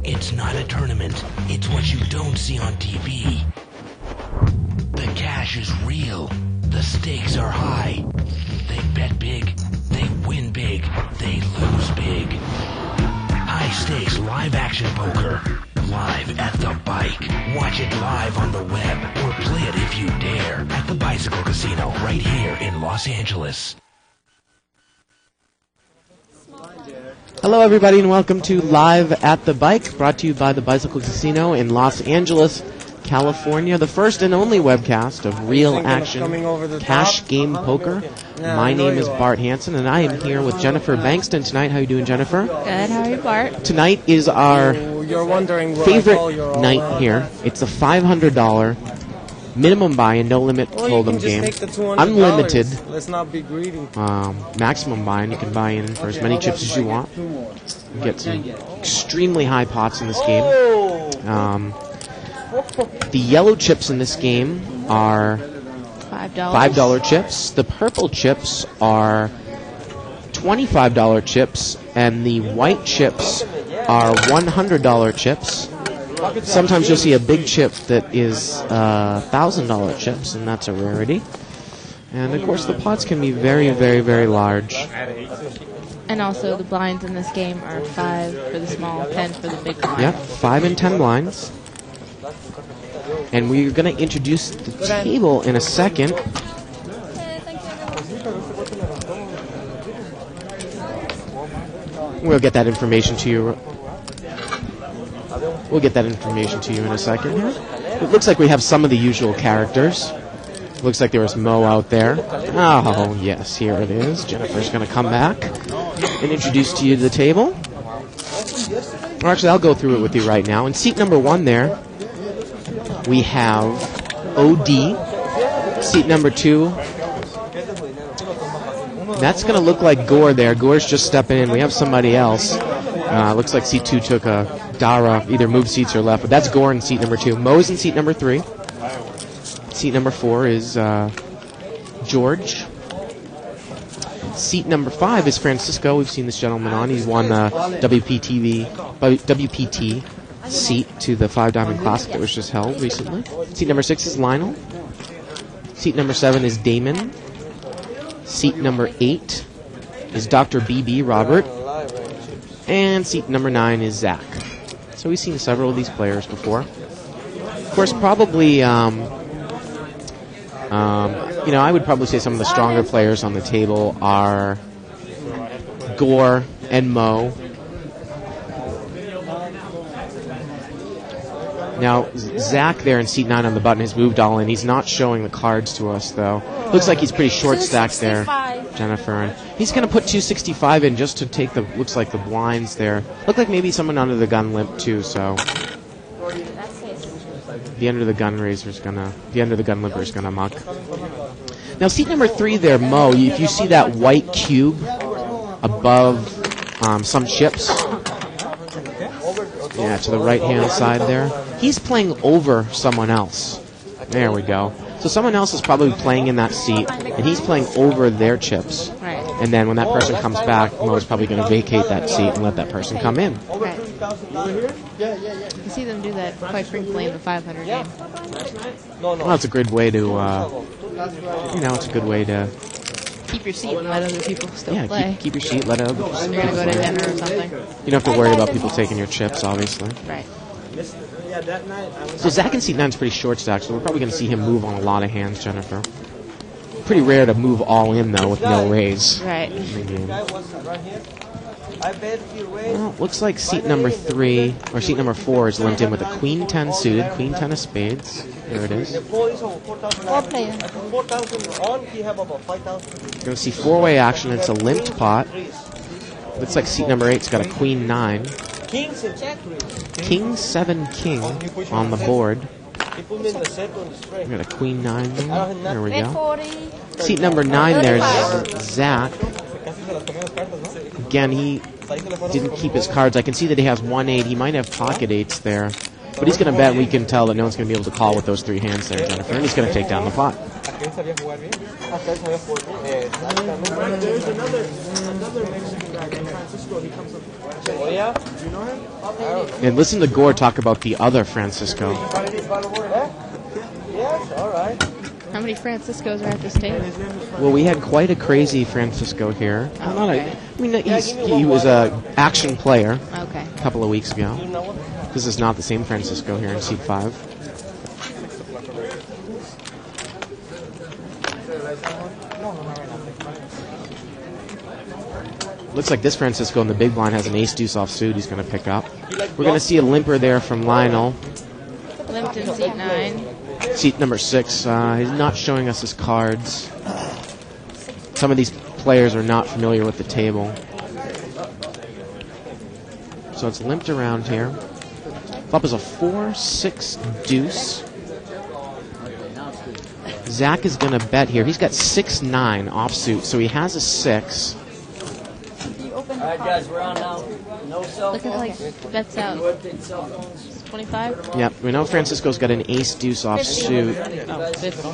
It's not a tournament. It's what you don't see on TV. The cash is real. The stakes are high. They bet big. They win big. They lose big. High stakes live action poker. Live at the bike. Watch it live on the web or play it if you dare at the Bicycle Casino right here in Los Angeles. Hello, everybody, and welcome to Live at the Bike, brought to you by the Bicycle Casino in Los Angeles, California, the first and only webcast of real action cash game poker. My name is Bart Hanson, and I am here with Jennifer Bankston tonight. How are you doing, Jennifer? Good. How are you, Bart? Tonight is our favorite night here. It's a $500 minimum buy-in, no limit hold'em game. Unlimited. Let's not be greedy. Maximum buy-in. You can buy in for as many chips as you want. You get some extremely high pots in this game. The yellow chips in this game are $5 chips. The purple chips are $25 chips, and the white chips are $100 chips. Sometimes you'll see a big chip that is $1,000 chips, and that's a rarity. And of course, the pots can be very, very, very large. And also, the blinds in this game are 5 for the small, 10 for the big blind. Yep, 5 and 10 blinds. And we're going to introduce the table in a second. We'll get that information to you. We'll get that information to you in a second here. It looks like we have some of the usual characters. Looks like there was Mo out there. Oh, yes, here it is. Jennifer's going to come back and introduce to you the table. Or actually, I'll go through it with you right now. In seat number 1 there, we have OD. Seat number 2, that's going to look like Gore there. Gore's just stepping in. We have somebody else. Looks like seat 2 took a Dara, either moved seats or left, but that's Gore in seat number 2. Mo's in seat number 3. Seat number 4 is George. Seat number 5 is Francisco. We've seen this gentleman on. He's won the WPT seat to the 5 Diamond Classic that was just held recently. Seat number 6 is Lionel. Seat number 7 is Damon. Seat number 8 is Dr. BB Robert. And seat number 9 is Zach. So we've seen several of these players before. Of course, probably, I would probably say some of the stronger players on the table are Gore and Mo. Now, Zach there in seat 9 on the button has moved all in. He's not showing the cards to us, though. Looks like he's pretty short stacked there, Jennifer. And he's going to put 265 in just to take the, looks like the blinds there. Look like maybe someone under the gun limp, too, so. The under the gun limper is going to muck. Now, seat number 3 there, Mo, if you see that white cube above some chips, yeah, to the right-hand side there. He's playing over someone else. There we go. So someone else is probably playing in that seat, and he's playing over their chips. Right. And then when that person comes back, Mo's probably going to vacate that seat and let that person come in. Right. You see them do that quite frequently in the 500 game. Well, it's a good way to, it's a good way to... Keep your seat and let other people still play. Yeah, keep your seat, let other people You're going to go to dinner or something. You don't have to worry about people taking your chips, obviously. Right. So Zach in seat 9 is pretty short stacked, so we're probably going to see him move on a lot of hands, Jennifer. Pretty rare to move all in, though, with no raise. Right. In the game. Well, looks like seat number 3, or seat number 4 is linked in with a Queen 10 suited, Queen 10 of spades. There it is. Four player. You're going to see 4-way action. It's a limped pot. Looks like seat number 8's got a Queen 9. King 7 King on the board. We got a Queen 9 there. There we go. Seat number 9 there is Zach. Again, he didn't keep his cards. I can see that he has 1-8. He might have pocket 8s there. But he's going to bet we can tell that no one's going to be able to call with those 3 hands there, Jennifer. And he's going to take down the pot. There's another Mexican guy named Francisco. He comes from. Oh yeah? Do you know him? And listen to Gore talk about the other Francisco. Yes, all right. How many Franciscos are at this table? Well, we had quite a crazy Francisco here. Oh, okay. He was a action player Okay. a couple of weeks ago. This is not the same Francisco here in Seat 5. Looks like this Francisco in the big blind has an ace-deuce offsuit he's going to pick up. We're going to see a limper there from Lionel. Limped in seat 9. Seat number 6. He's not showing us his cards. Some of these players are not familiar with the table. So it's limped around here. Flop is a 4-6 deuce. Zach is going to bet here. He's got 6-9 offsuit, so he has a 6. Alright guys, we're on now. No cell Looking phones. like bets out. No update cell phones. 25? Yep, we know Francisco's got an ace-deuce offsuit. Oh, 50.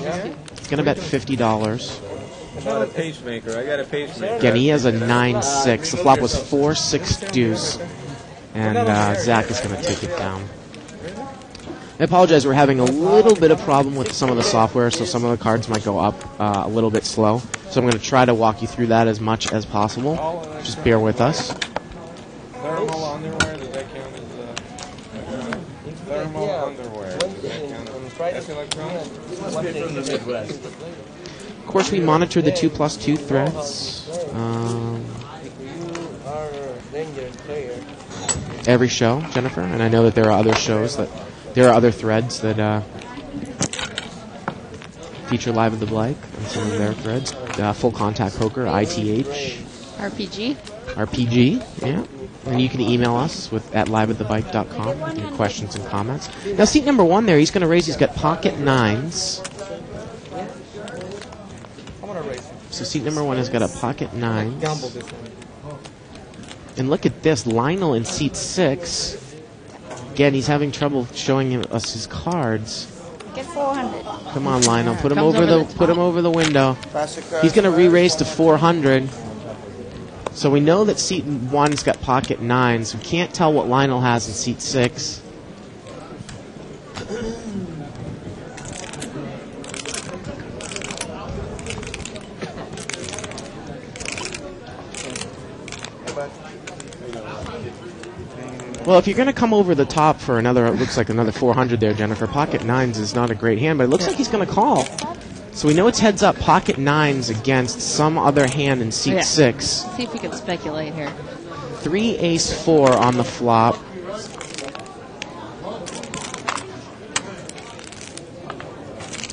He's going to bet $50. I got a pacemaker. Again, he has a 9-6. The flop was 4-6 deuce. And Zach is going to take it down. I apologize, we're having a little bit of problem with some of the software, so some of the cards might go up a little bit slow. So I'm going to try to walk you through that as much as possible. Just bear with us. Thermal underwear, does that count as thermal underwear? Does that count as electronic? Of course, we monitor the 2+2 threads. Every show, Jennifer, and I know that there are other shows there are other threads that feature Live at the Blake and some of their threads. Full Contact Poker, ITH. RPG, yeah. And you can email us at liveatthebike.com with your questions and comments. Now, seat number 1 there, he's going to raise. He's got pocket 9s. So seat number 1 has got a pocket 9s. And look at this, Lionel in seat 6. Again, he's having trouble showing us his cards. Get 400. Come on, Lionel, put him over the window. He's going to re-raise to 400. So we know that seat 1's got pocket 9s. We can't tell what Lionel has in seat 6. Well, if you're going to come over the top for another, it looks like another 400 there, Jennifer. Pocket 9s is not a great hand, but it looks like he's going to call. So we know it's heads up, pocket 9s against some other hand in seat 6. See if we can speculate here. 3 ace 4 on the flop.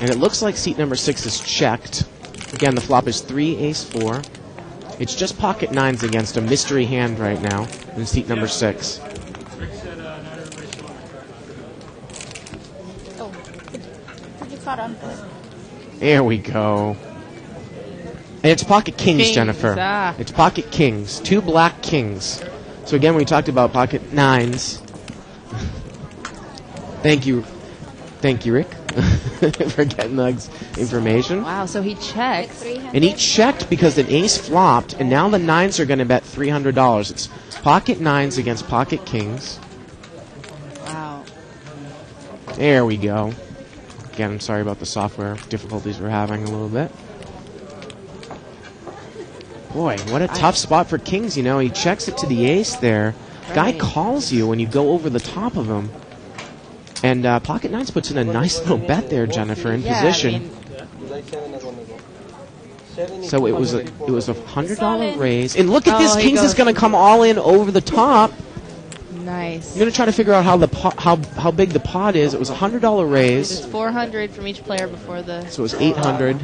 And it looks like seat number 6 is checked. Again, the flop is 3 ace 4. It's just pocket 9s against a mystery hand right now in seat number 6. There we go. And it's pocket kings, Jennifer. It's pocket kings. 2 black kings. So again, we talked about pocket 9s. Thank you, Rick, for getting the information. Wow, so he checks. And he checked because an ace flopped, and now the 9s are going to bet $300. It's pocket 9s against pocket kings. Wow. There we go. Again, I'm sorry about the software difficulties we're having a little bit. Boy, what a tough spot for kings, you know. He checks it to the ace there. Guy calls you when you go over the top of him. And pocket 9s puts in a nice little bet there, Jennifer, in position. So it was a $100 raise. And look at this, kings is going to come all in over the top. Nice. I'm going to try to figure out how big the pot is. It was a $100 raise. It was 400 from each player before the... So it was 800.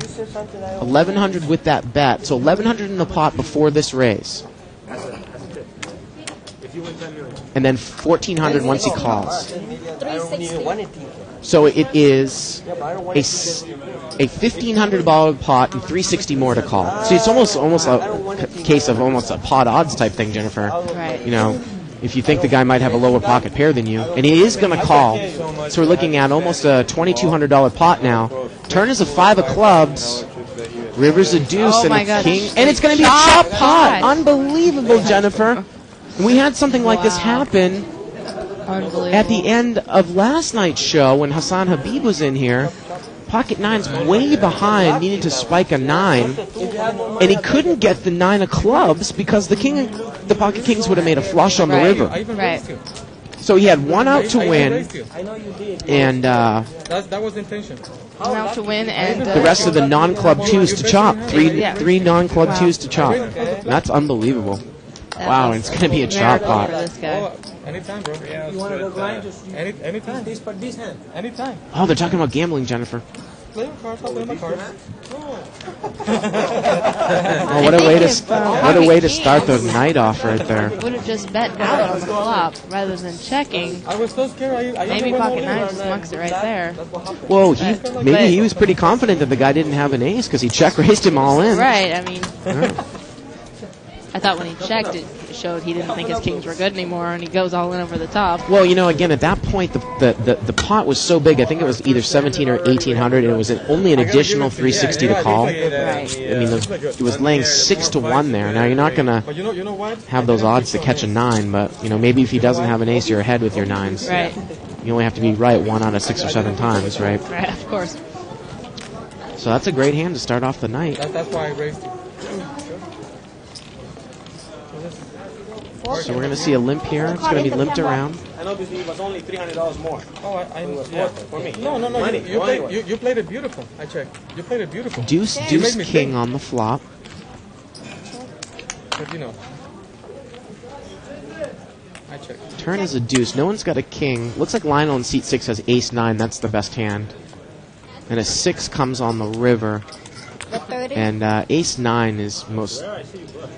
1,100 with that bet. So 1,100 in the pot before this raise. And then 1,400 once he calls. So it is a $1,500 pot and $360 more to call. See, it's almost a case of almost a pot odds type thing, Jennifer. Right. You know, if you think the guy might have a lower pocket pair than you. And he is going to call. So we're looking at almost a $2,200 pot now. Turn is a 5 of clubs. River's a deuce and a king. And it's going to be a chop pot. Unbelievable, Jennifer. And we had something like this happen at the end of last night's show when Hassan Habib was in here. Pocket 9's way behind, needed to spike a 9, and he couldn't get the 9 of clubs because the pocket kings would have made a flush on the river. Right. So he had 1 out to win, and that was the intention. 1 out to win, and the rest of the non-club 2s to chop. Three non-club 2s to chop. That's unbelievable. Wow, and it's going to be a chop pot. For this guy. Anytime, bro. You want to go blind? Just anytime. This hand. Anytime. Oh, they're talking about gambling, Jennifer. Play your cards. I'll play my cards. Oh, what a way to start the night off right there. Would have just bet out on the flop rather than checking. I was so scared. Maybe pocket 9 just mucks it right there. Well, maybe he was pretty confident that the guy didn't have an ace because he check-raised him all in. Right, I mean, I thought when he checked, it showed he didn't think his kings were good anymore, and he goes all in over the top. Well, again, at that point, the pot was so big. I think it was either 17 or 1800, and it was only an additional 360 to call. Right. I mean, it was laying 6 to 1 there. Now you're not gonna have those odds to catch a 9, but maybe if he doesn't have an ace, you're ahead with your 9s. Right. You only have to be right 1 out of 6 or 7 times, right? Right, of course. So that's a great hand to start off the night. That's why I raised it. So we're going to see a limp here. It's going to be limped around. And obviously it was only $300 more. Oh, Yeah, for me. No. Money. You played it beautiful. I checked. You played it beautiful. Deuce, king on the flop. But I checked. Turn is a deuce. No one's got a king. Looks like Lionel in seat 6 has ace 9. That's the best hand. And a 6 comes on the river. And ace 9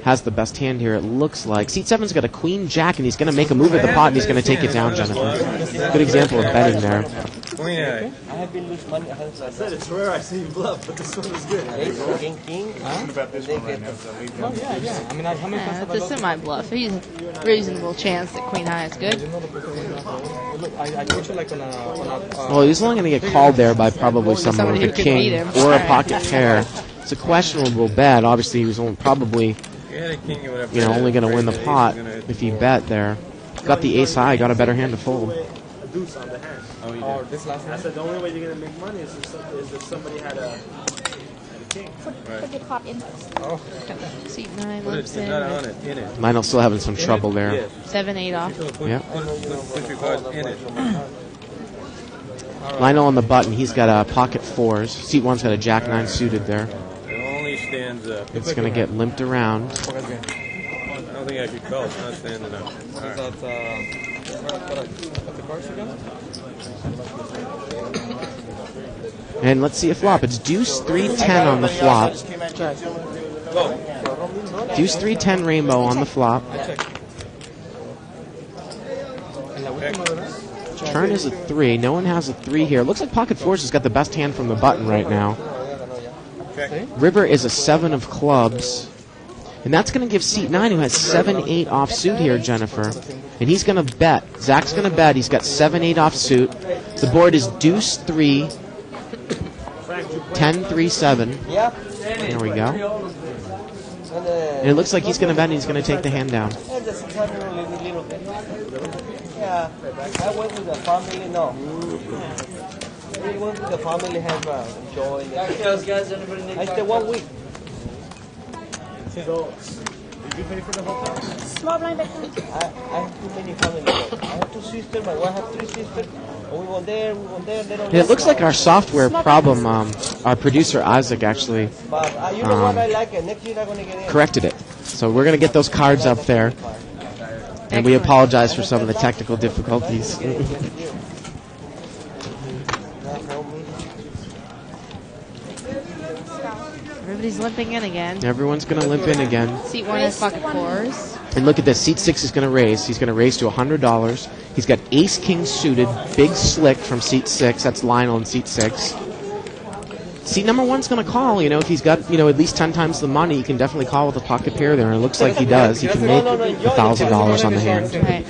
has the best hand here, it looks like. Seat 7's got a queen jack, and he's going to make a move at the pot, and he's going to take it down, Jennifer. Good example of betting there. I have been losing money. I said it's rare I see you bluff, but this one is good. King. Oh, yeah. I mean, how many times have I It's a lost? semi-bluff. He's a reasonable chance that queen high is good. Look, I put you like on a Well, he's only going to get called there by probably someone with a Somebody who can beat king him. or a pocket pair. It's a questionable bet. Obviously, he was probably only going to win the pot if he bet there. Got the ace high, got a better hand to fold. A deuce on the hand. or this last I one. said the only way you're going to make money is if somebody had a king. Put the pot in. Oh, Seat 9 But limps it's not in. on it, in it. Lionel's still having some trouble there. 7-8 off. Yeah. Put your cards in it. Lionel on the button, he's got pocket 4s. Seat 1's got a jack 9 suited there. It only stands up. It's going to get limped around. I don't think I could call. It's not standing up. All right. That's the cards again? And let's see a flop. It's deuce 3-10 on the flop. Deuce 3-10 rainbow on the flop. Turn is a 3. No one has a 3 here. Looks like pocket 4s has got the best hand from the button right now. River is a 7 of clubs. And that's going to give seat 9, who has 7-8 offsuit here, Jennifer. And he's going to bet. Zach's going to bet. He's got 7-8 offsuit. The board is deuce 3, 10-3-7. There we go. And it looks like he's going to bet and he's going to take the hand down. Yeah, I went with the family, no. We went with the family, have enjoy. I stayed 1 week. So, did you pay for the hotel? Small blind bet. I have too many families. I have 2 sisters, my wife has 3 sisters. And we went there, They don't It looks like our software problem, our producer Isaac actually But you know what, I like it. Next year I'm going to get in. corrected it. So we're going to get those cards up there. And we apologize for some of the technical difficulties. Everybody's limping in again. Everyone's going to limp in again. Seat 1 has pocket 4s. And look at this. Seat 6 is going to raise. He's going to raise to $100. He's got ace-king suited. Big slick from seat 6. That's Lionel in seat 6. Seat number one's going to call. You know, if he's got, you know, at least 10 times the money, he can definitely call with a pocket pair there. And it looks like he does. He can make $1,000 on the hand. Right.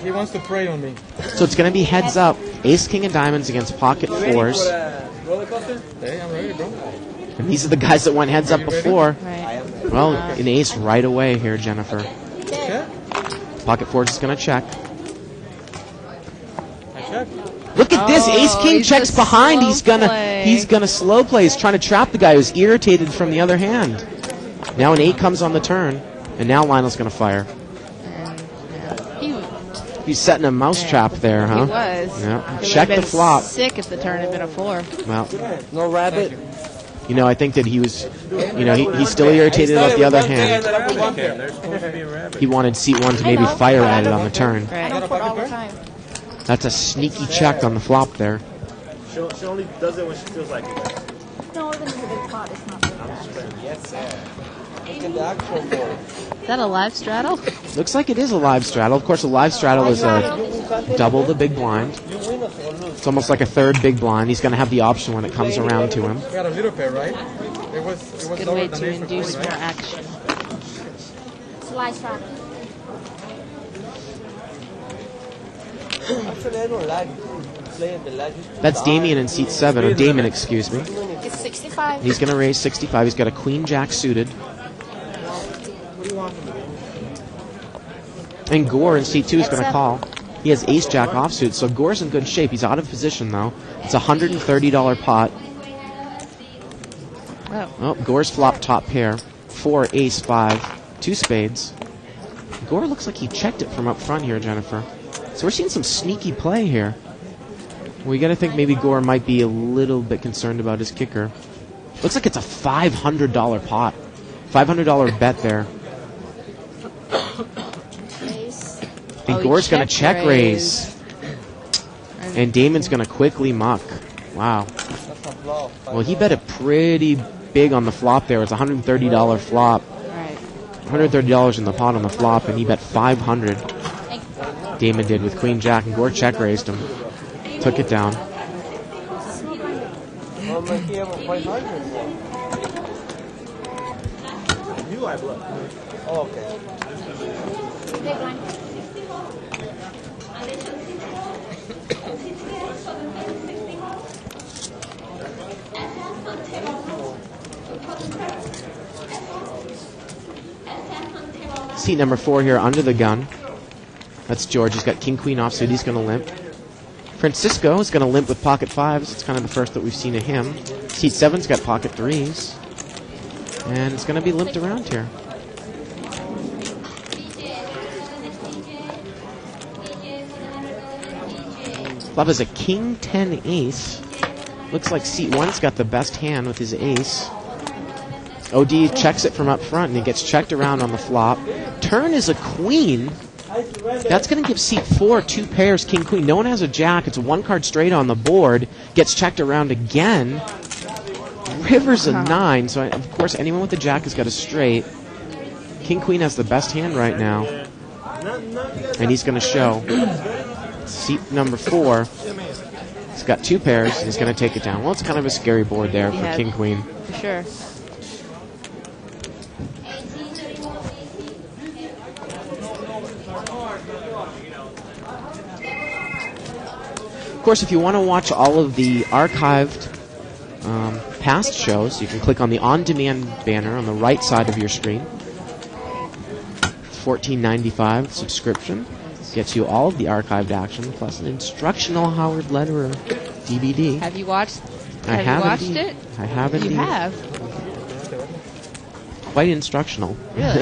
He wants to prey on me. So it's going to be heads up. Ace, king, and diamonds against pocket fours. Roller coaster? Hey, I'm ready, bro. And these are the guys that went heads up before. Right. Well, an ace right away here, Jennifer. Check. Pocket fours is going to check. I check. Look at this. Ace king he's checks a behind. slow He's gonna play. slow play. He's trying to trap the guy who's irritated from the other hand. Now an 8 comes on the turn, and now Lionel's gonna fire. And, yeah. He's setting a mouse trap there, huh? He was. Yeah. It Check would've the been flop. Sick if the turn had been a 4. Well, No rabbit. you know, I think that he was, you know, he's still irritated about the other hand. There's supposed to be a rabbit. He wanted seat 1 to maybe fire at it on the turn. Right. I don't put all the time. That's a sneaky check on the flop there. She only does it when she feels like it. No, even if it's a big pot, it's not like that. Look at the actual board. Is that a live straddle? Looks like it is a live straddle. Of course, a live straddle is a double the big blind. You win or lose. It's almost like a third big blind. He's going to have the option when it comes around to him. We got a little pair, right? It was Good lower way than to ace of induce spades, more right? action. Slice rabbit. Actually, I don't like playing the lag. That's Damien in seat 7, or Damon, excuse me. It's 65. He's going to raise 65. He's got a queen jack suited. And Gore in seat 2 is going to call. He has ace jack offsuit, so Gore's in good shape. He's out of position, though. It's a $130 pot. Oh, Gore's flop top pair. 4, ace, 5, 2 spades. Gore looks like he checked it from up front here, Jennifer. So we're seeing some sneaky play here. We got to think maybe Gore might be a little bit concerned about his kicker. Looks like it's a $500 pot. $500 bet there. Ace. And Oh, he Gore's going to check check raise. And Damon's going to quickly muck. Wow. Well, he bet it pretty big on the flop there. It's a $130 flop. Right. $130 in the pot on the flop, and he bet $500. Damon did with Queen Jack, and Gore check raised him. Took it down. Well, my key have a 500. You I bluff. Oh, okay. Big one. Seat number 4 here under the gun. That's George. He's got king queen offsuit. He's going to limp. Francisco is going to limp with pocket 5s. It's kind of the first that we've seen of him. Seat 7's got pocket 3s. And it's going to be limped around here. Flop is a king 10 ace. Looks like seat 1's got the best hand with his ace. OD checks it from up front, and he gets checked around on the flop. Turn is a queen. That's going to give seat 4 2 pairs, king, queen. No one has a jack. It's a 1-card straight on the board. Gets checked around again. River's a 9, so of course anyone with a jack has got a straight. King, queen has the best hand right now. And he's going to show. Seat number 4. He's got 2 pairs, and he's going to take it down. Well, it's kind of a scary board there for Yeah. king, queen. For sure. Of course, if you want to watch all of the archived past shows, you can click on the on-demand banner on the right side of your screen. $14.95 subscription gets you all of the archived action, plus an instructional Howard Lederer DVD. Have you watched? I Have you watched indeed. it? I have indeed. You have. Quite instructional. Really?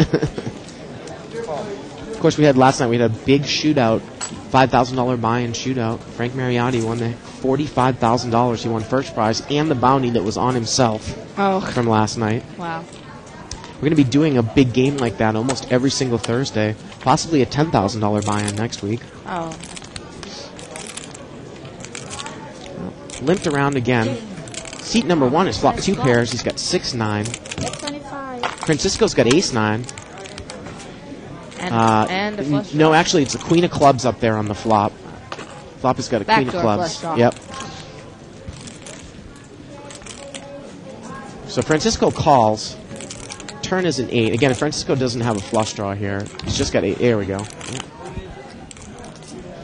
Of course, we had last night. We had a big shootout, $5,000 buy-in shootout. Frank Mariotti won the $45,000. He won first prize and the bounty that was on himself Oh. from last night. Wow. We're going to be doing a big game like that almost every single Thursday. Possibly a $10,000 buy-in next week. Oh. Limped around again. Seat number 1 is flop 2 pairs. He's got 6-9. 25. Francisco's got ace-9. And a flush. No, actually, it's a queen of clubs up there on the flop. Flop has got a queen of Backdoor clubs. flush draw. Yep. So Francisco calls. Turn is an 8. Again, Francisco doesn't have a flush draw here. He's just got 8. There we go.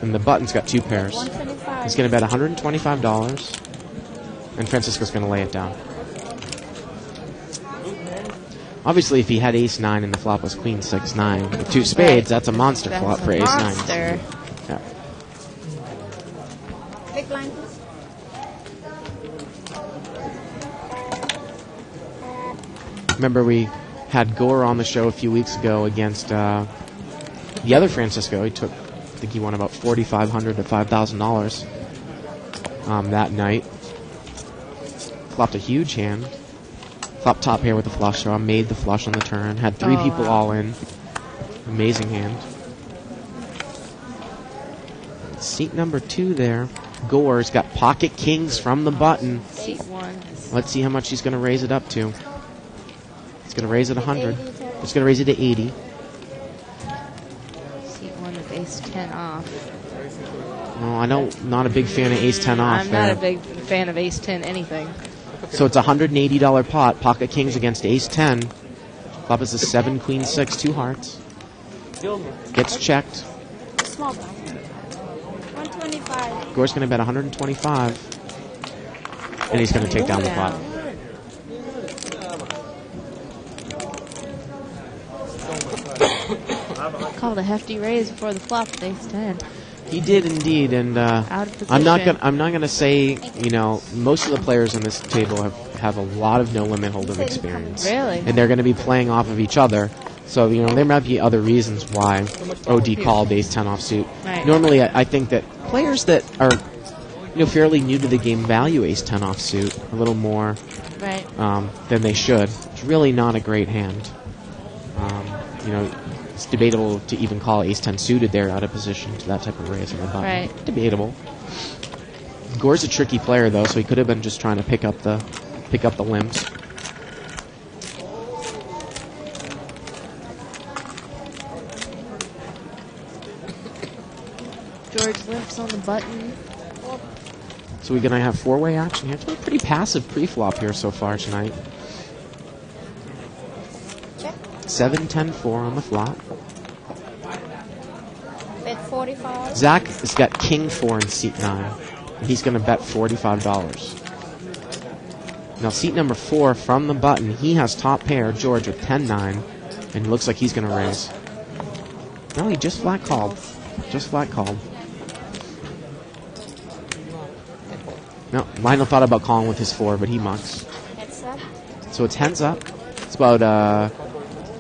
And the button's got 2 pairs. 125. He's going to bet $125. And Francisco's going to lay it down. Obviously, if he had ace-9 and the flop was queen 6-9 with 2 spades, that's a monster That's flop a for ace-9. monster. Yeah. Big blind, please. Remember, we had Gore on the show a few weeks ago against the other Francisco. He took, I think he won about $4,500 to $5,000 that night. Flopped a huge hand. Flopped top pair with the flush draw. Made the flush on the turn. Had 3 people all in. Amazing hand. Seat number 2 there. Gore's got pocket kings from the button. Seat 1. Let's see how much he's going to raise it up to. He's going to raise it 100. He's going to raise it to 80. Seat 1 with ace-10 off. Well, I know, not a big fan of ace-10 off I'm there. not a big fan of ace-10 anything. So it's a $180 pot. Pocket kings against ace-10. Flop is a 7, queen 6, 2 hearts. Gets checked. Small blind. 125. Gore's going to bet 125. And he's going to take down the pot. Called a hefty raise before the flop with ace-10. He did indeed, and Out of position. I'm not gonna say, you know, most of the players on this table have a lot of no limit hold'em experience. Really? And they're going to be playing off of each other. So, you know, there might be other reasons why OD called ace-10 offsuit. Right. Normally, I think that players that are, you know, fairly new to the game value ace-10 offsuit a little more Right. than they should. It's really not a great hand. You know, it's debatable to even call ace-10 suited there out of position to that type of raise on the button. Right. Debatable. Gore's a tricky player though, so he could have been just trying to pick up the limps. George limps on the button. So we're gonna have 4-way action here. It's been pretty passive pre-flop here so far tonight. Check. 7-10-4 on the flop. Bet 45. Zach has got king 4 in seat 9. And he's going to bet $45. Now seat number 4 from the button, he has top pair, George with 10-9, and looks like he's going to raise. No, he just flat called. Just flat called. No, Lionel thought about calling with his 4, but he mucks. Heads up. So it's heads up. It's about a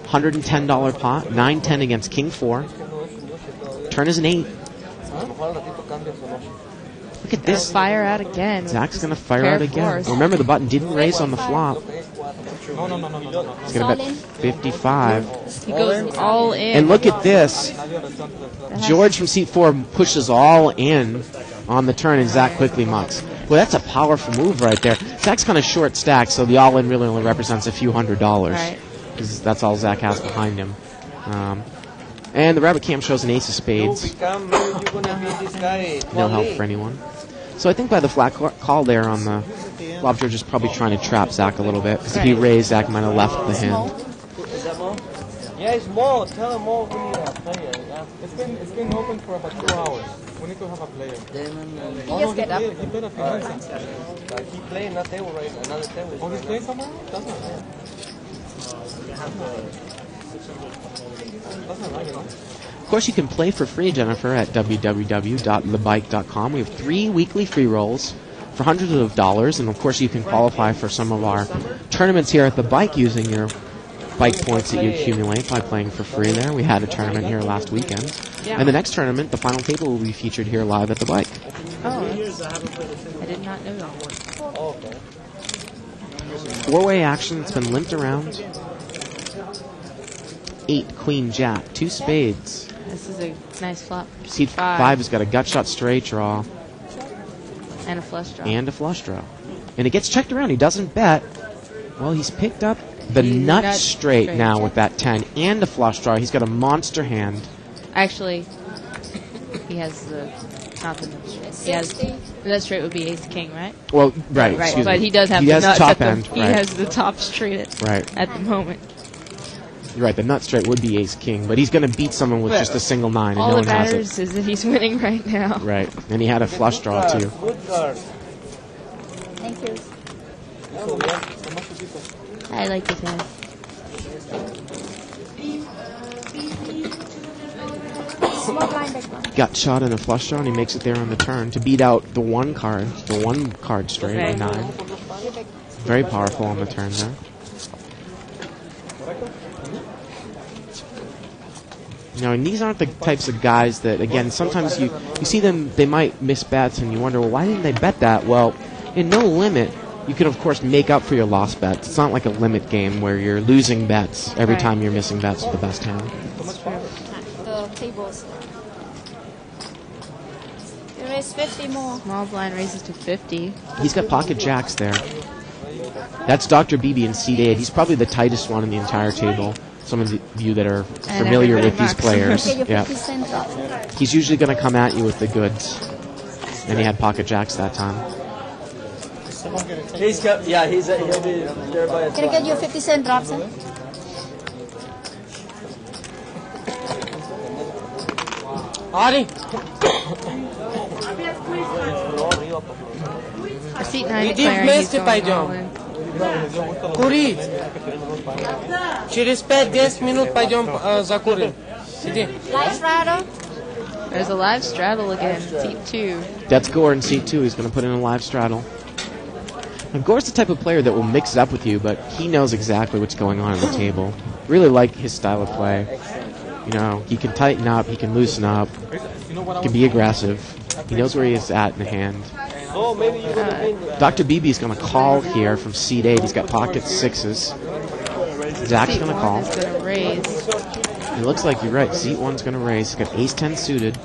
$110 pot, 9-10 against king 4. Turn is an 8. Look at this. Fire out again. Zach's going to fire Pair out of again. fours. Remember, the button didn't raise on the flop. No. He's going to bet 55. He goes all in. And look at this. George from seat 4 pushes all in on the turn, and Zach quickly mucks. Well, that's a powerful move right there. Zach's kind of short stacked, so the all-in really only represents a few $100s. Right. Because that's all Zach has behind him. And the rabbit cam shows an ace of spades. No help for anyone. So I think by the flat call there on the flop, George is probably trying to trap Zach a little bit. Because if he raised, Zach might have left the hand. Yeah, it's more. Tell him more when you play it. Yeah. It's been open for about 2 hours. We need to have a player. You just get up. He played a few hands. He playing that table right, another table. Oh, he's playing somewhere? That's not right, you know? Of course, you can play for free, Jennifer, at www.thebike.com. We have 3 weekly free rolls for hundreds of dollars, and of course, you can qualify for some of our tournaments here at the bike using your bike points that you accumulate by playing for free there. We had a tournament here last weekend. Yeah. And the next tournament, the final table, will be featured here live at the bike. Oh, I did not know that. 4-way action. It's been limped around. 8, queen, jack, 2 spades. This is a nice flop. Seat 5 has got a gut shot straight draw And a flush draw. and a flush draw. And it gets checked around. He doesn't bet. Well, he's picked up the nut straight now with that 10 and a flush draw. He's got a monster hand. Actually, he has the not the nut straight. He has, the nut straight would be ace king, right? Well, right, excuse but me. he does have he the has nuts top at the, end. He right. has the top straight at the moment. You're right, the nut straight would be ace king, but he's going to beat someone with just a single 9, and All no that one has matters it. is that he's winning right now. Right, and he had a flush draw, too. Good card. Thank you. I like this hand. Small blind back one. Got shot in a flush draw, and he makes it there on the turn to beat out the one card straight, Okay. a 9. Very powerful on the turn there. You know, and these aren't the types of guys that, again, sometimes you see them, they might miss bets, and you wonder, well, why didn't they bet that? Well, in no limit, you can, of course, make up for your lost bets. It's not like a limit game where you're losing bets every Right. time you're missing bets with the best hand. The tables. There is 50 more. Small blind raises to 50. He's got pocket jacks there. That's Dr. BB in seat 8. He's probably the tightest one in the entire table. Some of you that are familiar with these players. Okay, your Yeah. 50 cents up. He's usually going to come at you with the goods. And he had pocket jacks that time. He's he'll be there by a Can I get you a 50 cent drop, sir? Ari, For seat 9 Hindi declaring he's meste pa going all dyan. in. kuri. Через 5-10 минут пойдем закурим. Сиди. Light straddle. There's a live straddle again, seat 2. That's Gore in seat 2. He's going to put in a live straddle. And Gore's the type of player that will mix it up with you, but he knows exactly what's going on at the table. Really like his style of play. You know, he can tighten up, he can loosen up, he can be aggressive. He knows where he is at in the hand. Oh, maybe you would have been. Dr. BB is going to call here from seat 8. He's got pocket 6s. Zach's Seat going to 1 call. is going to raise. It looks like you're right. Seat 1's going to raise. He's got ace 10 suited.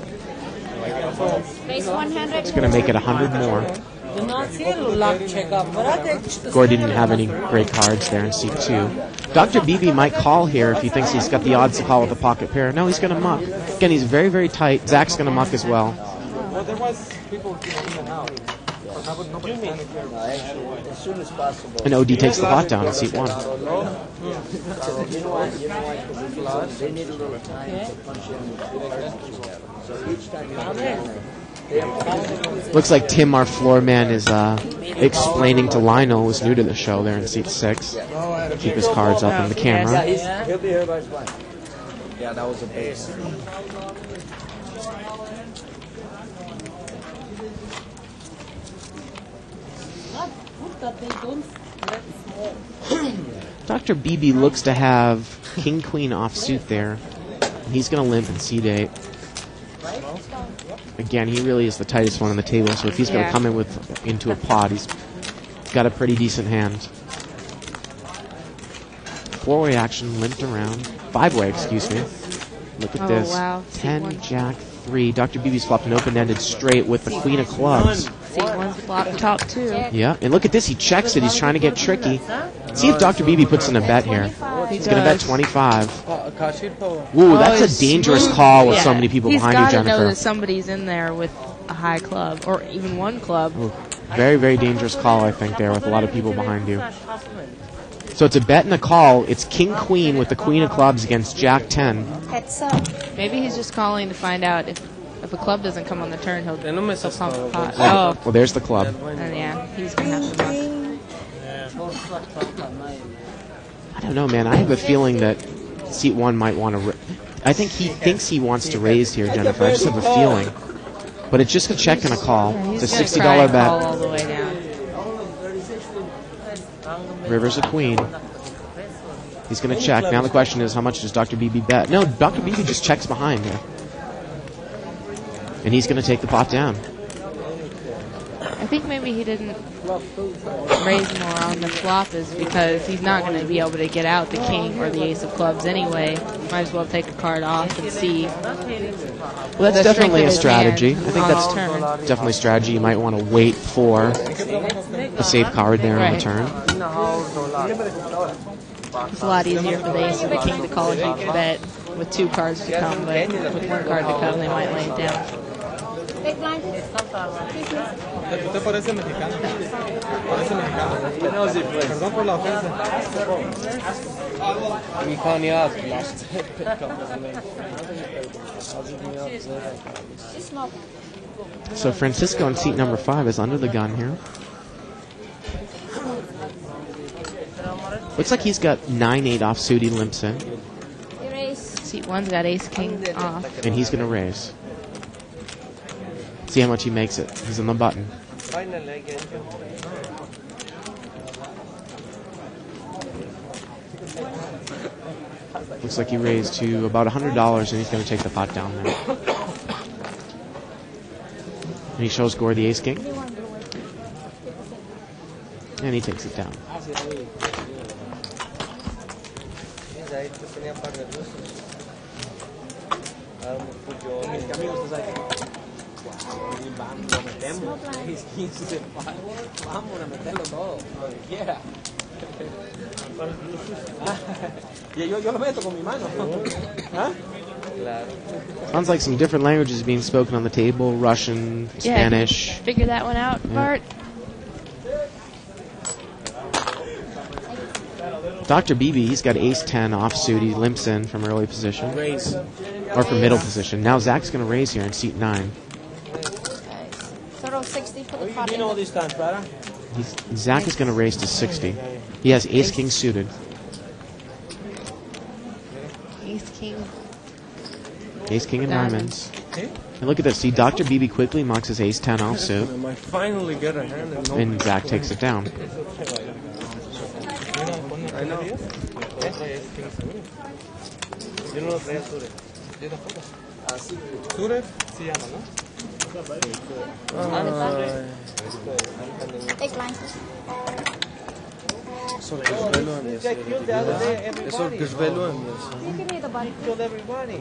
Base 100. He's going to make it 100 more. Gore didn't have any great cards there in seat 2. Dr. BB might call here if he thinks he's got the odds to call with a pocket pair. No, he's going to muck. Again, he's very, very tight. Zach's going to muck as well. Well, there was people in and out. As soon as possible. And OD takes the pot down in seat 1. You know why? Because they need a little time to punch in. So each time you Looks like Tim, our floor man, is explaining to Lionel, who's new to the show there in seat 6. Keep his cards up in the camera. he'll be here by his wife. Yeah, that was a base. Dr. BB looks to have King Queen offsuit there. He's going to limp in seat 8. Again, he really is the tightest one on the table, so if he's going to come in into a pot, he's got a pretty decent hand. 4-way action, limped around. 5-way, excuse me. Look at this. Wow. 10, Jack, 3. Dr. BB's flopped an open-ended straight with the Queen of Clubs. Seat 1's flop top 2. Yeah, and look at this. He checks it. He's trying to get tricky. See if Dr. BB puts in a bet here. He's going to bet 25. Ooh, that's a dangerous call with so many people behind you, He's got to know Jennifer. that somebody's in there with a high club, or even one club. Ooh, very, very dangerous call, I think, there with a lot of people behind you. So it's a bet and a call. It's King Queen with the Queen of Clubs against Jack 10. Heads up. Maybe he's just calling to find out if a club doesn't come on the turn, he'll pump the pot. Oh, well, there's the club. And yeah, he's going to have to muck. I don't know, man. I have a feeling that seat 1 might want to... I think he thinks he wants to raise here, Jennifer. I just have a feeling. But it's just a check and a call. It's a He's gonna $60 try and call bet. all the way down. River's a queen. He's going to check. Now the question is, how much does Dr. BB bet? No, Dr. BB just checks behind here. And he's going to take the pot down. I think maybe he didn't raise more on the flop is because he's not going to be able to get out the king or the ace of clubs anyway. Might as well take a card off and see. Well, that's the definitely a strength of his strategy. I hand think on that's his turn. definitely a strategy. You might want to wait for a safe card there on the Right. turn. It's a lot easier for the ace or the king to call a huge bet with 2 cards to come, but with 1 card to come, they might lay it down. Big blind. Usted parece mexicano. Parece mexicano. Perdón por la ofensa. It's small. So Francisco in seat number 5 is under the gun here. Looks like he's got 9-8 offsuit. He limps in, Erase. Seat 1's got ace king off. and he's going to raise. See how much he makes it. He's on the button. Finally, again. Looks like he raised to about $100, and he's going to take the pot down there. And he shows Gore the ace king, and he takes it down. Ahí te ponía par nervioso. Vamos a meterlo todo, donde quiera. Y yo lo meto con mi mano. ¿Ah? Sounds like some different languages being spoken on the table. Russian, Spanish. Figure that one out, Bart. Dr. BB, he's got ace-10 offsuit. He limps in from early position. Raise. Or from middle position. Now Zach's going to raise here in seat 9. Total 60 for the You pot. know this time, brother. Zach is going to raise to 60. He has ace-king suited. Ace king. Ace-king and diamonds. And look at this. See, Dr. BB quickly marks his ace-10 offsuit. I might finally get a hand and no. And Zach takes it down. I know. Yo no lo traía sobre. Sure se llama, ¿no? Big blind. Eso desvelo a mí. Eso desvelo a mí. You give me the body. Killed everybody.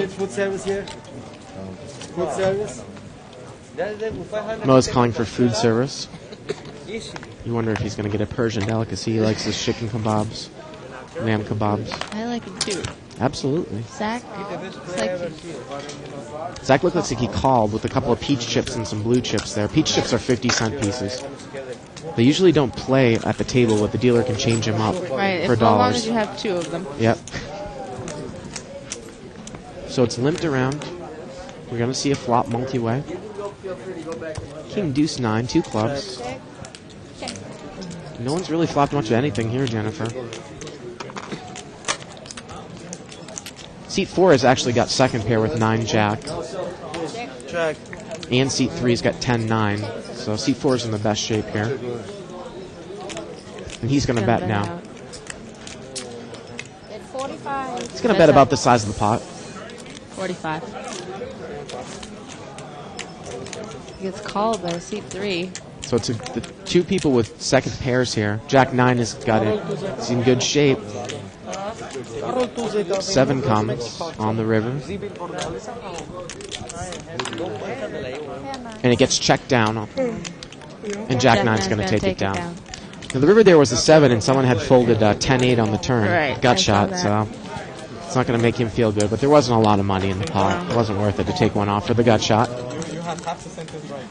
Food service here. Food service. Mo's calling for food service. You wonder if he's going to get a Persian delicacy. He likes his chicken kebabs, lamb kebabs. I like him too. Absolutely. Zach, it's like Zach looks like he called with a couple of peach chips and some blue chips there. Peach chips are 50-cent pieces. They usually don't play at the table, but the dealer can change them up right. for As long dollars. as you have 2 of them. Yep. So it's limped around. We're going to see a flop multi-way. King deuce 9, 2 clubs. No one's really flopped much of anything here, Jennifer. Seat 4 has actually got second pair with 9 jack. Check. And seat 3's got 10-9. So seat 4's in the best shape here. And he's going to bet now. At 45. He's going to bet about the size of the pot. 45. He gets called by seat 3. So it's the 2 people with second pairs here. Jack 9 has got it. It's in good shape. 7 comes on the river. And it gets checked down. And Jack 9's going to take it down. Now, the river there was a 7, and someone had folded 10-8 on the turn. Right, Gut I saw shot, so it's not going to make him feel good. But there wasn't a lot of money in the pot. It wasn't worth it to take one off for the gut shot. You have half the sentence right.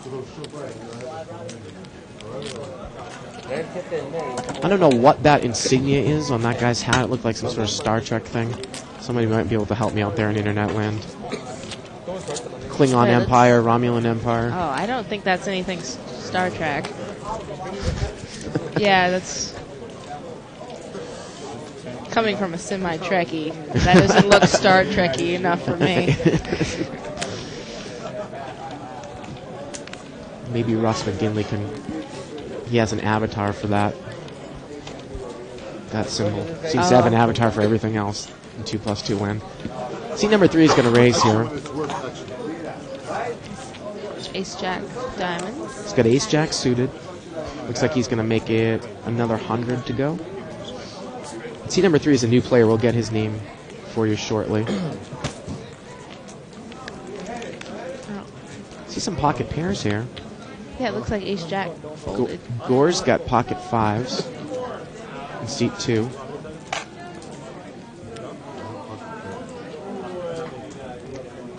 I don't know what that insignia is on that guy's hat. It looked like some sort of Star Trek thing. Somebody might be able to help me out there in internet land. Klingon Empire, Romulan Empire. Oh, I don't think that's anything Star Trek. Yeah, that's coming from a semi-Trekkie. That doesn't look Star Trekky enough for me. Maybe Russ McGinley can. He has an avatar for that. That symbol. Seems to have an avatar for everything else. And 2+2 win. Seat number 3 is going to raise here. Ace Jack diamonds. He's got Ace Jack suited. Looks like he's going to make it another 100 to go. Seat number 3 is a new player. We'll get his name for you shortly. See some pocket pairs here. Yeah, it looks like Ace Jack folded. Gore's got pocket 5s in seat 2.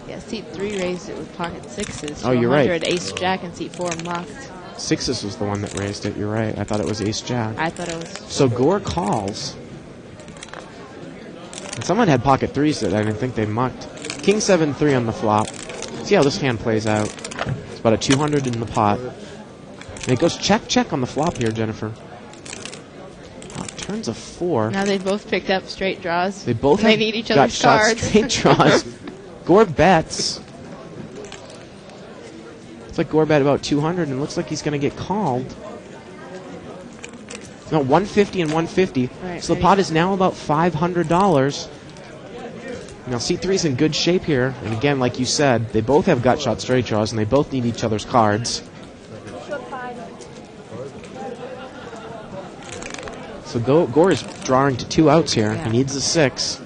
Yeah, seat 3 raised it with pocket 6s. Oh, you're right. Ace Jack, and seat 4 mucked. 6s was the one that raised it. You're right. I thought it was Ace Jack. I thought it was. So Gore calls. And someone had pocket 3s that I didn't think they mucked. King 7-3 on the flop. See how this hand plays out. It's about a 200 in the pot. And it goes check on the flop here, Jennifer. Oh, turns a 4. Now they both picked up straight draws. They both They need each other's got cards. shot straight draws. Gore bets. Looks like Gore bet about 200 and looks like he's going to get called. No, 150 and 150. Right, So the pot is now about $500. Now C3's in good shape here. And again, like you said, they both have gut shot straight draws and they both need each other's cards. So Gore is drawing to 2 outs here. Yeah. He needs a 6.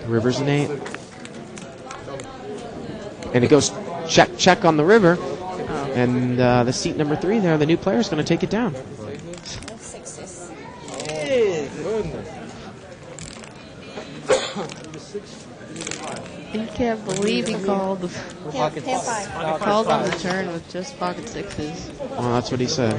River's an 8. And it goes check on the river. And the seat number 3 there, the new player is going to take it down. You can't believe he called called on the turn with just pocket 6s. Well, that's what he said.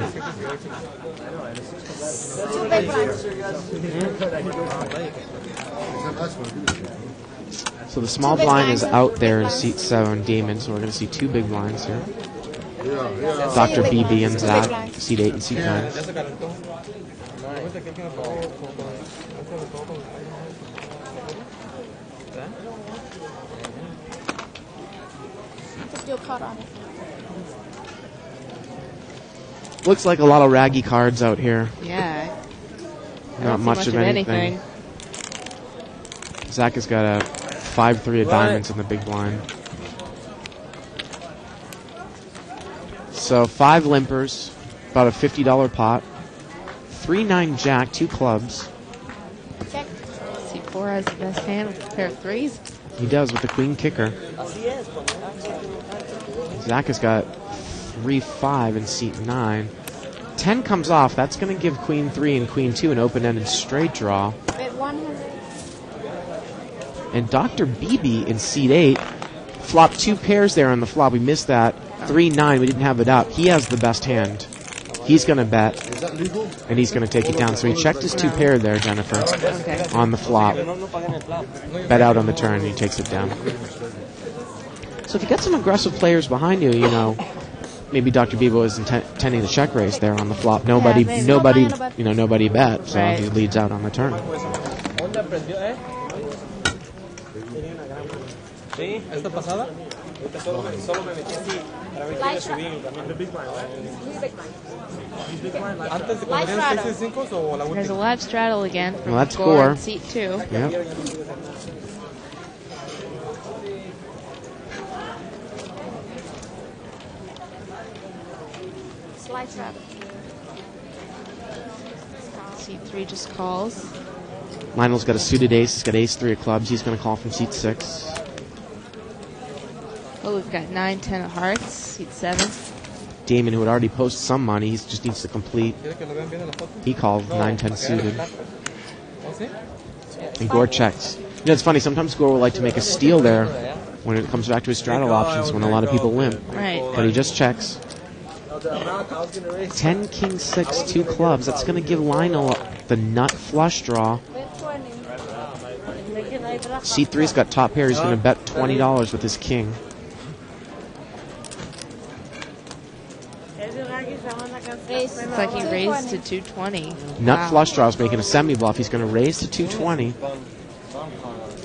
So the small blind is out there in seat 7, Damon, so we're going to see 2 big blinds here. Dr. BB and Zach, seat 8 and seat 9. Looks like a lot of raggy cards out here. Yeah. Not much of anything. Zach has got a 5-3 of diamonds in the big blind. So 5 limpers, about a $50 pot. 3-9 jack, 2 clubs. C4 has the best hand with a pair of 3s. He does with the queen kicker. Zach has got 3-5 in seat 9. 10 comes off. That's going to give queen 3 and queen 2 an open-ended straight draw. And Dr. BB in seat 8 flopped 2 pairs there on the flop. We missed that. 3-9. We didn't have it up. He has the best hand. He's going to bet, and he's going to take it down. So he checked his 2 pair there, Jennifer, on the flop. Bet out on the turn, and he takes it down. So if you got some aggressive players behind you, you know, maybe Dr. Bebo is intending to check raise there on the flop. Nobody bet, so he leads out on the turn. There's a live straddle again from Well, that's Gore Gore. in seat 2. Yep. Seat 3 just calls. Lionel's got a suited ace. He's got ace-3 of clubs. He's going to call from seat 6. Oh, we've got 9-10 of hearts, seat 7. Damon, who had already posted some money, he just needs to complete. He called 9-10 suited. And Gore checks. You know, it's funny. Sometimes Gore will like to make a steal there when it comes back to his straddle options when a lot of people limp. Right. But he just checks. 10, king 6, 2 clubs. That's going to give Lionel the nut flush draw. C3's got top pair. He's going to bet $20 with his king. Looks like he raised to 220. Nut flush draw is making a semi-bluff. He's going to raise to 220.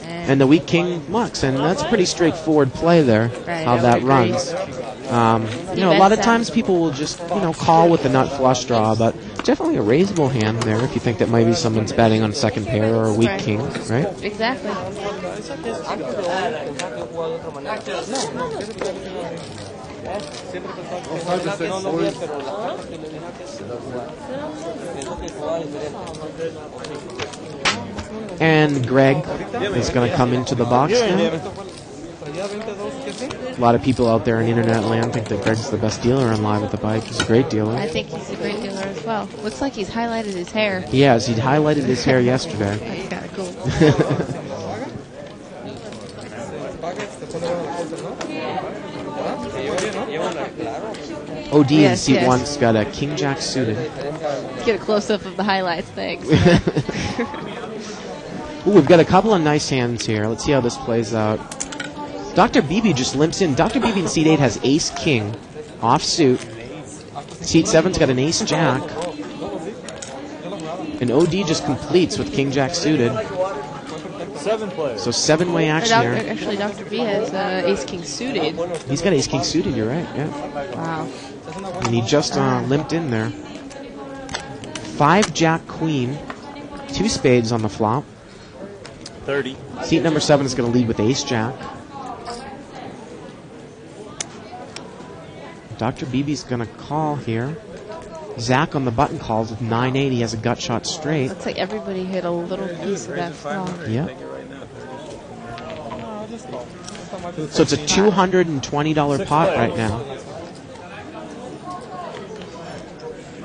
And the weak king mucks. And that's a pretty straightforward play there, how that runs. You know, a lot of times people will just, call with the nut flush draw, but definitely a raisable hand there if you think that maybe someone's betting on second pair or a weak king, right? Exactly. And Greg is going to come into the box now. A lot of people out there in internet land think that Greg's the best dealer on Live at the Bike. He's a great dealer. I think he's a great dealer as well. Looks like he's highlighted his hair. He has. He'd highlighted his hair yesterday. That's kind of cool. OD in Yes, seat yes. 1's got a King Jack suited. Get a close-up of the highlights, thanks. Ooh, we've got a couple of nice hands here. Let's see how this plays out. Dr. BB just limps in. Dr. BB in seat 8 has Ace King off suit. Seat 7's got an Ace Jack. And OD just completes with King Jack suited. 7 players. So 7-way action here. Actually, Dr. B has Ace King suited. He's got Ace King suited, you're right, yeah. Wow. And he just limped in there. 5 Jack Queen. 2 spades on the flop. 30. Seat number 7 is going to lead with Ace Jack. Dr. BB's going to call here. Zach on the button calls with 9-8. He has a gut shot straight. Looks like everybody hit a little piece of that flop. Yep. So it's a $220 pot right now.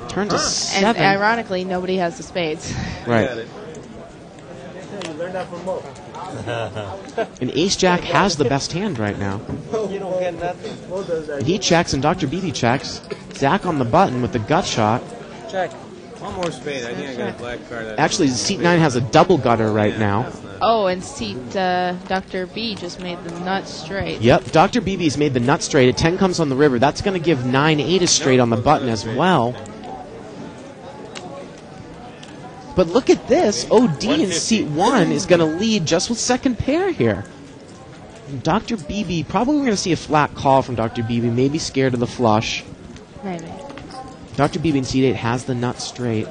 Turn to 7. And ironically, nobody has the spades. Right. And Ace Jack has the best hand right now. You don't get nothing. He checks and Dr. BB checks. Zach on the button with the gut shot. Check. One more spade. I think I got a black card. Actually, seat 9 has a double gutter right now. Oh, and seat Dr. B just made the nut straight. Yep, Dr. BB's made the nut straight. A 10 comes on the river. That's going to give 9-8 a straight on the button as well. But look at this. OD in seat 1 is going to lead just with second pair here. Dr. BB, probably we're going to see a flat call from Dr. BB, maybe scared of the flush. Maybe. Dr. BB in seat 8 has the nut straight.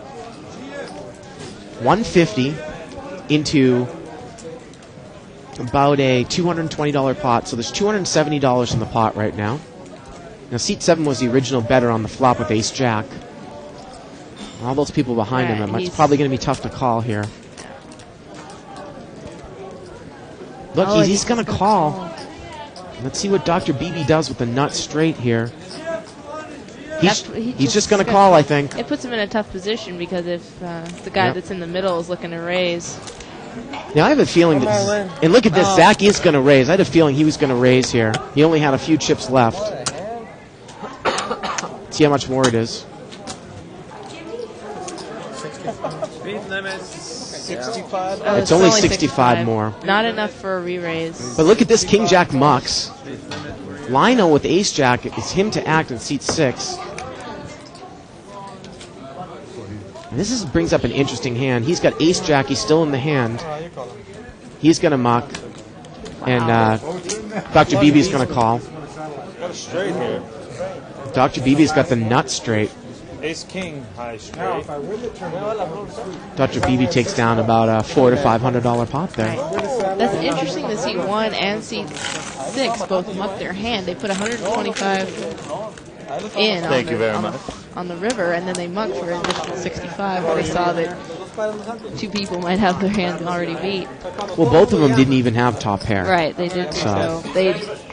150 into about a $220 pot, so there's $270 in the pot right now. Now, seat 7 was the original better on the flop with Ace Jack. All those people behind him, it's probably going to be tough to call here. Look, he's going to call. Let's see what Dr. BB does with the nut straight here. He's just going to call, I think. It puts him in a tough position because if the guy that's in the middle is looking to raise. Now, I have a feeling that... And look at this, Zach is going to raise. I had a feeling he was going to raise here. He only had a few chips left. See how much more it is. Speed limit 65. Oh, It's only 65 more. Not enough for a re-raise. But look at this King Jack mucks. Lionel with Ace Jack, it's him to act in seat 6. And this brings up an interesting hand. He's got Ace Jack, he's still in the hand. He's going to muck. And Dr. BB's going to call. Got a straight here. Dr. BB's got the nut straight. Ace King high straight. Dr. BB takes down about a $400 to $500 pot there. That's interesting that seat 1 and seat 6 both mucked their hand. They put 125 in on the river, and then they mucked for an additional 65 when they saw that 2 people might have their hands already beat. Well, both of them didn't even have top pair. Right, they didn't. So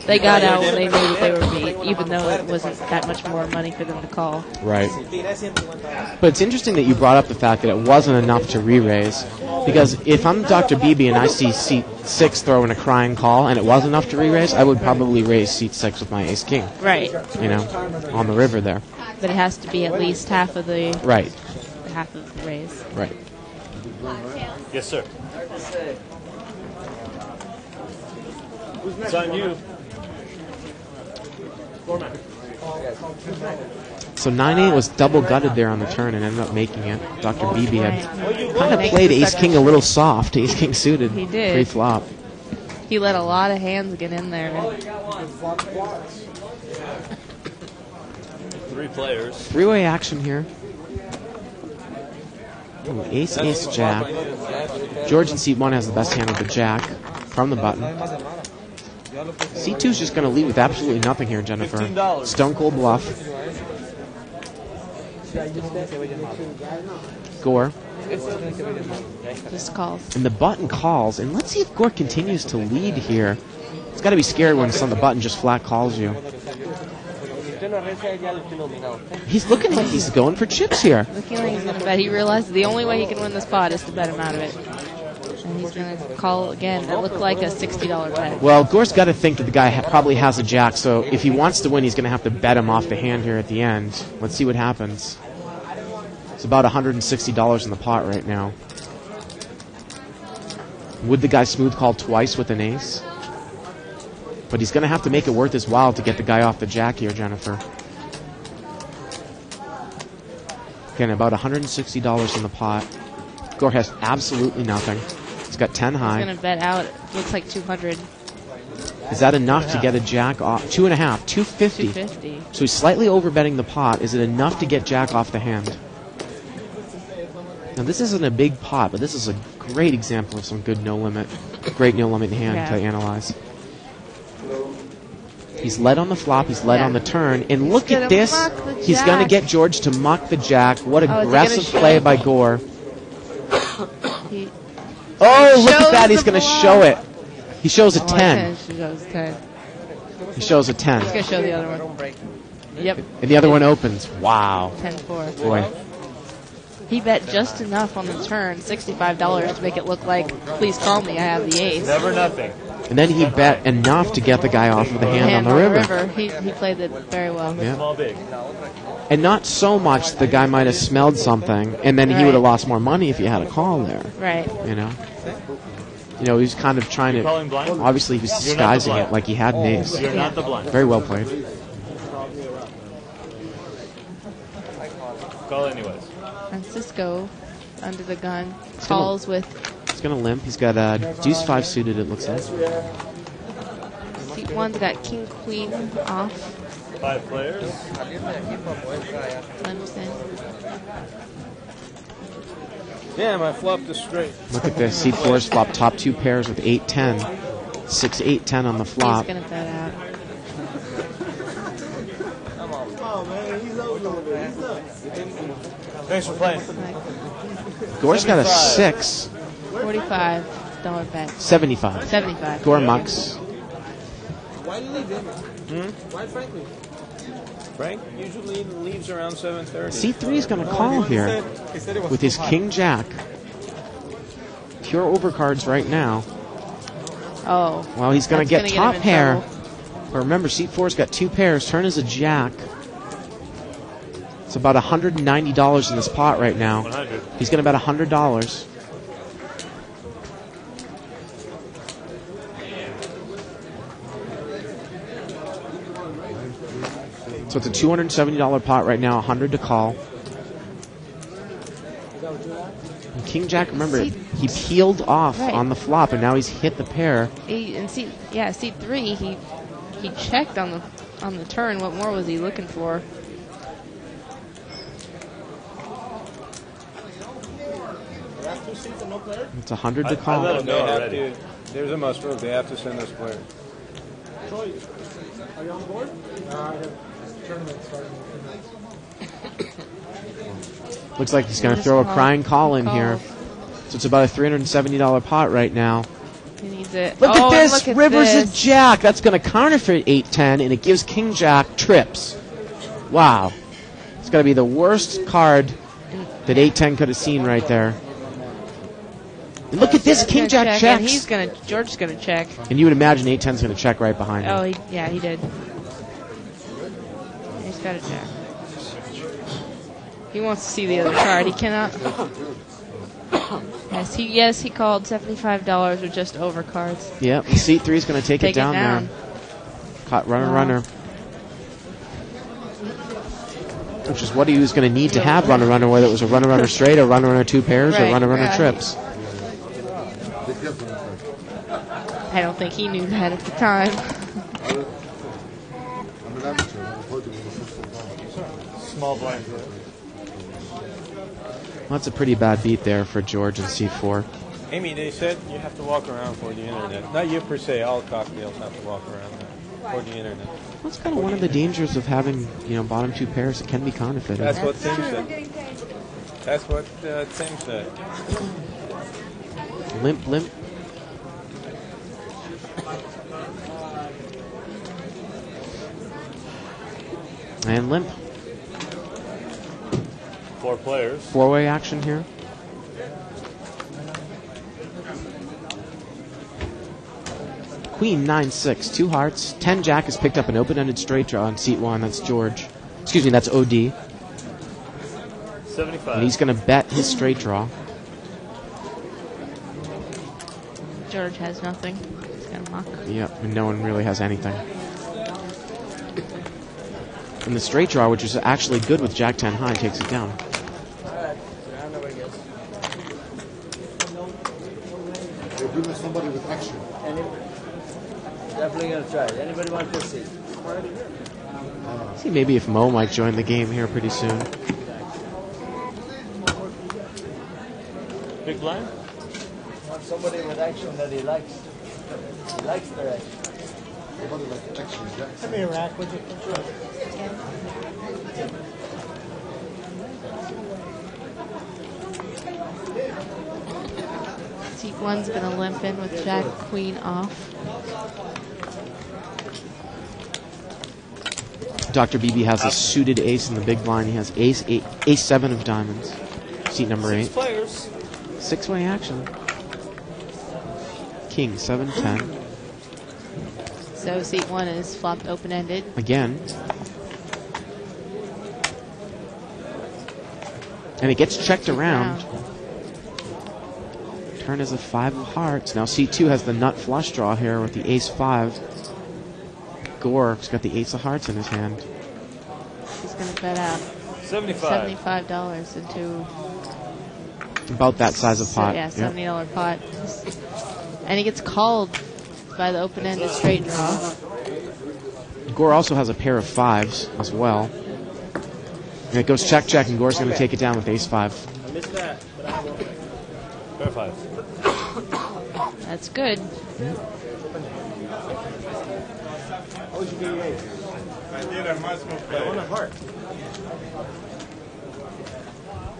they got out when they knew that they were beat, even though it wasn't that much more money for them to call. Right. But it's interesting that you brought up the fact that it wasn't enough to re-raise. Because if I'm Dr. BB and I see seat 6 throwing a crying call and it was enough to re-raise, I would probably raise seat 6 with my Ace King. Right. You know, on the river there. But it has to be at least half of the half of the raise. Right. Yes, sir. It's on you. So 9-8 was double gutted there on the turn and ended up making it. Dr. BB had kind of played Ace King a little soft. Ace King suited. He did. Pre-flop. He let a lot of hands get in there. 3 players. 3-way action here. Ooh, Ace, Ace, Jack. George in seat 1 has the best hand with the Jack from the button. Seat 2 is just going to lead with absolutely nothing here, Jennifer. $15. Stone cold bluff. Gore. Just calls. And the button calls. And let's see if Gore continues to lead here. It's got to be scary when it's on the button just flat calls you. He's looking like he's going for chips here. Looking like he's going to bet. He realizes the only way he can win this pot is to bet him out of it. And he's going to call again. That looked like a $60 bet. Well, Gore's got to think that the guy probably has a jack, so if he wants to win, he's going to have to bet him off the hand here at the end. Let's see what happens. It's about $160 in the pot right now. Would the guy smooth call twice with an ace? But he's going to have to make it worth his while to get the guy off the jack here, Jennifer. Again, about $160 in the pot. Gore has absolutely nothing. He's got 10 high. He's going to bet out. Looks like 200. Is that enough to get a jack off? 2.5, 250. 250. So he's slightly overbetting the pot. Is it enough to get jack off the hand? Now, this isn't a big pot, but this is a great example of some good no-limit, great no-limit hand to analyze. He's led on the flop, he's led on the turn, and look at this. He's going to get George to muck the jack. What aggressive play by Gore. Oh, look at that. He's going to show it. He shows a 10. He shows 10. He shows a 10. He's going to show the other one. Yep. And the other one opens. Wow. 10-4. Boy. He bet just enough on the turn, $65, to make it look like, please call me, I have the ace. Never nothing. And then he bet enough to get the guy off of the hand on the river. He played it very well. Yeah. Small big. And not so much the guy might have smelled something, and then he would have lost more money if he had a call there. Right. You know? He was kind of trying to... Obviously, he was disguising it like he had an ace. You're not the blind. Very well played. Call anyways. Francisco, under the gun, calls with... He's going to limp. He's got deuce 5 suited, it looks like. Seat 1's got king, queen off. 5 players. Limps in. Damn, I flopped a straight. Look at this. Seat 4's flop top 2 pairs with 8-10. 6-8-10 on the flop. He's going to bet out. Thanks for playing. Gore's got a 6. $45 bet. 75. 75. Gore mucks. Why did he leave? Why Frank leave? Frank usually leaves around 7:30. C3 is going to call here with his king jack. Pure overcards right now. Oh. Well, he's going to get top pair. Trouble. But remember, seat 4's got 2 pairs. Turn is a jack. It's about $190 in this pot right now. 100. He's going to bet $100. So it's a $270 pot right now, $100 to call. And King Jack, remember, he peeled off on the flop, and now he's hit the pair. Seat 3, he checked on the turn. What more was he looking for? It's $100 to call. I let him know already. There's a must move. They have to send us players. Troy, are you on board? Looks like he's going to throw a crying call in here. So it's about a $370 pot right now. He needs it. Look at this! Look at River's this. a jack. That's going to counterfeit 8-10, and it gives King Jack trips. Wow. It's going to be the worst card that 8-10 could have seen right there. And look at this, King Jack checks. And George's going to check. And you would imagine 8-10's going to check right behind him. Oh, he did. He's got a check. He wants to see the other card. He cannot. Yes, he called $75 with just over cards. Yep, and seat 3 is going to take it down there. Caught runner. Which is what he was going to need to have runner, whether it was a runner straight or runner 2 pairs or runner trips. I don't think he knew that at the time. Small blind. Well, that's a pretty bad beat there for George and C4. Amy, they said you have to walk around for the internet. Not you per se. All cocktails have to walk around for the internet. Well, that's kind of one of the dangers of having, bottom 2 pairs. It can be counterfeited. That's what Tim said. That's what Tim said. Limp. And limp. 4 players. 4-way action here. Queen 9-6, 2 hearts. 10 jack has picked up an open-ended straight draw on seat 1. That's George. Excuse me, that's OD. 75. And he's going to bet his straight draw. George has nothing. He's going to muck. Yep, and no one really has anything. And the straight draw, which is actually good with Jack 10 high, takes it down. They're giving somebody with action. Definitely gonna try. Anybody want to proceed? See, maybe if Mo might join the game here pretty soon. Big blind? Want somebody with action that he likes. He likes their action. Somebody like action. Give me a rack, would you? Seat 1's going to limp in with Jack Queen off. Dr. BB has a suited ace in the big blind. He has ace 7 of diamonds. Seat number 8. 6 players. 6-way action. King 7-10. So seat 1 is flopped open-ended. Again. And it gets checked around. Turn is a 5 of hearts. Now seat 2 has the nut flush draw here with the ace 5. Gore's got the ace of hearts in his hand. He's going to bet out $75 into About that size of pot. yeah, $70 pot. And he gets called by the open-ended straight draw. Gore also has a pair of 5s as well. And it goes check, check, and Gore's going to take it down with ace 5. I missed that, but I won't. Pair 5. That's good. What would you get your ace? I did. I must move I want a heart.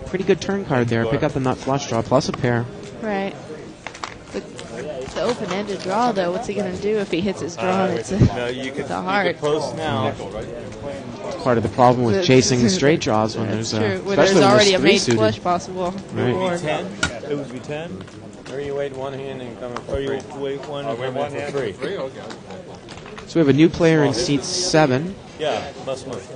Pretty good turn card there. Pick up a nut flush draw plus a pair. Right. The open-ended draw, though, what's he going to do if he hits his draw? It's a heart. You could post now. Part of the problem with chasing the straight draws when That's there's true. When there's especially when already a three made suited. flush possible. Right. Reward. 10. It would be 10. Or you wait one hand and come in for 3. Or you wait one and come in for 3. So we have a new player in seat 7. Yeah, must move.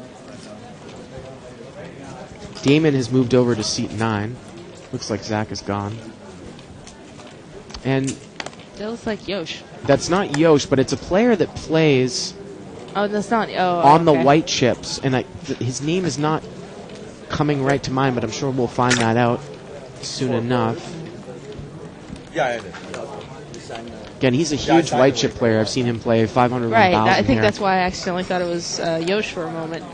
Damon has moved over to seat 9. Looks like Zach is gone. And That looks like Yosh. that's not Yosh, but it's a player that plays Oh, that's not. Oh, on the okay. white chips. And his name is not coming right to mind, but I'm sure we'll find that out soon enough. Yeah, Again, he's a huge white chip player. I've seen him play 500, Right. 1,000 I think here. that's why I accidentally thought it was Yosh for a moment.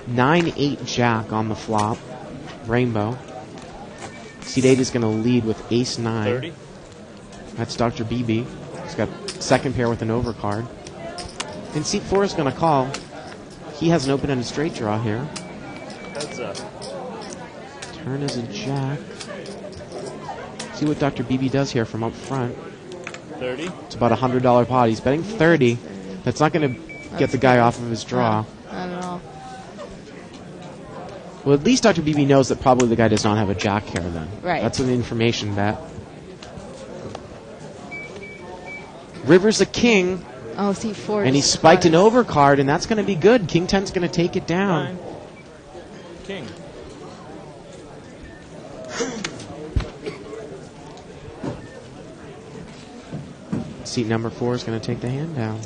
9-8 jack on the flop. Rainbow. Seat 8 is going to lead with ace 9. 30. That's Dr. BB. He's got second pair with an overcard. And seat 4 is going to call. He has an open-ended straight draw here. That's Turn is a jack. See what Dr. BB does here from up front. 30. It's about a $100 pot. He's betting 30. That's not going to get the guy off of his draw. Not at all. Well, at least Dr. BB knows that probably the guy does not have a jack here then. Right. That's an information bet. River's a king, Oh, seat 4. and he is spiked an fine. overcard, and that's going to be good. King 10's going to take it down. 9. King. Seat number 4 is going to take the hand down.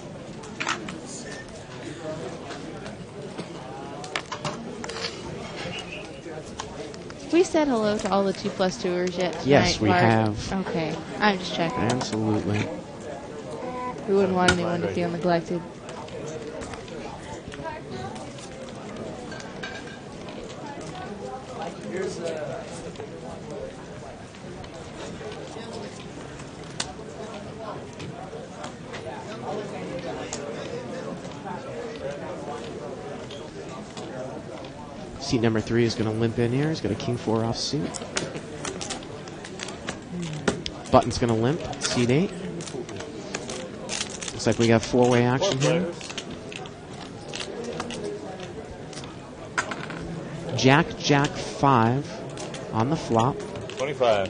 We said hello to all the 2+2ers yet tonight, Yes, we Bart? have. Okay. I'm just checking. Absolutely. We wouldn't want anyone to feel neglected. Seat number 3 is going to limp in here. He's got a king 4 off suit. Button's going to limp. Seat 8. Looks like we got 4-way action here. Jack, Jack 5 on the flop. 25.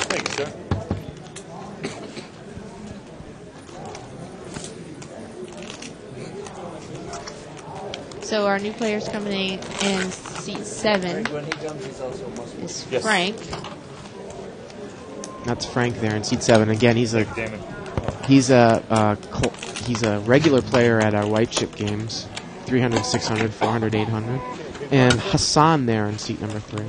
Thank you, sir. So our new players coming in seat 7 When he comes, he's also is Yes. Frank. That's Frank there in seat 7. Again, he's a Damon. he's a regular player at our white chip games. 300, 600, 400, 800. And Hassan there in seat number 3.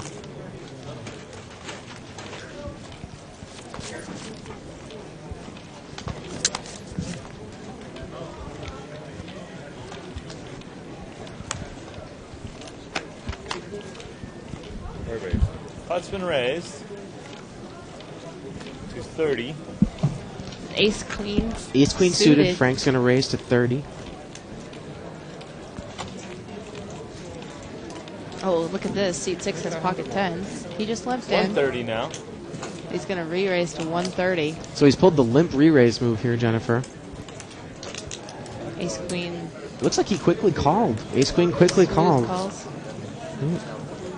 Pot's been raised to 30. Ace Queen. Ace Queen suited. Frank's going to raise to 30. Oh, look at this. Seat 6 has pocket 10s. He just limped in. 130 now. He's going to re-raise to 130. So he's pulled the limp re-raise move here, Jennifer. Ace Queen. Looks like he quickly called. Ace Queen quickly called. Calls.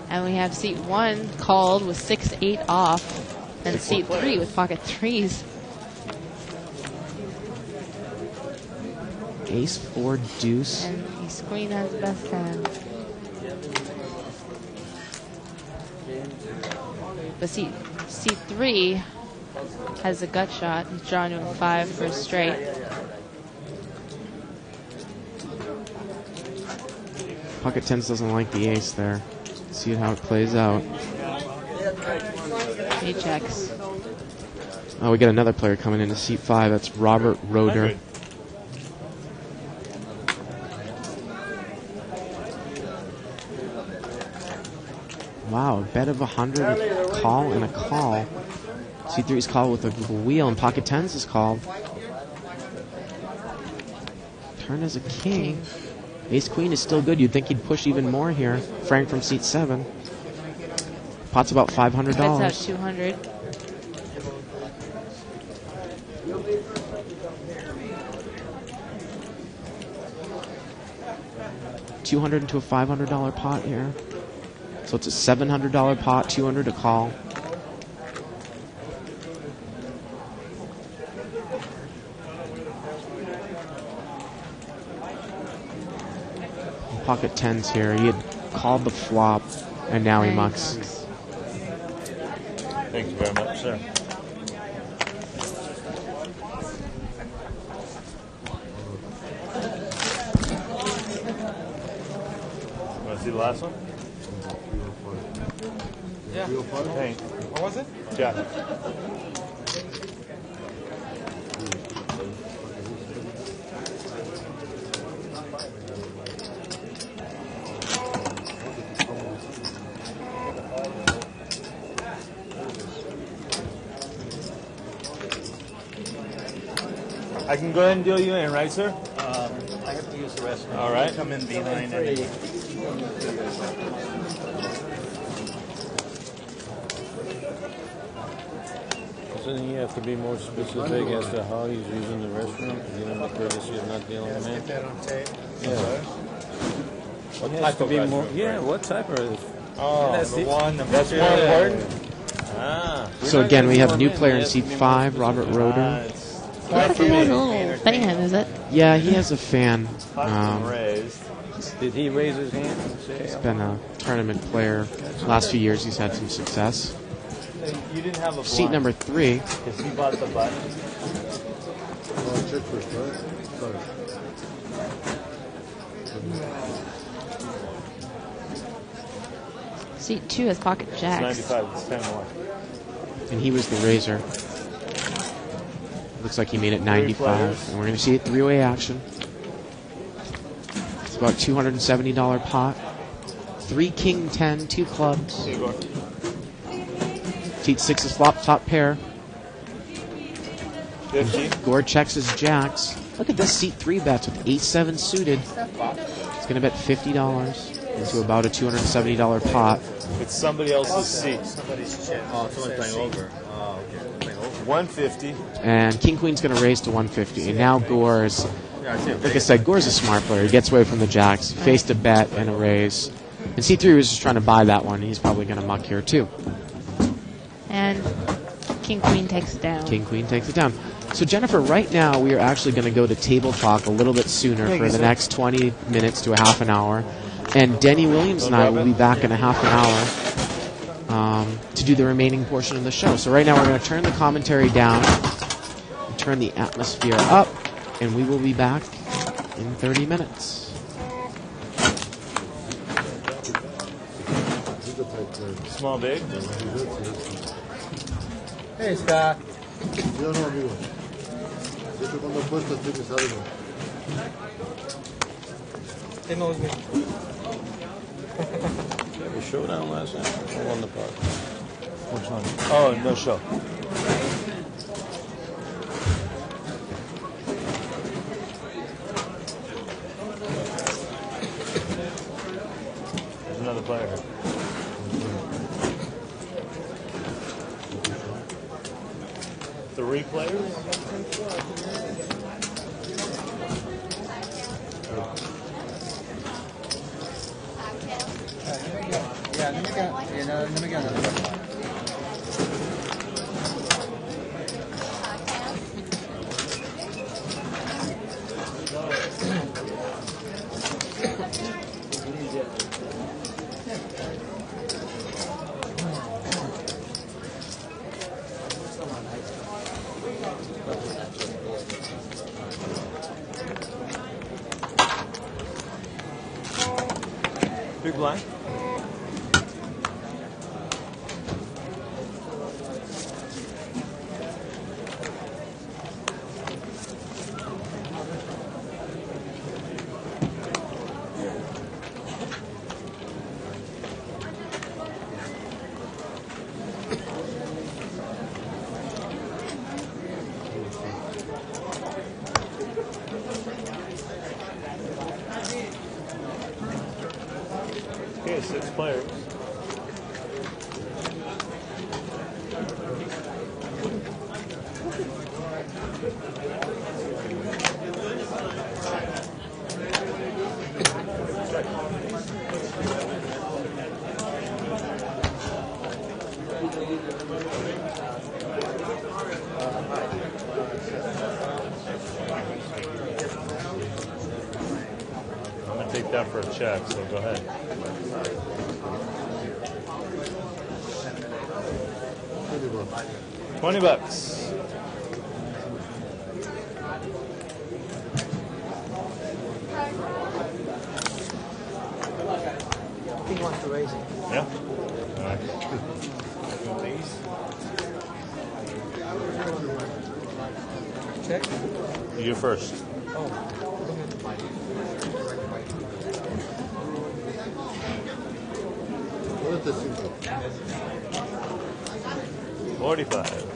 And we have seat 1 called with 6-8 off. And seat 3 with pocket 3s. Ace 4 deuce. And Ace Queen has the best hand. But seat 3 has a gut shot. He's drawing to a 5 for a straight. Pocket 10s doesn't like the ace there. See how it plays out. He checks. Oh, we got another player coming into seat 5. That's Robert Roeder. Wow, a bet of 100, a call and a call. Seat 3 is called with a wheel, and pocket 10s is called. Turn as a king. Ace Queen is still good. You'd think he'd push even more here. Frank from seat 7. Pot's about $500. Bets out 200. $200 into a $500 pot here. So it's a $700 pot, 200 to call. Pocket 10s here. He had called the flop, and now he mucks. Thank you very much, sir. Want to see the last one? Yeah. Hey. What was it? Jack. I can go ahead and deal you in, right, sir? I have to use the restroom. All right. Come in behind and Doesn't he have to be more specific as to how he's using the restroom to give him the courtesy of not dealing with Get it? that on tape. Yeah. What He has type to of be restroom? more. Yeah, what type of? Oh, That's the it. one. That's more Yeah. important. Ah. So again, we have a new player in seat 5, Robert Roeder. Looks like he has a little fan, is it? Yeah, he has a fan. Raised. Did he raise his hand? He's been a tournament player. Last few years, he's had some success. You didn't have a Seat number 3. Because he bought the button. Oh, check first, right? Sorry. Seat 2 has pocket It's jacks. 95. It's 10 more. And he was the raiser. Looks like he made it 95. And we're going to see it 3-way action. It's about $270 pot. 3 king 10, 2 clubs. Seat 6 is flop top pair. 50. Gore checks his jacks. Look at this seat 3 bets with ace 7 suited. It's going to bet $50 into about a $270 pot. It's somebody else's seat. somebody's chip. Oh, someone's playing over. Oh, okay. Playing over. 150. And King Queen's going to raise to 150. And now Gore's, like I said, Gore's a smart player. He gets away from the jacks. He faced a bet and a raise. And C3 was just trying to buy that one. He's probably going to muck here too. And King Queen takes it down. King Queen takes it down. So Jennifer, right now we are actually going to go to table talk a little bit sooner for the next 20 minutes to a half an hour. And Denny Williams and I will be back in a half an hour to do the remaining portion of the show. So right now we're going to turn the commentary down and turn the atmosphere up, and we will be back in 30 minutes. Small, big. Hey, Scott. Yo no, amigo. Siempre cuando apuestas tienes algo. He knows me. You have a showdown last night? Or won the park? Which one? Oh, no show. There's another player here. Three players? Let me get another one. Big blind. Okay, 6 players. I'm going to take that for a check, so go ahead. $20. He wants to raise it. Yeah. All right. Check. You first. What is the simple? 45.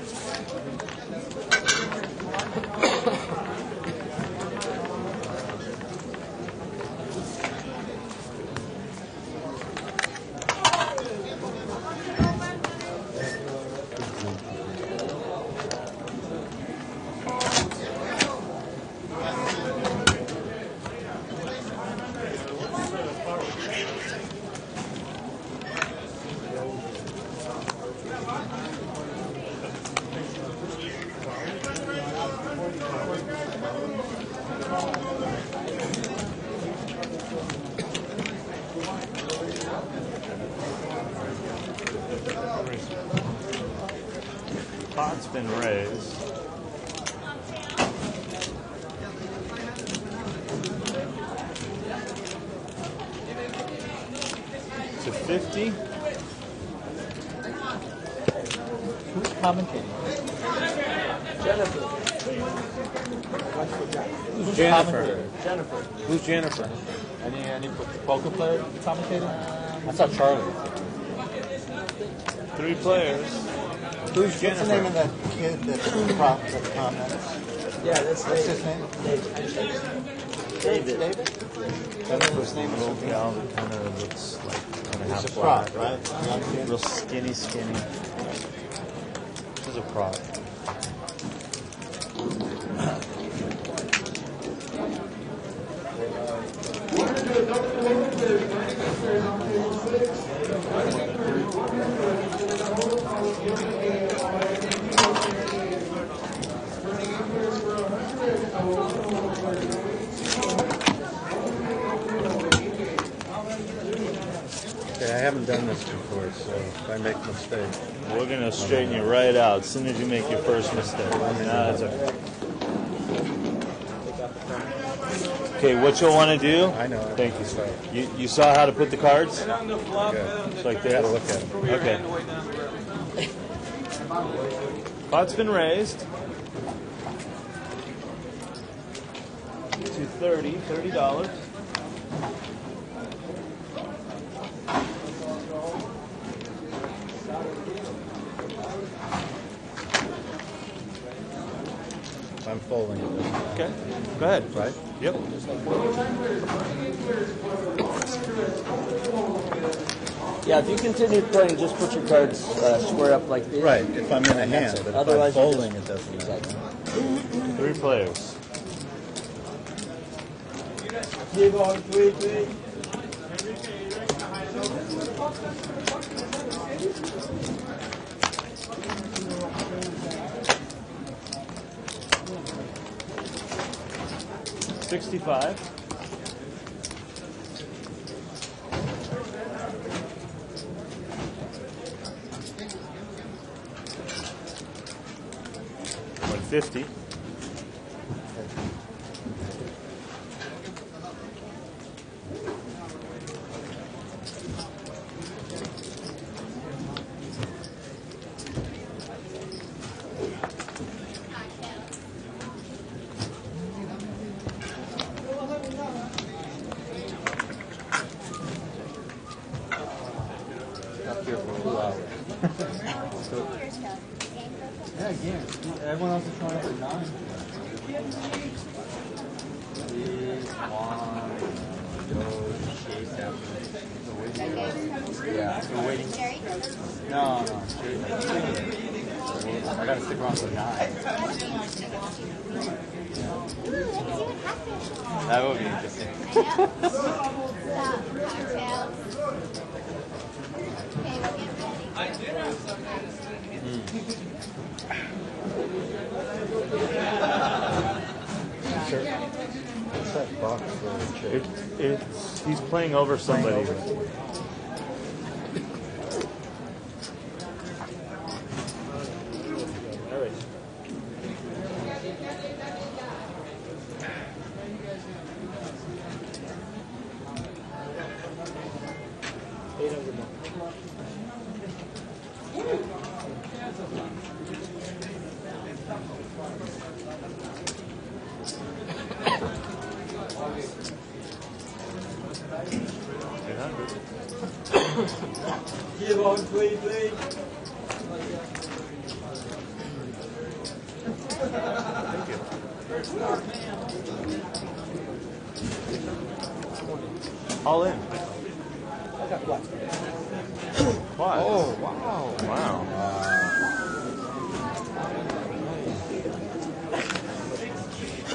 Pot's been raised. To 50. Who's commentating? Who's Jennifer. Jennifer. Who's Jennifer? Any poker player commentating? I saw Charlie. 3 players. Who's Jennifer? What's the name of that kid that prop that commented? Yeah, that's What's his name? David. David? Jennifer's name is Little something. gal that kind of looks like kind of half He's a black. prop, right? Young kid. Real skinny. This is a prop. Okay, I haven't done this before, so if I make a mistake. We're going to straighten you right out as soon as you make your first mistake. That's okay. Okay, what you'll want to do? I know. Thank you. You saw how to put the cards? Okay. It's like this. Gotta look at them. Okay. Pot's been raised to $30. I'm folding it. Okay. Go ahead. Right? Yep. Yeah, if you continue playing, just put your cards square up like this. Right, if I'm in a hand, but Otherwise, if I'm you folding, just- it doesn't Exactly. matter. 3 players. $65. $150. Yeah, again. Everyone else is trying for 9. Yeah, we're waiting. No. I gotta stick around for 9. That would be interesting. What's that box for the chip? He's playing over somebody. Give on, please. All in. I got black. What? Oh, wow. Wow.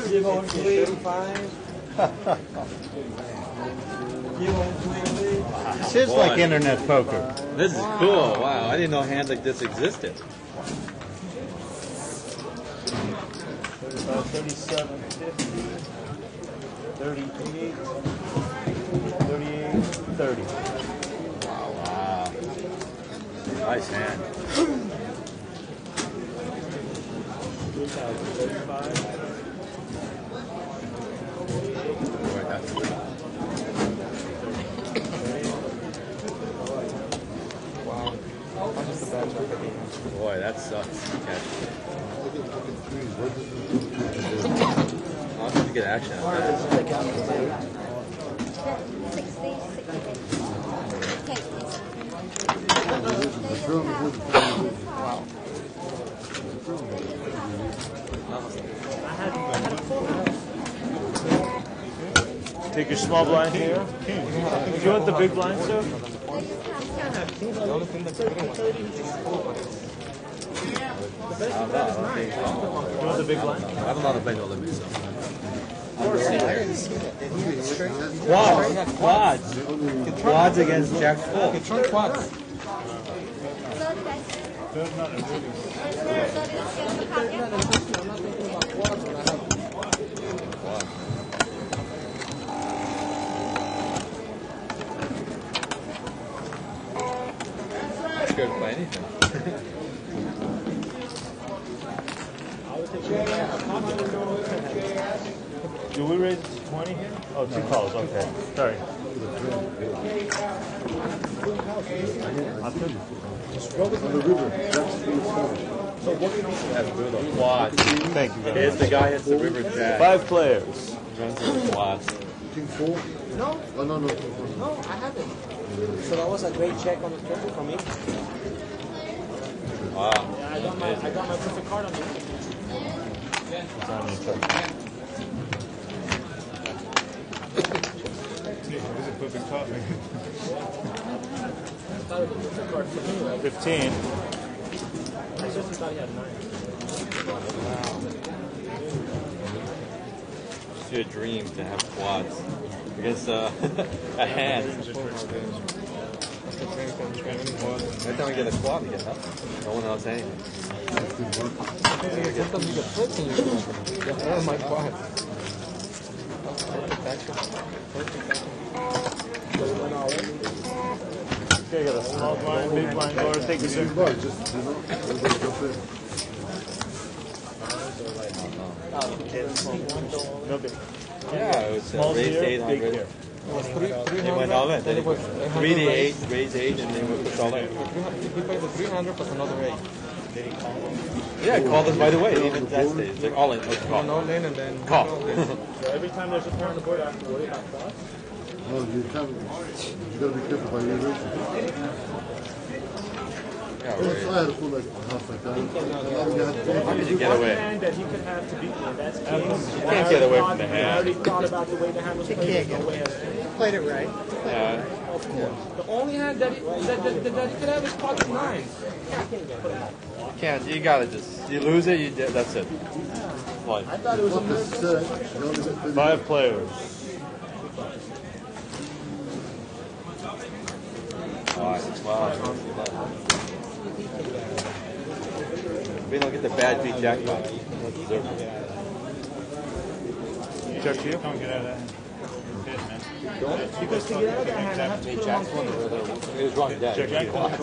Give on, please. 35. Give on, please. This is like internet poker. This is cool. Wow, I didn't know hands like this existed. 37, 50, 38, 38, 30. Wow. Nice hand. 35. Boy, that sucks. I'll have to get action out of that. 60. Take your small blind here. Do you want the big blind, sir? want the big blind? I don't know how to play no limits. So. Quads against Jack 4. Trump quads. Scared to play anything. Do we raise it to 20 here? Oh, 2 calls, okay. Sorry. That's good. Quads. Thank you very Here's the guy at the river jack. 5 players. Runs in the quads. King 4? No, Oh, no. no, I haven't. So that was a great check on the table for me. Wow. Yeah, I got my perfect card on me. It's on your turn. It's a perfect topic. I thought it was a perfect card for me, right? 15. I just thought he had 9. It's your dream to have quads against a hand. Every time we get a quad, we get nothing. No one else anything. Sometimes you get 13. That was my quad. Okay, got a small blind, big blind, go to take your turn. Just, everybody jump in. No big. Yeah, it was Small raised here, big 800. here. They went all in. Then it was 3 to 8, raised 8, and they were pushed all in. He paid the 300 plus another 8. Yeah, I called us by the way, even that stage. Like all in, let's call. All in and then Call. So every time there's a pair on the board, I have to worry about cross? No, you gotta be careful by your race. Yeah, I right. had a full like half like that. How did you get away? Hand that he could have to beat me, that's king. You can't get away from the I hand. already thought about the way the hand was played. There's no way as Played it right. Yeah. Of course. The only hand that he could have is pocket 9. You can't, you gotta just, you lose it, that's it. Like, I thought it was a miracle. 5 players. wow. We don't get the bad beat jackpot. We don't deserve it. Check to you. Don't get out of that. Because to get out of that hand, I have to put him on corner. It was wrong, Dad. Check You you. got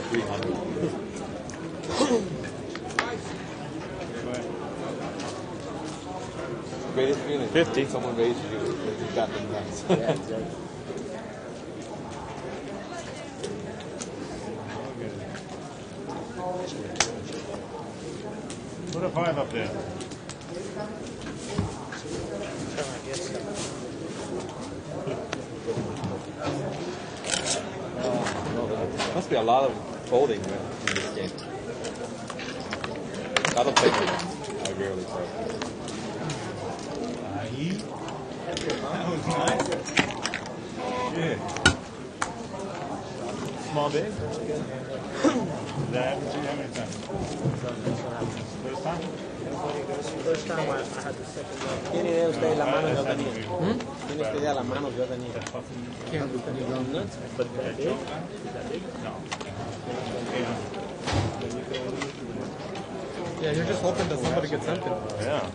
300. Greatest feeling. 50. Someone raises you, you got them nuts. Yeah, exactly. Put a 5 up there. Must be a lot of folding in this game. I don't play it. I rarely play. That was nice. Yeah. Small big? That happened to you how many times? First time? First time I had the second one. ¿Quién idea usted de la mano yo tenía? ¿Quién usted de la mano yo tenía? But that big? Is that big? No. Yeah, you're just hoping that somebody gets something. Yeah.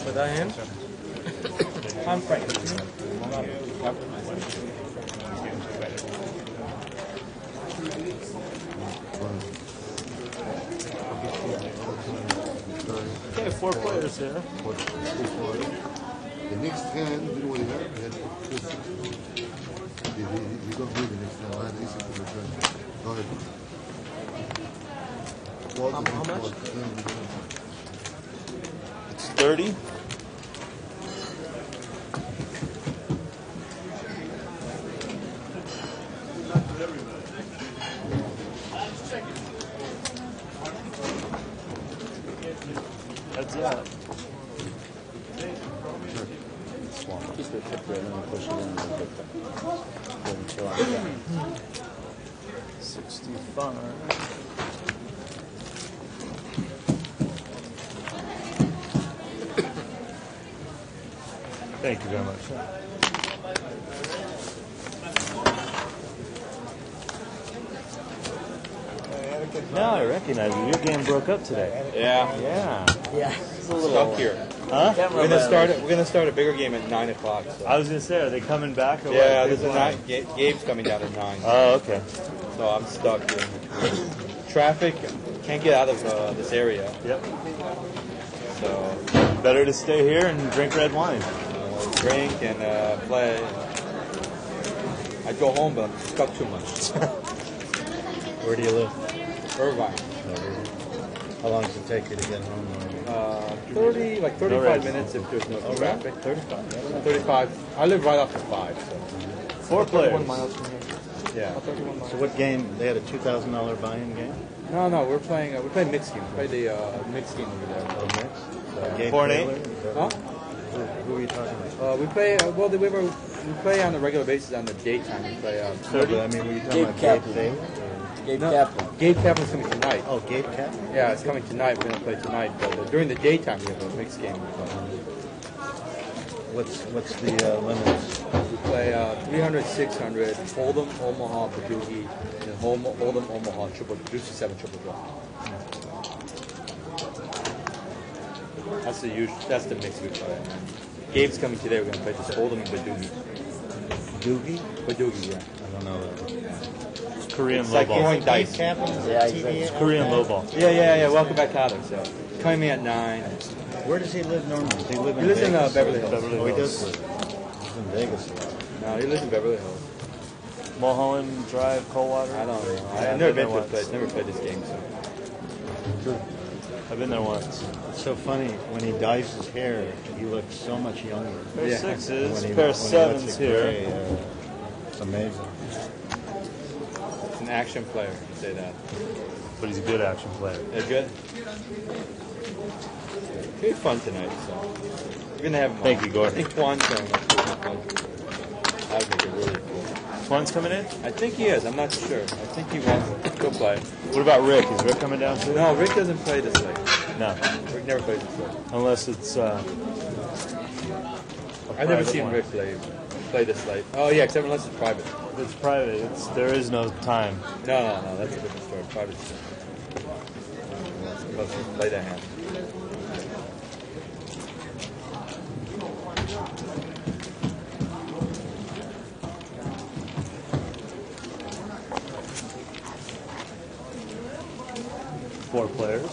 With that hand? I'm Frank. Okay, 4 players here. The next hand, you know what he had? He had 460. You don't need the next hand. I had easy to return. Go ahead. How much? It's 30. That's it. 65. Thank you very much. Now I recognize you. Your game broke up today. Yeah. Yeah. It's a little stuck here. Huh? We're gonna start a bigger game at 9 o'clock. So. I was gonna say, are they coming back? Or Yeah, what? there's a 9. Gabe's coming down at 9. Oh, okay. So I'm stuck here. Traffic, can't get out of this area. Yep. So Better to stay here and drink red wine. drink and play. I'd go home, but I'm stuck too much. Where do you live? Irvine. How long does it take you to get home? 35 minutes if there's no traffic. 35. I live right off the 5. So. 4 players. 31 miles from here. Yeah. 31 miles. So what game? They had a $2,000 buy-in game? No, we're playing mixed game. We play the mixed game over there. Oh, mixed? Gabe 4 and 8? Taylor? Is that- Huh? Who are you talking about? We play. We play on a regular basis on the daytime. We play. No, but I mean, were you talking about Gabe Taylor? Gabe Kaplan's coming tonight. Oh, Gabe Kaplan? Yeah, it's coming tonight. We're gonna play tonight. But during the daytime, we have a mixed game. We play. What's the limits? We play 300, 600, Hold'em, Omaha, Paducah, and Hold'em, Omaha, Paducah 7 triple draw. That's the mix we play. Gabe's coming today. We're gonna play this Hold'em and Paducah. Doogie? Paducah, yeah. I don't know that. Korean It's low like ball. throwing dice. Yeah, It's Korean low ball. Yeah. Welcome back, Tyler. So coming in at 9. Where does he live normally? Does he live in He lives in Vegas? Beverly Hills. Oh, he does live. He's in Vegas a lot. No, he lives in Beverly Hills. Mulholland Drive, Coldwater. I don't know. Yeah, I've never been there to a once. place. Never played this game. So I've been there once. It's so funny. When he dyes his hair, he looks so much younger. Pair Yeah. 6s, When pair lets 7s it here. gray, it's amazing. it's an action player. You say that. But he's a good action player. They're good. It'll be fun tonight. So we're gonna have. Thank you, Gordon. I think Juan's going. That would make it really cool. Twan's coming in? I think he is. I'm not sure. I think he wants to play. What about Rick? Is Rick coming down too? No, Rick doesn't play this late. No. Rick never plays this late. Unless it's I've never seen one. Rick play this late. Oh yeah, except unless it's private. If it's private, there is no time. No, that's a different story. Private stuff. Let's just play that hand. Four players.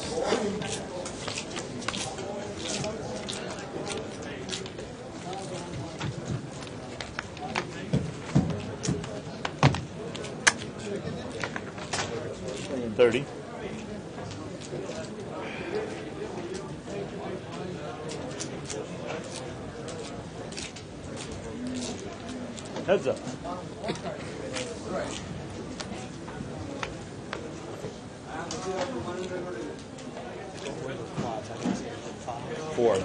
$30. Heads up. Four.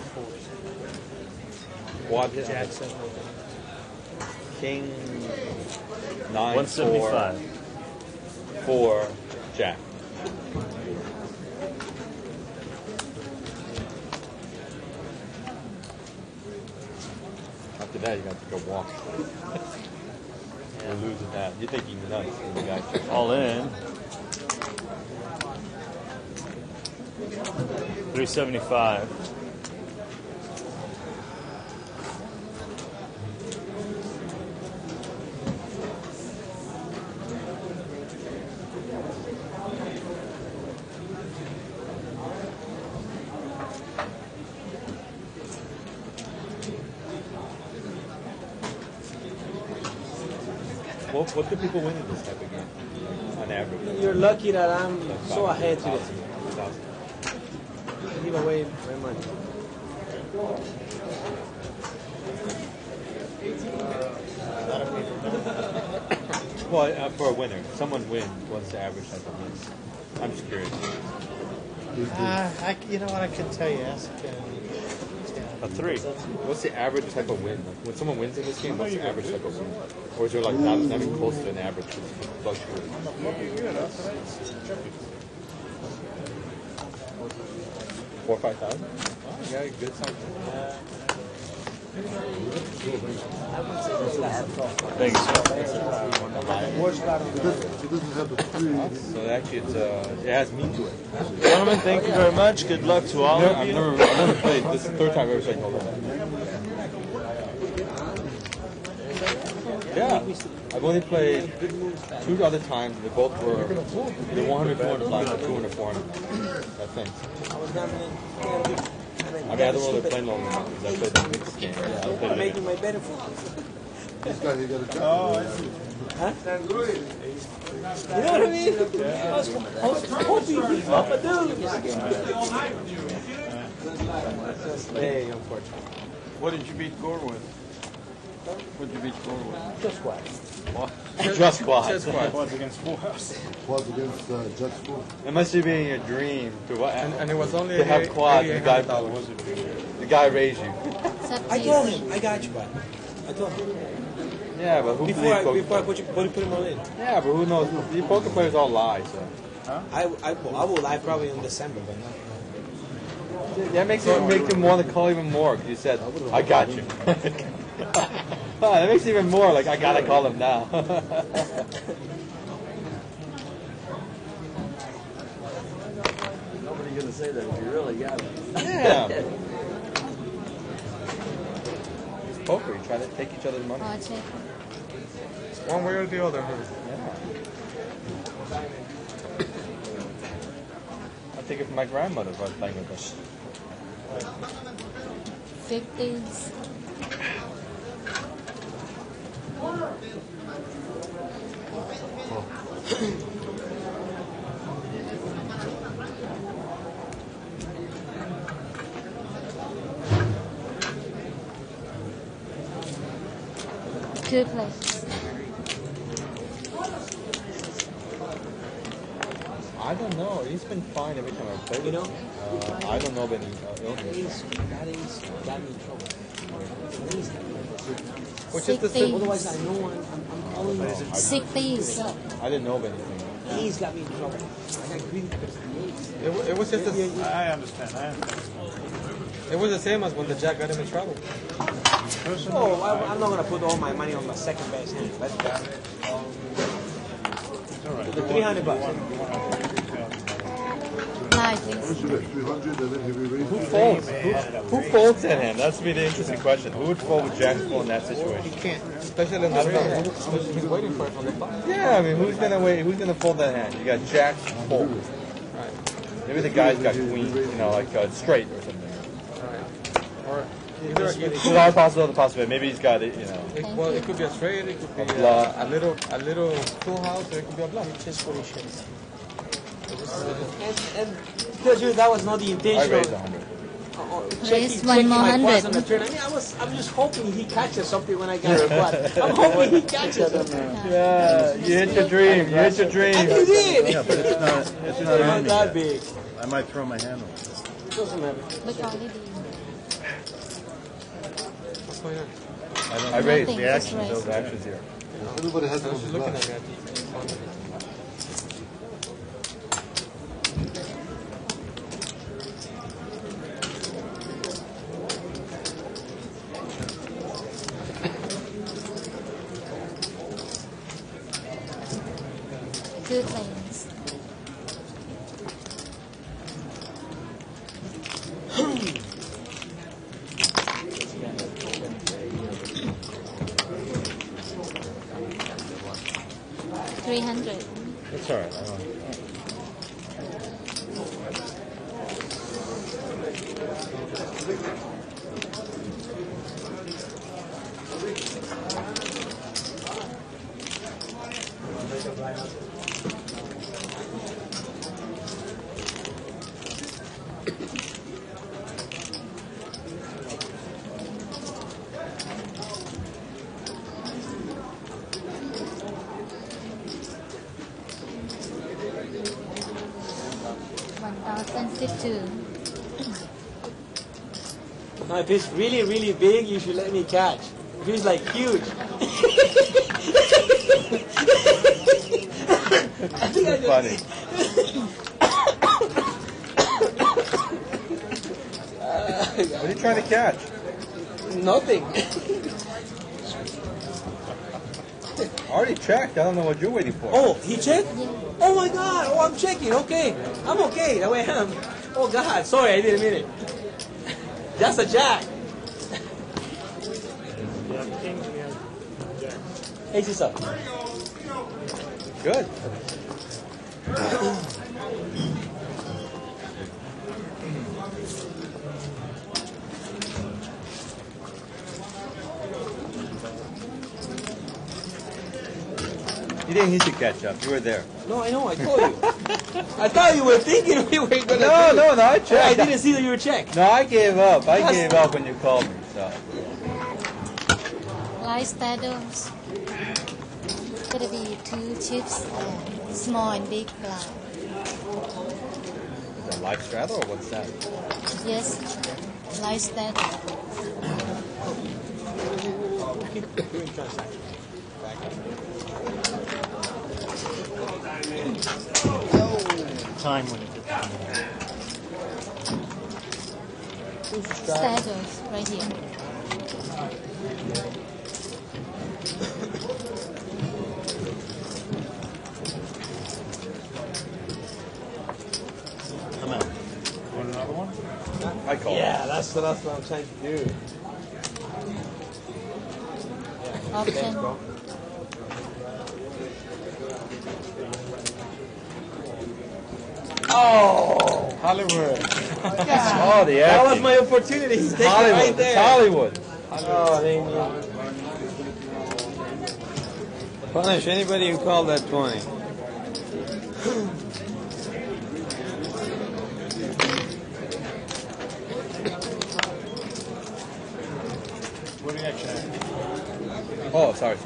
Quad hit. Jackson. King. 9, 175. 4, Jack. After that, you got to go walk. You're losing that. You're thinking nuts. And you guys All in. 375. What do people win in this type of game? On average? You're lucky that I'm so ahead today. 1,000. Give away my money. Well, for a winner, someone wins. What's the average type of win? I'm just curious. You know what I can tell you? Ask. A 3. What's the average type of win? Like, when someone wins in this game, what's the average type of win? Or is there like not even close to an average? fluctuates. $4,000 or $5,000? Oh, you got a good size. Thanks. It doesn't have the three. So actually, it has meat to it. Gentlemen, thank you very much. Good luck to all of I've you. never played. This is the third time I've ever played Hold'em. Yeah, I've only played 2 other times. They both were either 100, 200 blinds, or 200, 400. I think. I mean, I don't really play long enough because I played the mixed game. Yeah, I played Making my better food. This guy, he got a job. Oh, I see. Huh? You know what I mean? I was hoping he's Papa Dude. Hey, unfortunately. What did you beat Gore with? What did you beat Gore with? Just what? Just squad. Quads against Full House. Was against Judge School. It must have been a dream to And it was only to have quads. $800. The guy raised you. I told him, I got you, bud. I told him. Yeah, but who Before I believes poker? put him on in. Yeah, but who knows? The poker players all lie, so. I will lie probably in December, but not. That makes it make him want to call even more. 'Cause you said, "I got you." That makes it even more like I gotta call him now. Nobody's gonna say that if you really got it. Yeah. It's poker. You try to take each other's money. Oh, it's it. One way or the other. I take it from my grandmother if I was playing with us. 50s. Two places. I don't know. He's been fine every time I play with You know? him. I don't know of any illness. That is got me in trouble. Which is the Sick Otherwise, I know I'm calling you. Sick days. I didn't know of anything. He's got me in trouble. I got greedy because of the A's. It was just I understand. it was the same as when the Jack got him in trouble. Oh, I'm not gonna put all my money on my second best hand. Let's go. The $300. Nice. What you get? 300 and then heavy raise? Who folds? Who folds that hand? That's be the interesting question. Who would fold with Jack's full in that situation? Can't. Especially in the rain. He's waiting for it from the bottom. Yeah, I mean, who's gonna wait? Who's gonna fold that hand? You got Jack's full. Right. Maybe the guy's got queen, like straight or something. There's all possibility. Maybe he's got it, Well, it could be a straight, it could be bluff. a little full house, or it could be a bluff. Just what he shows. And because that was not the I intention. raised 100. Raise one more I mean, 100. I'm just hoping he catches something when I get a quad. I'm hoping he catches it. Yeah, you hit your dream. You hit your dream. And he did. Yeah, but it's not It's not that big. I might throw my hand on it. Doesn't matter. Look already. What's going on? I raised. Nothing, Reactions. just raise. Those actions here. Everybody has I was one just looking glass. at that. Two planes. $300. It's all right. I don't. Now, if it's really, really big, you should let me catch. If it's like huge. funny. What are you trying to catch? Nothing. I already checked. I don't know what you're waiting for. Oh, he checked? Oh my God! Oh, I'm checking. Okay, I'm okay. The way I am. Oh God! Sorry, I didn't mean it. Just a jack. Ace is up. Good. You didn't need to catch up. You were there. No, I know. I told you. I thought you were thinking we were going to. No. I checked. I didn't see that you were checked. No, I gave up. I gave up when you called me. So. Light staddles. Gonna be 2 chips, small and big blind. Is that live straddle or what's that? Yes, light staddle. Time when it gets Staddles right here. I'm out. Want another one? I call. Yeah, that's what I'm trying to do. Option. Oh, Hollywood. Oh, the that was acting. my opportunity. He's taking it Hollywood. right It's there. Hollywood. Oh, thank you. Punish anybody who called that 20. What do you got, Jack? Oh, sorry.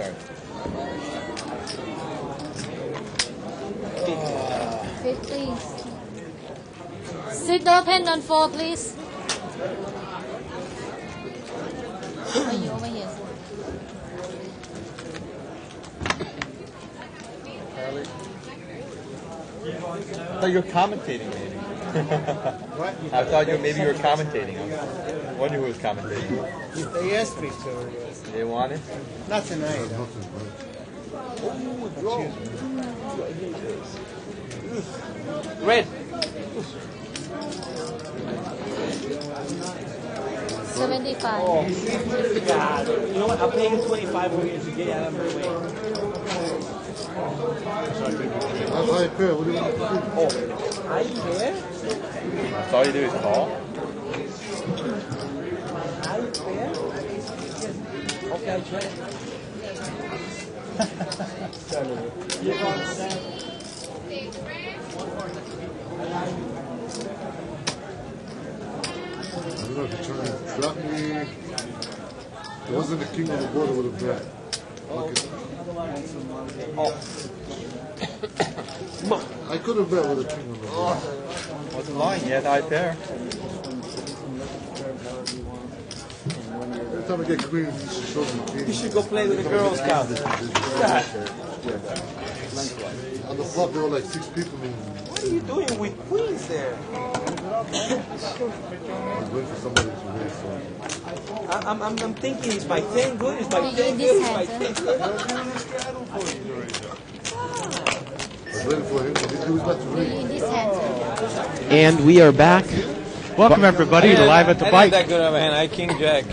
50. Sit open on 4, please. Are you over here? I thought you were commentating, maybe. What? I thought maybe you were commentating. I was wondering who was commentating. They asked me to. They want it? Not tonight. Red. 75. Oh, God. You know what? I'm paying 25 for you to get out of my way. That's high pair. What do you want to do? Oh, I care? That's all you do is call? I care? Okay, I'll try it. I don't know if you're trying to trap me. It wasn't the king on the board, it would have bet. I could have bet with the king on the board. What's the line? You had high pair. Every time I get queen, she shows me king. You should go play with the Girl Scouts. On the flop, there were like 6 people. What are you doing with queens there? I was waiting for somebody to raise something. I'm thinking, is my 10 good? Is my Will you 10 in good? this Is my hand, 10 good? I was waiting for him. He was about to Will raise. you in this hand? And we are back. Welcome, everybody, to Live at the I Bike. didn't that good of a hand. I King Jack.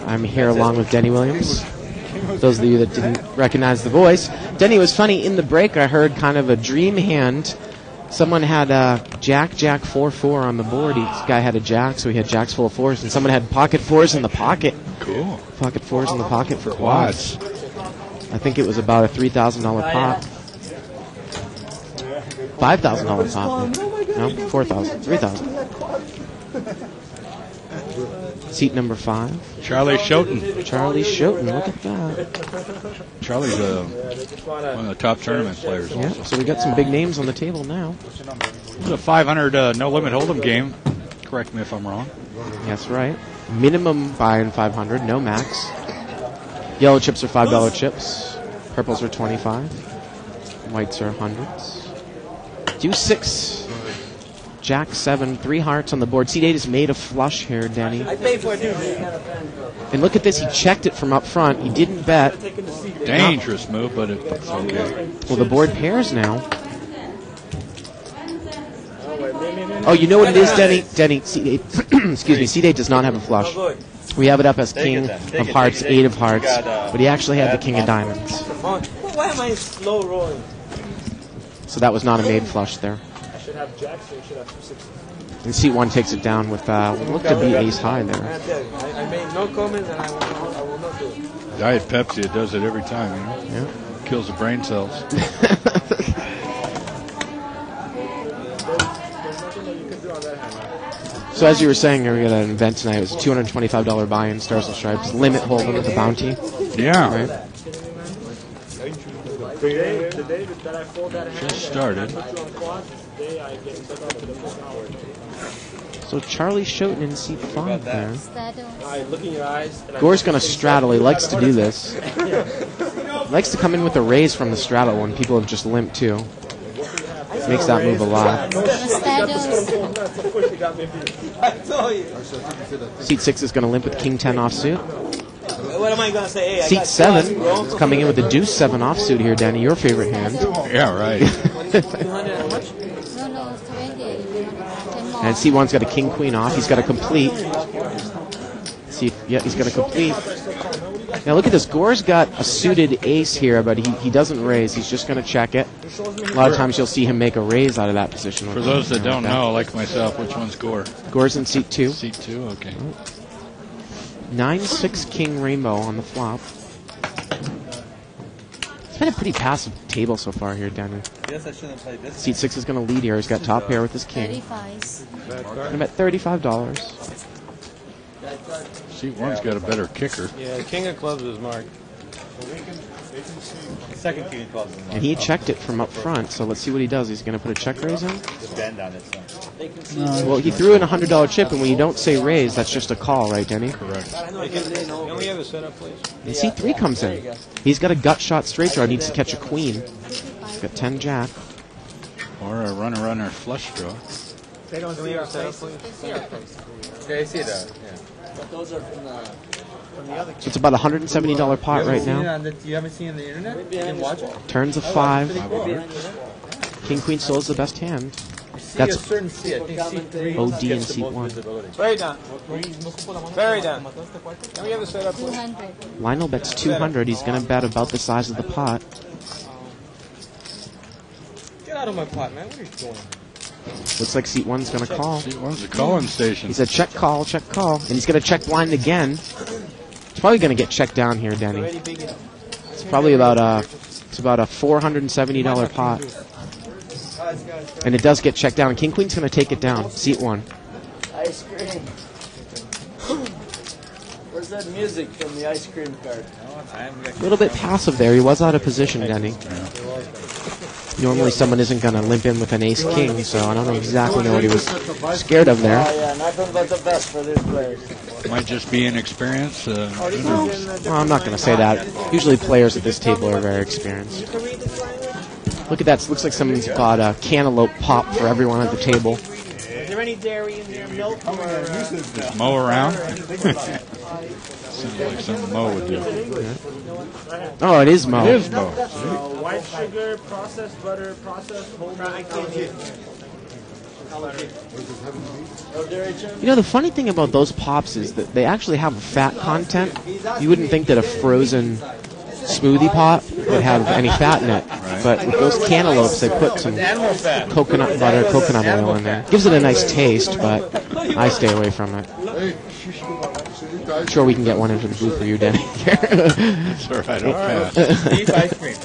I'm here along with Denny Williams. Those of you that didn't recognize the voice. Denny, was funny, in the break I heard kind of a dream hand. Someone had Jack 4-4 on the board. Each guy had a Jack, so he had Jacks full of 4s, and someone had pocket 4s in the pocket. Cool. Pocket 4s in the pocket for quads. I think it was about a $3,000 pot. $5,000 pot. No, $4,000. $3,000. Seat number 5. Charlie Schoten. Charlie Schoten, look at that. Charlie's one of the top tournament players Yeah, also. so we got some big names on the table now. It's a 500 no-limit hold'em game. Correct me if I'm wrong. That's right. Minimum buy-in 500, no max. Yellow chips are $5 chips. Purples are 25. Whites are hundreds. Deuce 6. Jack 7. 3 hearts on the board. Seat 8 is made a flush here, Denny. I paid for it, dude. And look at this. He checked it from up front. He didn't bet. Dangerous move, but it's okay. Well, the board pairs now. Oh, you know what it is, Denny? Denny, seat 8, excuse me, seat 8 does not have a flush. We have it up as king of hearts, 8 of hearts, but he actually had the king of diamonds. Why am I slow rolling? So that was not a made flush there. I should have jacks, so you should have 2 6s. And seat 1 takes it down with look to be ace high there. I made no comments and I will not do it. Diet Pepsi, it does it every time, you know? Yeah. Kills the brain cells. So as you were saying, we got an event tonight. It was a $225 buy-in, Stars and Stripes, limit holder with the bounty. Yeah. Right? The day that I fold that hand, Just started. I get set up to the first hour. So Charlie Schoten in seat 5 there. Look in your eyes. Gore's going to straddle. He likes to do this. He likes to come in with a raise from the straddle when people have just limped too. Makes that move a lot. Seat 6 is going to limp with King 10 offsuit. What am I going to say? Hey, Seat 7 is coming in with the Deuce 7 offsuit here, Danny. Your favorite hand. Yeah, right. And seat 1's got a King Queen off. He's got a complete. Yeah, he's got a complete. Now look at this. Gore's got a suited ace here, but he doesn't raise. He's just going to check it. A lot of times you'll see him make a raise out of that position. For those that don't know, like myself, which one's Gore? Gore's in seat 2. Seat 2, okay. 9-6 King Rainbow on the flop. It's been a pretty passive table so far here, Danny. Yes, I shouldn't play this. Seat 6 is going to lead here. He's got top pair with his king. I'm at $35. Seat 1's got a better kicker. Yeah, the king of clubs is marked. Second king of clubs. And he checked it from up front, so let's see what he does. He's going to put a check raise in? Just bend on it, so. Well, he threw in a $100 chip, and when you don't say raise, that's just a call, right, Denny? Correct. Can we have a setup, please? And seat 3 comes in. He's got a gut shot straight draw. Needs to catch a queen. He's got 10 jack. Or a runner flush draw. They don't see our face. Okay, I see that. Yeah. But those are from the other So it's about a $170 pot right now. You haven't seen it on the internet? You can watch it? Turns a 5. King Queen still is the best hand. That's certain seat. I think seat 3 OD in seat 1. Very done. Very done. Can we have a setup, please? 200. Lionel bets 200. He's going to bet about the size of the pot. Get out of my pot, man. What are you doing? Looks like seat 1's going to call. Seat 1's a calling station. He said check call. And he's going to check blind again. It's probably going to get checked down here, Denny. It's probably about a $470 pot. And it does get checked down. King Queen's going to take it down. Seat 1. ice cream. Where's that music from the ice cream cart? A little bit passive there. He was out of position, Denny. Normally someone isn't going to limp in with an ace-king, so I don't know exactly what he was scared of there. Oh, yeah, nothing but the best for these players. Might just be inexperience. Well, I'm not going to say that. Usually players at this table are very experienced. Look at that. It looks like someone's got a cantaloupe pop for everyone at the table. Is there any dairy in your milk? Just mow around. Seems like something Mo would do. Yeah. Oh, it is Mo. It is Mo. White sugar, processed butter, processed whole milk. You know, the funny thing about those pops is that they actually have a fat content. You wouldn't think that a frozen smoothie pop would have any fat in it. Right. But with those cantaloupes, they put some coconut butter, coconut oil in there. Gives it a nice taste, but I stay away from it. I'm sure we can get one into the booth for you, Denny. That's all right, I'll pass. Beef ice cream.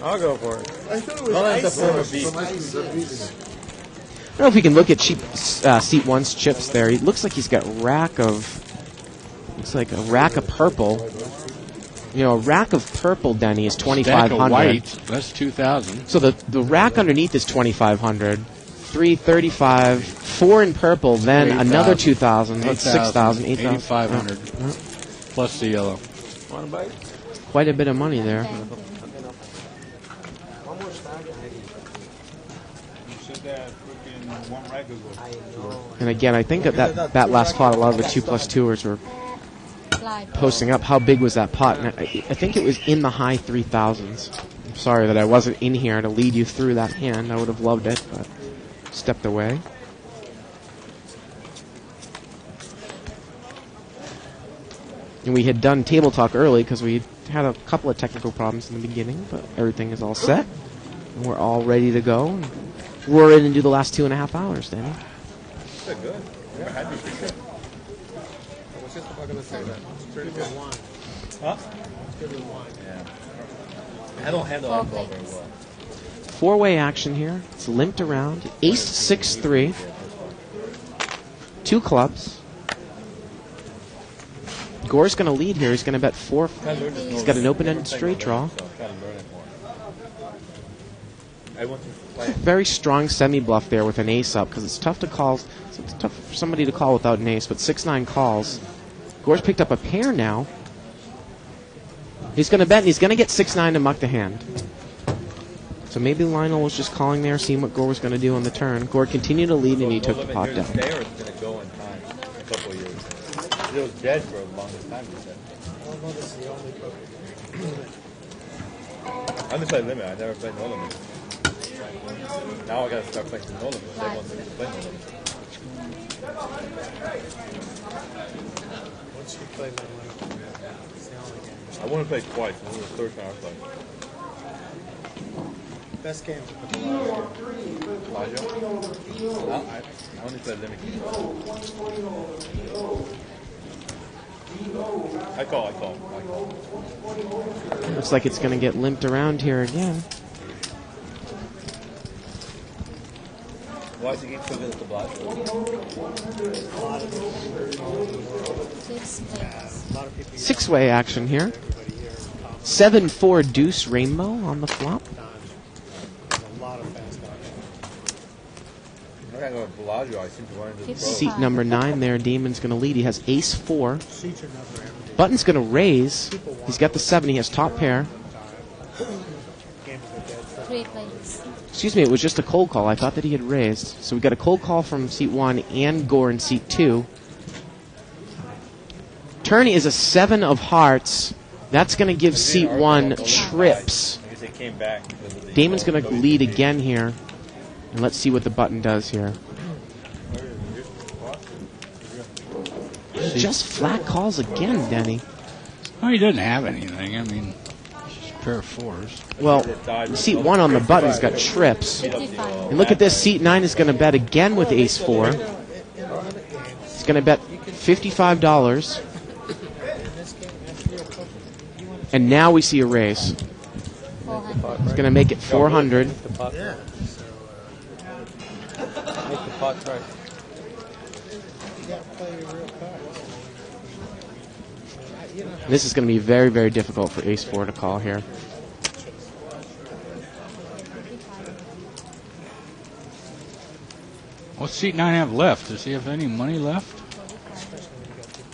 I'll go for it. I thought it was ice cream. I don't know if we can look at cheap seat 1's chips there. He looks like he's got a rack of purple. You know, a rack of purple, Denny, is $2,500. White, that's $2,000. So the rack underneath is $2,500. 335, 4 in purple, then another 2,000. That's 6,000, 8,000. 8,500 plus the yellow. Want a bite? Quite a bit of money there. And again, I think that last pot, a lot of the 2+2ers were posting up. How big was that pot? And I think it was in the high 3,000s. I'm sorry that I wasn't in here to lead you through that hand. I would have loved it, but stepped away. And we had done table talk early because we had a couple of technical problems in the beginning, but everything is all set. And we're all ready to go. And roar in and do the last 2.5 hours, Danny. That's good. Never had these before. I was just about going to say that. It's pretty good wine. Huh? It's good with wine. Yeah. I don't handle alcohol very well. Four-way action here. It's limped around. Ace 6-3. 2 clubs. Gore's going to lead here. He's going to bet 4. He's got an open-ended straight draw. Very strong semi-bluff there with an ace up because it's tough to call. It's tough for somebody to call without an ace, but 6-9 calls. Gore's picked up a pair now. He's going to bet, and he's going to get 6-9 to muck the hand. So maybe Lionel was just calling there, seeing what Gore was going to do on the turn. Gore continued to lead, and he took the pot down. Stay or it's going to go in time? A couple of years. It was dead for the longest time, he said. Well, this is the only book. I only played limit. I never played no limit. Now I got to start playing no limit. They want me to play no limit. Once you play no limit, it's the only game. I want to play twice. This is the third time I played. Best game. Elijah? No, I only played limit. I call. Looks like it's going to get limped around here again. Why is the game so good at the block? Six-way action here. 7-4 deuce rainbow on the flop. Seat number 9 there. Damon's going to lead. He has ace 4. Button's going to raise. He's got the 7. He has top pair. Excuse me, it was just a cold call. I thought that he had raised. So we got a cold call from seat 1 and Gore in seat 2. Turn is a 7 of hearts. That's going to give seat 1 trips. Damon's going to lead again here. And let's see what the button does here. Just flat calls again, Denny. Oh, he doesn't have anything. I mean, it's just a pair of 4s. Well, seat 1 on the button's got trips. And look at this. Seat 9 is going to bet again with ace 4. He's going to bet $55. And now we see a raise. He's going to make it 400. Make the pot right. This is going to be very, very difficult for ace 4 to call here. What's seat 9 have left? Does he have any money left?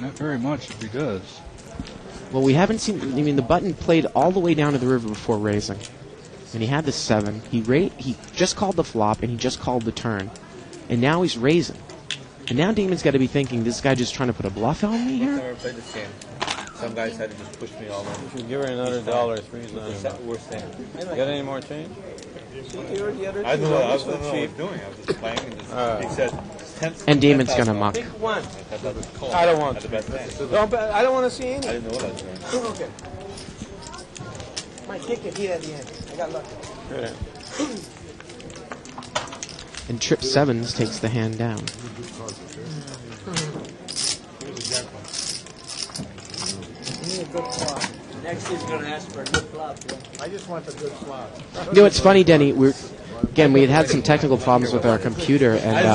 Not very much if he does. Well, we haven't seen... I mean, the button played all the way down to the river before raising. And he had the 7. He just called the flop, and he just called the turn. And now he's raising. And now Damon's got to be thinking, this guy just trying to put a bluff on me here? I've never played this game. Some guys had to just push me all over. You should give her another $1. Freeze on her. Worst thing. Got any more change? I don't know what I was doing. I was just playing. And just, he said, and Damon's going to muck. Pick one. I don't want to. I don't want to see any. I didn't know what I was doing. Okay. Might kick it here at the end. I got lucky. Good. And trip 7s takes the hand down. Next he's going to ask for a good flop. Yeah. I just want a good flop. You know, it's funny, Denny. We had some technical problems with our computer, and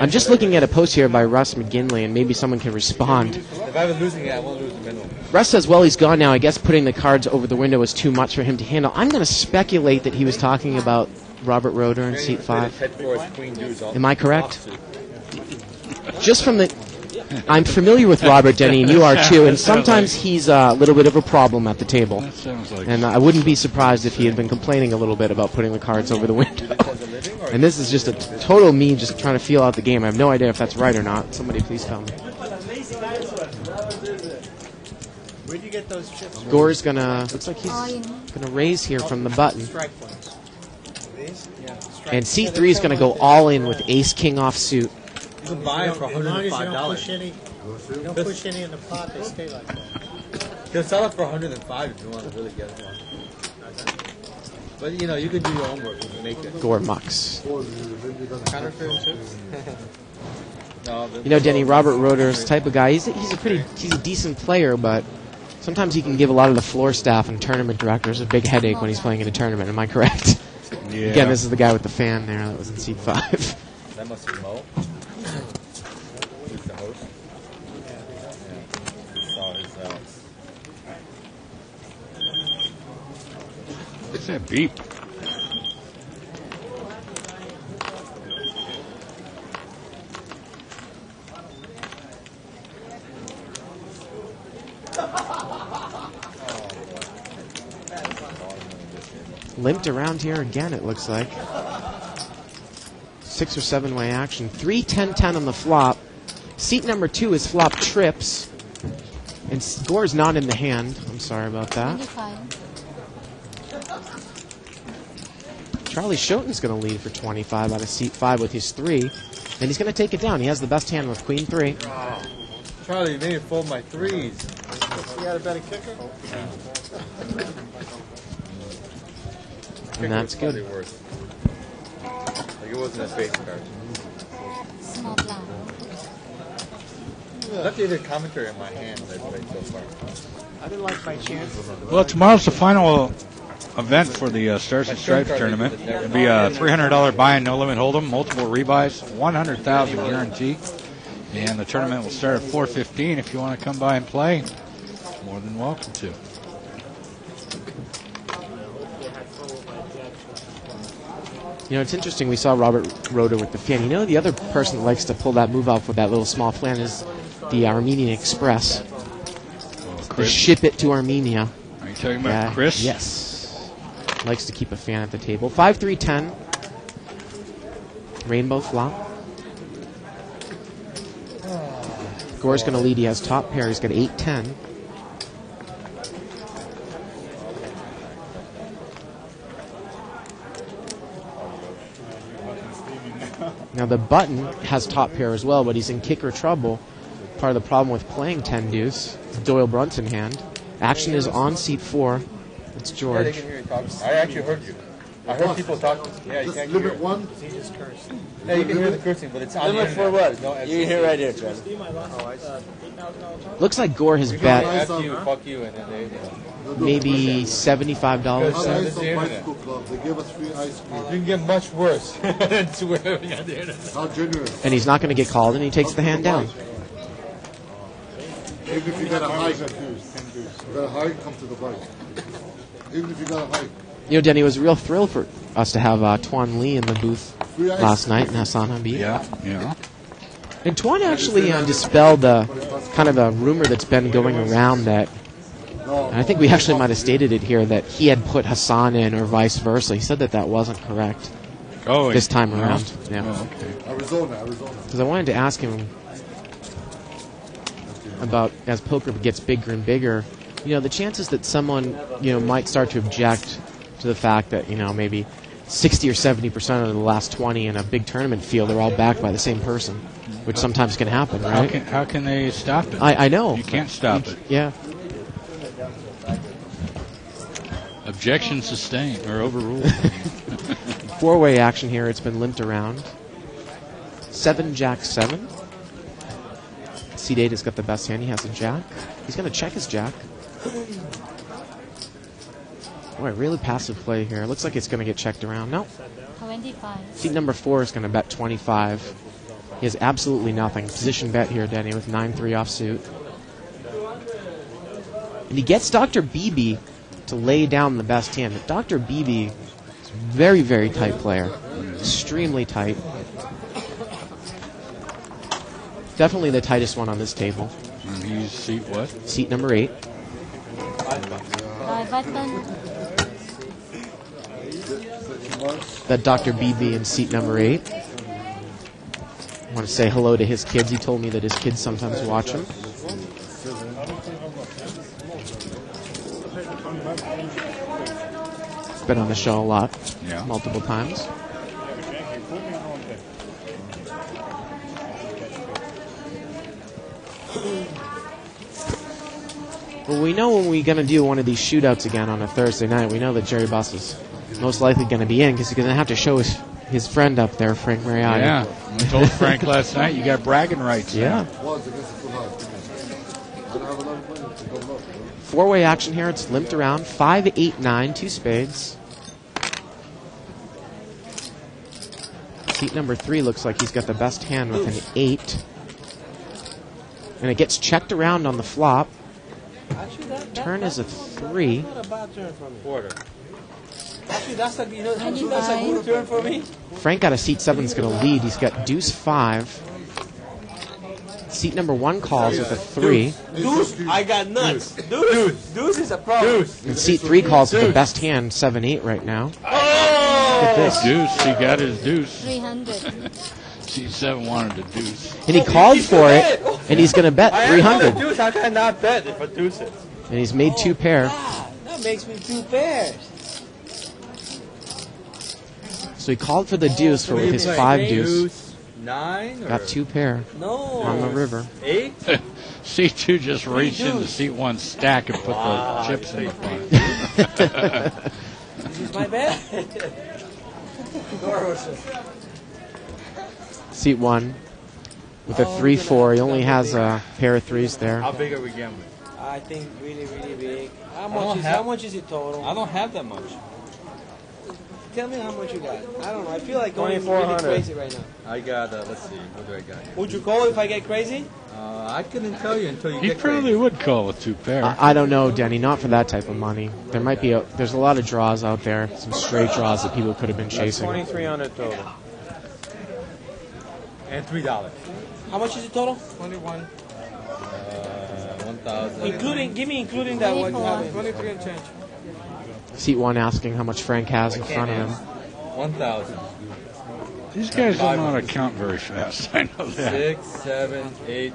I'm just looking at a post here by Russ McGinley, and maybe someone can respond. If I was losing it, I won't lose the middle. Russ says, well, he's gone now. I guess putting the cards over the window is too much for him to handle. I'm going to speculate that he was talking about Robert Roeder in seat 5. Am I correct? Just from the... I'm familiar with Robert, Denny, and you are too, and sometimes he's a little bit of a problem at the table. That sounds like... And I wouldn't be surprised if he had been complaining a little bit about putting the cards over the window. And this is just a total me just trying to feel out the game. I have no idea if that's right or not. Somebody please tell me. Where'd you get those chips? Gore's gonna, looks like he's gonna raise here from the button. Strike points. These? Yeah. And C3 is gonna go all in with ace king off suit. You can buy it for $105. You don't push any in the pot, they stay like that. He'll sell it for $105 if you want to really get one. But you know, you can do your own work and make it. Gore mucks. Counterfeit chips? No, You know, Denny, Robert Roeder's type of guy. He's a decent player, but sometimes he can give a lot of the floor staff and tournament directors a big headache when he's playing in a tournament. Am I correct? Yeah. Again, this is the guy with the fan there that was in seat 5. That must be Mo. He's the host. Yeah. He saw his. What's that beep? Limped around here again, it looks like. 6 or 7 way action. 3-10-10 on the flop. Seat number 2 is flop trips. And Gore's not in the hand. I'm sorry about that. Charlie Schoten's going to lead for 25 out of seat 5 with his 3. And he's going to take it down. He has the best hand with queen 3. Oh. Charlie, you made me fold my 3s. You got a better kicker? And that's good. Like it wasn't a face card. Small blind. That's the other commentary in my hand that I played so far. I didn't like my chances. Well, tomorrow's the final event for the Stars and Stripes tournament. It'll be a $300 buy-in, no limit hold'em, multiple rebuys, 100,000 guarantee. And the tournament will start at 4:15. If you want to come by and play, more than welcome to. You know, it's interesting. We saw Robert Roeder with the fan. You know, the other person that likes to pull that move out with that little small fan is the Armenian Express. To ship it to Armenia. Are you talking about Chris? Yes. Likes to keep a fan at the table. 5-3-10. Rainbow flop. Gore's going to lead. He has top pair. He's got 8-10. Now the button has top pair as well, but he's in kicker trouble. Part of the problem with playing 10 deuce. It's Doyle Brunson hand. Action is on seat 4. It's George. Yeah, they can hear you talking. I actually heard you. I heard people talking. Yeah, you can't hear. Limit 1. He just cursed. Yeah, you can hear the cursing, but it's on Limit the for what? No, You can hear right here, Trevor. Looks like Gore has bet F you, fuck you, and then they. maybe $75. Ice on bicycle club. They gave us free ice cream. You can get much worse than swearing on the internet. How generous. And he's not going to get called, and he takes the hand down. Even if you got a hike, you got a hike, come to the bike. Even if you got a hike. You know, Denny, it was a real thrill for us to have Tuan Lee in the booth last night in Hassan Habib. Yeah. And Tuan actually dispelled kind of a rumor that's been going around that, and I think we actually might have stated it here, that he had put Hassan in or vice versa. He said that that wasn't correct this time around. Yeah. Oh, okay. Arizona. Because I wanted to ask him about, as poker gets bigger and bigger, you know, the chances that someone, you know, might start to object to the fact that, you know, maybe 60 or 70% of the last 20 in a big tournament field are all backed by the same person, which sometimes can happen, right? How can they stop it? I know. You can't stop it. Yeah. Objection sustained or overruled. 4-way action here. It's been limped around. 7, Jack, 7. C8 has got the best hand. He has a Jack. He's going to check his Jack. Boy, really passive play here. Looks like it's going to get checked around. No. 25. Seat number 4 is going to bet 25. He has absolutely nothing. Position bet here, Denny, with 9-3 offsuit. And he gets Dr. Beebe to lay down the best hand. But Dr. Beebe is a very, very tight player. Extremely tight. Definitely the tightest one on this table. And he's seat what? Seat number 8. Button. That Dr. BB in seat number 8. I want to say hello to his kids. He told me that his kids sometimes watch him. He's been on the show a lot, multiple times. Well, we know when we're going to do one of these shootouts again on a Thursday night, we know that Jerry Buss is most likely going to be in because he's going to have to show his friend up there, Frank Mariani. Yeah, I told Frank last night, you got bragging rights. Yeah. Four-way action here. It's limped around. 5, 8, 9, 2 spades. Seat number 3 looks like he's got the best hand with an 8. And it gets checked around on the flop. Turn is a 3. Not a bad turn for me. Quarter. Actually, that's a good turn for me. Frank got a seat 7 is going to lead. He's got deuce 5. Seat number 1 calls with a 3. Deuce, I got nuts. Deuce is a problem. And seat 3 calls with the best hand, 7-8 right now. Oh! Look at this. Deuce, he got his deuce. 300. Seat 7 wanted a deuce. And he called for it, and he's going to bet 300. Deuce, how can I not bet if a deuce is? And he's made 2 pair. That makes me 2 pairs. So he called for the deuce for his 5 deuce. 9 or Got 2 pair on the river. 8? Seat 2 just reached into seat 1 stack and put the chips in the front. This is my bet. Seat 1 with a 3-4. He only has a pair of 3s there. How big are we gambling? I think really, really big. How much is it total? I don't have that much. Tell me how much you got. I don't know. I feel like going really crazy right now. I got, let's see, what do I got here? Would you call if I get crazy? I couldn't tell you until you He get probably crazy. would call with 2 pair. I don't know, Denny. Not for that type of money. There might be there's a lot of draws out there. Some straight draws that people could have been chasing. 2,300 total. And $3. How much is it total? 21. 1,000. Give me including that one. 23 and change. Seat 1 asking how much Frank has in front of him. 1,000. These guys don't know how to count very fast. I know that. 6, 7, 8,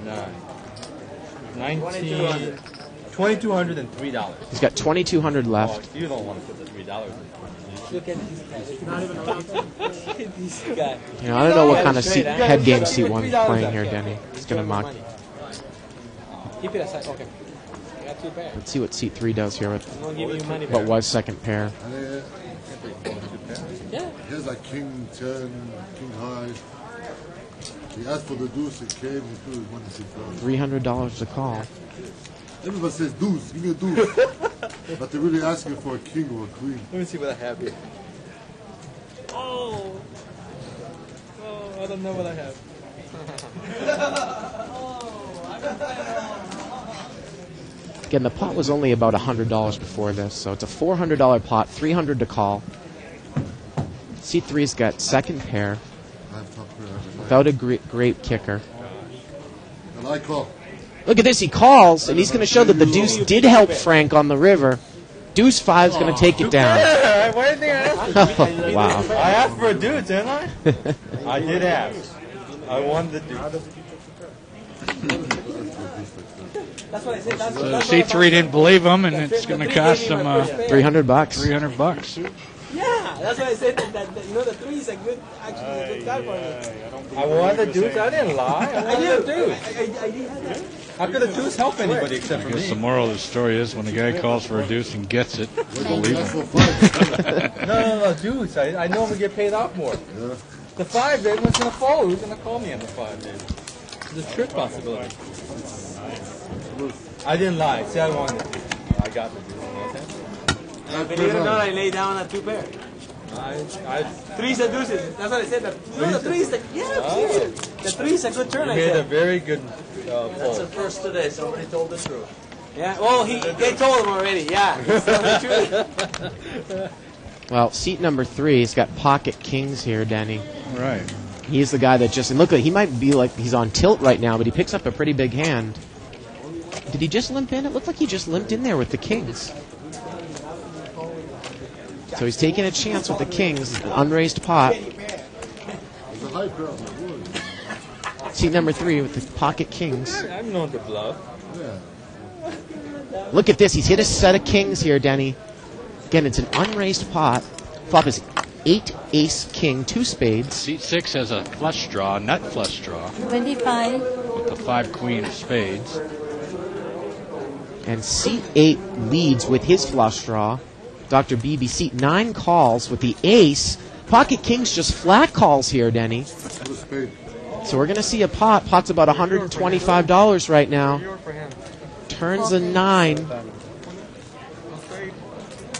9. 19. 2,200 and $3. He's got 2,200 left. You don't want to put the $3 in. Look at this guy. It's not even Look at this guy. You know, I don't know what kind of head game seat 1's playing here, Denny. He's going to mock. Keep it aside. Okay. I got 2 pairs. Let's see what seat 3 does here with I'm gonna give you money what back. was second pair. Yeah. He has like king 10, king high. He asked for the deuce, it came, he threw his money seat down. $300 to call. Everybody says deuce, give me a deuce. But they're really asking for a king or a queen. Let me see what I have here. Oh, I don't know what I have. Again, the pot was only about $100 before this, so it's a $400 pot, $300 to call. Seat 3's got second pair without a great kicker. And I call. Look at this, he calls, and he's going to show that the deuce did help Frank on the river. Deuce 5's going to take it down. Why didn't I ask for Wow. I asked for a deuce, didn't I? I did ask. I won the deuce. That's what I said. So C3 didn't believe him, and it's going to cost him $300. $300. Yeah, that's why I said that you know, the 3 is a good, actually a good card for me. I won the deuce. I didn't lie. I won the deuce. I did have that. How could a deuce help anybody except for I guess me? the moral of the story is when the guy calls for a deuce and gets it, believe him. No, deuce. I normally get paid off more. The 5, they was going to fold. Who's going to call me on the 5, dude? There's a trick possibility. I didn't lie. See, I won it. I got the deuce. Believe it or not, I lay down a 2 pair. 3's a deuces. That's what I said. The 3 is the the 3 is a good turn. You I made a said. very good That's the fold. first today. Somebody told the truth. Yeah. Well, they told him already. Yeah. He's telling the truth. Well, seat number 3, he's got pocket kings here, Denny. Right. He's the guy that just, and look, he might be like he's on tilt right now, but he picks up a pretty big hand. Did he just limp in? It looked like he just limped in there with the kings. So he's taking a chance with the kings, an unraised pot. It's a high crowd. Seat number 3 with the pocket kings. I'm known to bluff. Yeah. Look at this. He's hit a set of kings here, Denny. Again, it's an unraised pot. Flop is 8, ace, king, 2 spades. Seat 6 has a flush draw, nut flush draw, 25. with the 5 queen of spades. And seat 8 leads with his flush draw. Dr. Beebe, seat 9 calls with the ace. Pocket kings just flat calls here, Denny. So we're going to see a pot. Pot's about $125 right now. Turns a 9.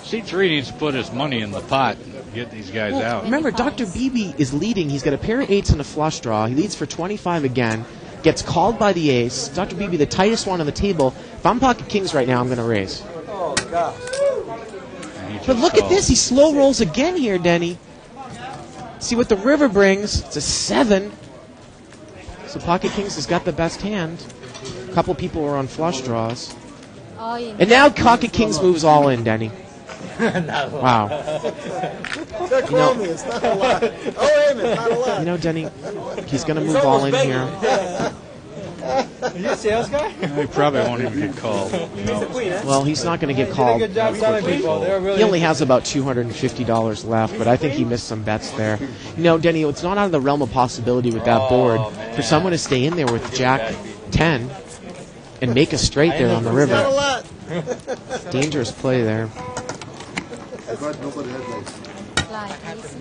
Seat 3 needs to put his money in the pot and get these guys out. Remember, Dr. Beebe is leading. He's got a pair of 8s and a flush draw. He leads for 25 again. Gets called by the ace. Dr. Beebe, the tightest one on the table. If I'm pocket kings right now, I'm going to raise. Oh, gosh. But look at this. He slow rolls again here, Denny. See what the river brings. It's a 7. So pocket kings has got the best hand. A couple people were on flush draws. And now pocket kings moves all in, Denny. Wow. They're calling me. It's not a lot. Oh, wait a minute. Not a lot. You know, Denny, he's going to move all in here. Are you a sales guy? He probably won't even get called. Well, he's not going to get called. Good job selling people. They're really He only has about $250 left, but I think he missed some bets there. You know, Denny, it's not out of the realm of possibility with that board for someone to stay in there with Jack 10 and make a straight there on the river. Not a lot. Dangerous play there. Nobody had like. Actually,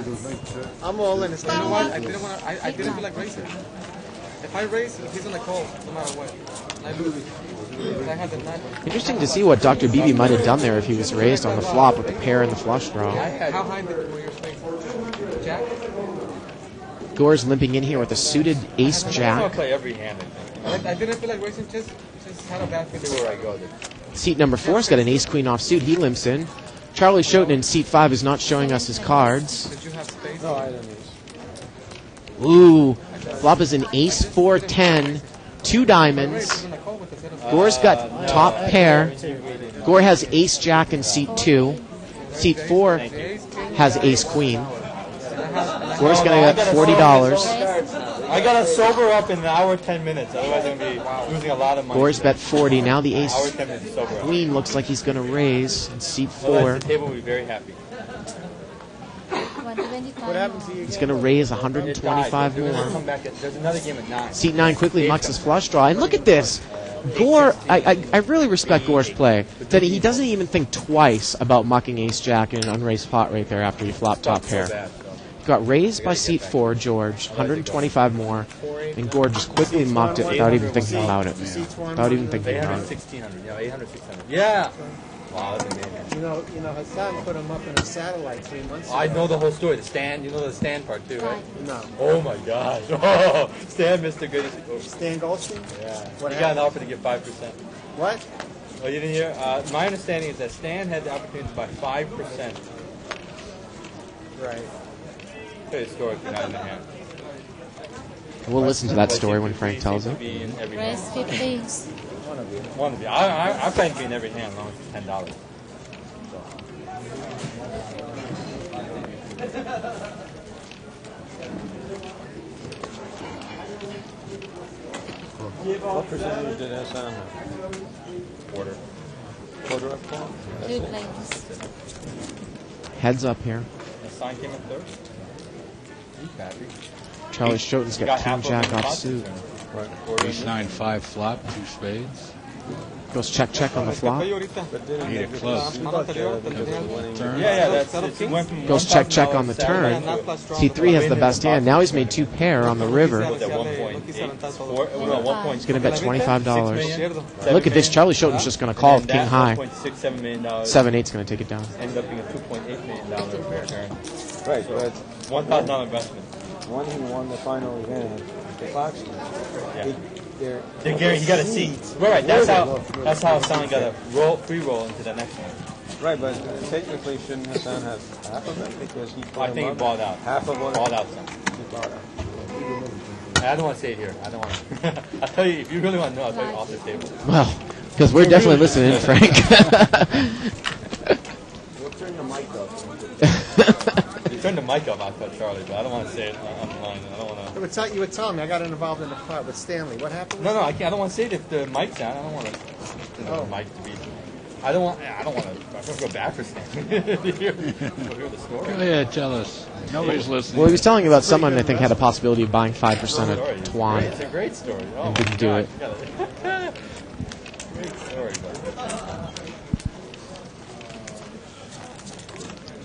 there was 9 check. I'm all in. It's You know not what? I didn't feel like racing. If I race, he's gonna call no matter what. I lose. I had the 9. Interesting to see what Dr. Beebe might have done there if he was raised on the flop with the pair and the flush draw. How high were your swings? Jack? Gore's limping in here with a suited ace I'm gonna jack. play every hand. I didn't feel like racing. Just had a bad feeling where I go. Seat number 4's got an ace-queen offsuit. He limps in. Charlie Schoten in seat 5 is not showing us his cards. Did you have space? No, I didn't. Ooh, flop is an ace-4-10, 2 diamonds. Gore's got top pair. Gore has ace-jack in seat 2. Seat 4 has ace-queen. Gore's going to get $40. I gotta sober up in an hour 10 minutes. Otherwise, I'm gonna be losing a lot of money. Gore's bet 40. Now the Hour 10 minutes sober up. ace-queen looks like he's going to raise in seat 4. Otherwise, the table will be very happy. What happens to you? He's going to raise 125 They're gonna more. come back there's another game at 9. Seat 9 quickly mucks his flush draw. And look at this. Gore, I really respect Gore's play. That he doesn't even think twice about mucking ace-jack in an unraised pot right there after he flopped top pair. Got raised by seat 4, George, 125 more, and Gore just quickly mucked it without even thinking about it. Without even thinking about it. 1600, yeah, 800, 600. Yeah! Wow, that's amazing. You know, Hassan put him up in a satellite 3 months ago. I know the whole story. The stand, you know the stand part too, right? No. Oh my gosh. Oh, Stan, Mr. Goodness. Stan Goldstein? Yeah. What He got an happened? offer to give 5%. What? Oh, you didn't hear? My understanding is that Stan had the opportunity to buy 5%. Right. Very historically not in the hand. We'll listen to that story when Frank tells it. Be in every Raise hand. 50s. One of you. I plan to be in every hand as long as it's $10. What percentage did Hassan have? Quarter. Quarter up call? Two players. Heads up here. The sign came in third. He's happy. Charlie Schoten's got King Jack offsuit. Ace-9-5 flop, 2 spades. Goes check on the flop. Need a club. Turn. Yeah, that's it. Went from Goes check on the turn. C3 has the best hand. Now he's made 2 pair on the river. at 1.8. He's going to bet $25. Look at this. Charlie Schoten's just going to call with King High. $1.67 million. 7-8's going to take it down. Ended up being a $2.8 million return. Right, but $1,000 investment. one he won the final event, the Bankston. Yeah. They're Gary, you got to see. Right, that's how Hassan got a free roll into the next one. Right, but technically shouldn't Hassan have half of it because he? I think he balled out. Half of what? Balled out some. He balled out. I don't want to say it here. I don't want to. I'll tell you, if you really want to know, I'll tell you off the table. Well, because we're definitely listening, Frank. You turned the mic off, I thought, Charlie, but I don't want to say it online. I don't want to. You were telling me I got involved in the part with Stanley. What happened? No, I can't. I don't want to say it if the mic's on. I don't want the mic to be. I don't want to. I'm going to go back for Stanley. Hear the story. Go ahead, tell us. Nobody's listening. Well, he was telling you about someone I think had a possibility of buying 5% of Tuan. It's a great story. Oh, and didn't do it. Great story.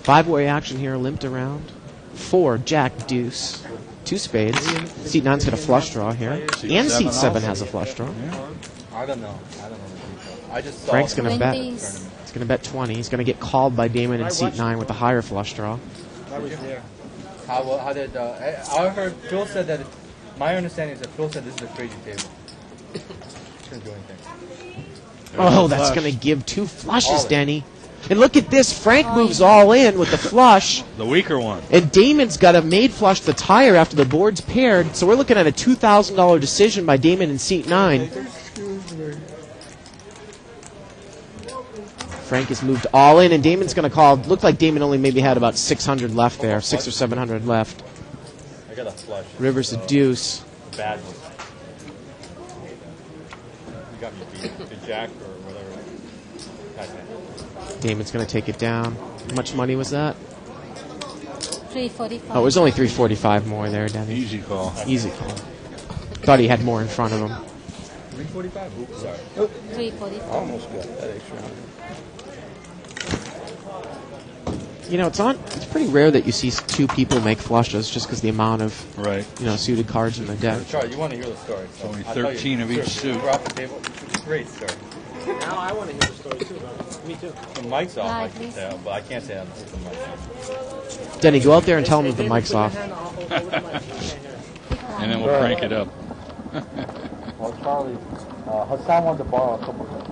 Five-way action here, limped around. 4, Jack, Deuce. 2 spades. Seat 9's got a flush draw here. And seat 7 has a flush draw. I don't know. I just saw Frank's going to bet. He's going to bet 20. He's going to get called by Damon in seat 9 with the higher flush draw. I was there. How did I heard Phil said that my understanding is that Phil said this is a crazy table. Shouldn't do anything. Oh, that's going to give 2 flushes, Denny. And look at this. Frank moves all in with the flush. The weaker one. And Damon's got a made flush the tire after the board's paired. So we're looking at a $2,000 decision by Damon in seat 9. Frank has moved all in, and Damon's going to call. Looked like Damon only maybe had about 600 left there, 600 or 700 left. I got a flush. River's a deuce. Bad one. You got me beat. The jack or whatever. Damon's going to take it down. How much money was that? 345. Oh, it was only 345 more there, Denny. Easy call. Easy call. Thought he had more in front of him. 345? Oops, sorry. 345. Almost got that extra. You know, it's pretty rare that you see 2 people make flushes just because the amount of suited cards in the deck. Charlie, you want to hear the story. It's only 13 of each suit. Drop the table. Great story. Now I want to hear the story too. Me too. The mic's off, I can tell, but I can't say I'm the mic's off. Denny, go out there and tell him that the mic's off. And then we'll crank it up. Well, Charlie, Hassan wanted to borrow a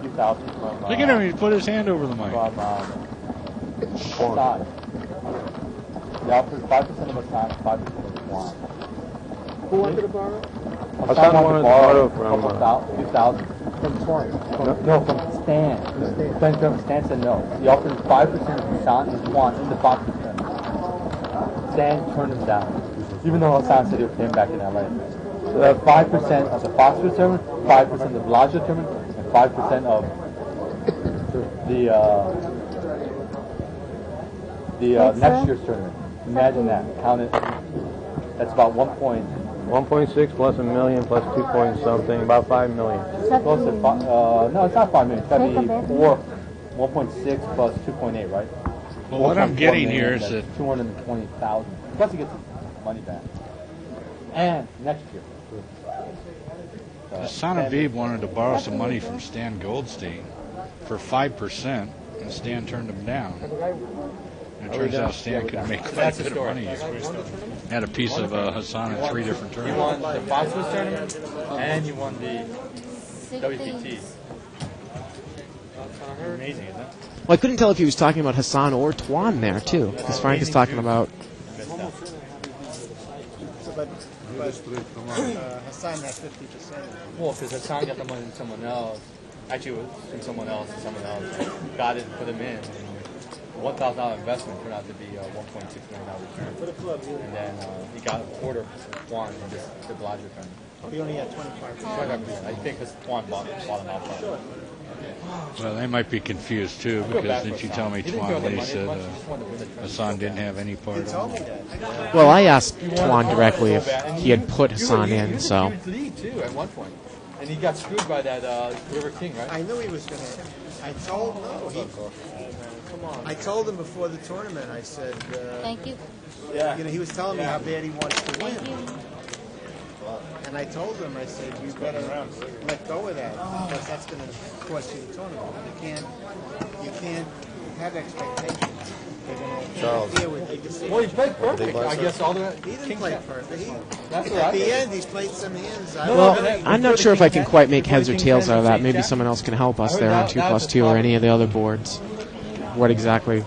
few thousand from... Look at him, he put his hand over the mic. Hassan. They offered 5% of Hassan, 5% of Juan. Who wanted to borrow? Hassan wanted to borrow from... a few thousand. From Torn. No, from Stan. Stan said no. He offered 5% of Hassan and Juan in the box return. Stan turned him down, even though Hassan said he would pay him back in LA. So that's 5% of the Foxford tournament, 5% of the Bellagio tournament, and 5% of the next year's tournament. Imagine that. Count it. That's about 1.6 plus $1 million plus 2 point something, about $5 million. Close to no, it's not $5 million. It's got to be 1.6 plus 2.8, right? Well, what I'm getting here is that 220,000. Plus, he gets his money back. And next year. Hassan Habib wanted to borrow some money from Stan Goldstein for 5%, and Stan turned him down. And it turns out Stan could make quite a bit of money. Had a piece of Hassan in 3 different He tournaments. won the Foxwoods tournament, and he won the WPT. Amazing, isn't it? Well, I couldn't tell if he was talking about Hassan or Tuan there, too, because Frank is talking about... But Hassan had 50%. Well, because Hassan got the money from someone else. Actually, it was from someone else, and someone else got it and put him in. $1,000 investment turned out to be $1.6 million return. And then he got a quarter of Juan in this the Bellagio tournament. He only had 25%. I think because Juan bought him out. Well, they might be confused, too, because didn't you tell me Tuan Lee said Hassan didn't have any part of it? Well, I asked Tuan directly if he had put Hassan in, so... He was lead, too, at one point. And he got screwed by that River King, right? I knew he was going to... I told him before the tournament, I said... Thank you. Yeah. You know, he was telling me how bad he wants to win. And I told him, I said, you better let go of that, because that's going to cost you the tournament. You can't have expectations. They're going to interfere with your decision. Well, he played perfect, I guess. All the He didn't play perfect. That's At the end, he's played some hands. Well, I'm not sure if I can quite make heads or tails out of that. Maybe someone else can help us there on 2+2 or any of the other boards. What exactly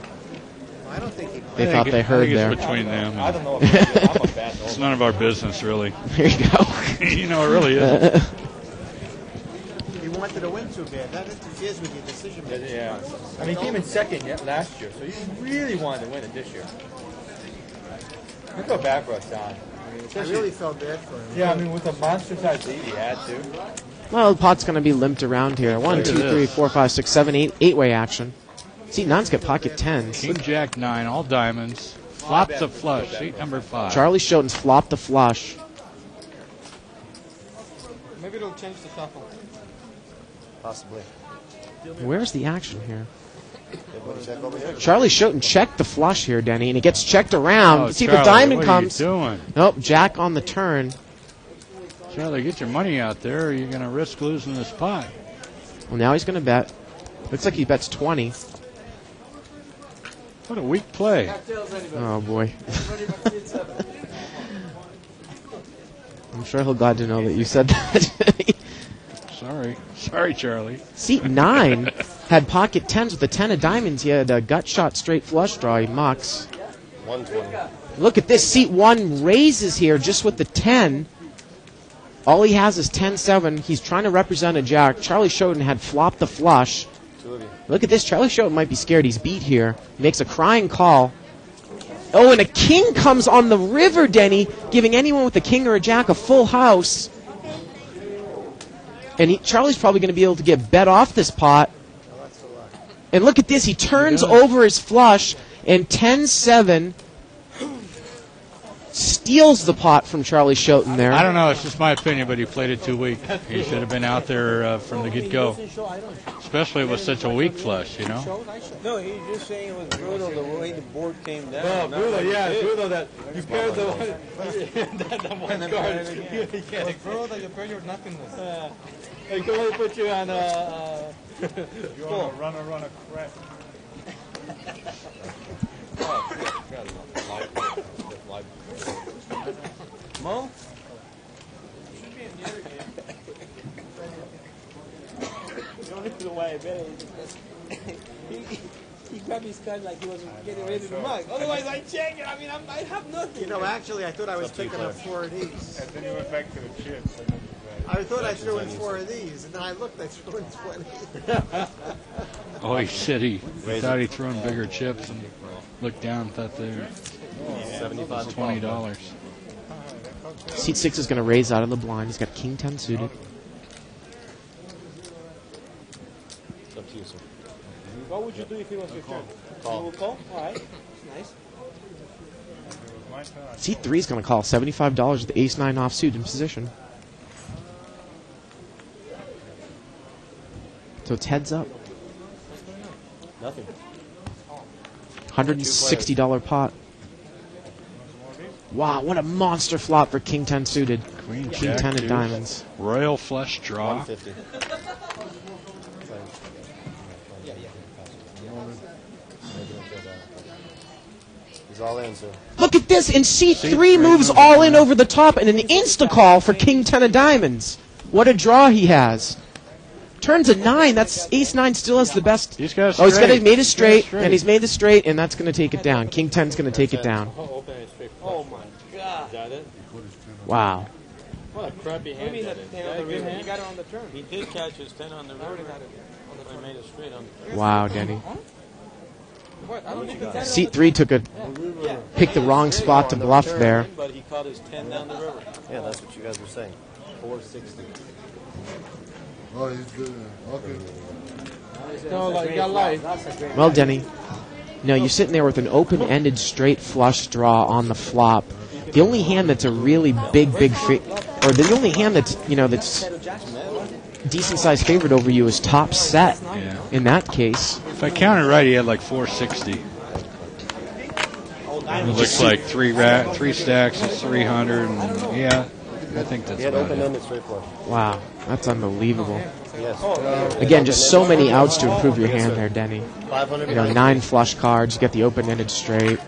they thought they heard there. It's between them. I don't know if I'm a bad It's none of our business, really. There you go. You know, it really is. wanted to win too bad. That interferes with your decision making. Yeah. I mean, he came in second last year, so he really wanted to win it this year. I feel bad for us, Don. I really felt bad for him. Yeah, I mean, with a monster-sized lead, he had to. Well, the pot's going to be limped around here. 1, 2, 3, 4, 5, 6, 7, 8. 8-way action. See, Nines got pocket 10s. King Jack 9, all diamonds. Flop the flush, seat number 5. Charlie Shoten's flopped the flush. Maybe it'll change the shuffle. Possibly. Where's the action here? Check over here. Charlie Shoten checked the flush here, Denny, and it gets checked around. Oh, See, Charlie, the diamond what comes. Are you doing? Nope, Jack on the turn. Charlie, get your money out there, or you're going to risk losing this pot. Well, now he's going to bet. Looks like he bets 20. What a weak play. Oh, boy. I'm sure he'll glad to know that you said that. Sorry, Charlie. Seat 9 had pocket 10s with a 10 of diamonds. He had a gut shot straight flush draw. He mucks. 120. Look at this. Seat 1 raises here just with the 10. All he has is 10-7. He's trying to represent a jack. Charlie Shoten had flopped the flush. Look at this. Charlie Shoten might be scared. He's beat here. Makes a crying call. Oh, and a king comes on the river, Denny, giving anyone with a king or a jack a full house. And Charlie's probably going to be able to get bet off this pot. And look at this. He turns over his flush, and 10-7 steals the pot from Charlie Shoten there. I don't know. It's just my opinion, but he played it too weak. He should have been out there from the get-go. Especially with such a weak flush, you know? No, he's just saying it was brutal the way the board came down. No, brutal, yeah, Like brutal that you paired the one card. It's brutal that you paired your nothingness. He can only put you on You want to run a crap. Mo? The only reason why I bet it is because he grabbed his card like he was getting ready to mug. Otherwise, I check it. I mean, I have nothing. You know, actually, I thought I was picking up 4 of these. And then you went back to the chips. I thought I threw in 4 of these, and then I looked, I threw in 20. Oh, he said he thought he threw in bigger chips and looked down and thought they were $20. Seat 6 is going to raise out of the blind. He's got king 10 suited. It's up to you, sir. What would you do if it was your turn? Call. You will call? All right. Nice. Seat 3 is going to call $75 with the ace-9 offsuit in position. So it's heads up. Nothing. $160 pot. Wow, what a monster flop for king 10 suited. Queen, king jack, 10 of deuce. diamonds. Royal flush draw. 150. He's all in, sir. Look at this, and seat 3 moves all in over the top and an insta-call for king 10 of diamonds. What a draw he has. Turns a 9. That's ace-9 still has the best. He's got Oh, he's made a straight, and he's made the straight, and that's going to take it down. King 10's going to take it down. Oh, my God. Is that it? Wow. What a crappy hand. You got it on the turn. He did catch his 10 on the river. He made it straight on the turn. Wow, Denny. Seat 3 picked the wrong spot to bluff there. But he caught his 10 down the river. Yeah, that's what you guys were saying. 460. Oh, he's good. Okay. No, like, you got life. Well, Denny, no, you're sitting there with an open-ended straight flush draw on the flop. The only hand that's a really big or the only hand that's decent-sized favorite over you is top set. Yeah. In that case, If I counted right, he had like 460. It looks like three stacks is 300. And yeah, I think that's He had about it. open-ended straight flush. wow, that's unbelievable. Yes. Again, just so many outs to improve your hand there, Denny. 500. You know, 9 flush cards, you get the open-ended straight.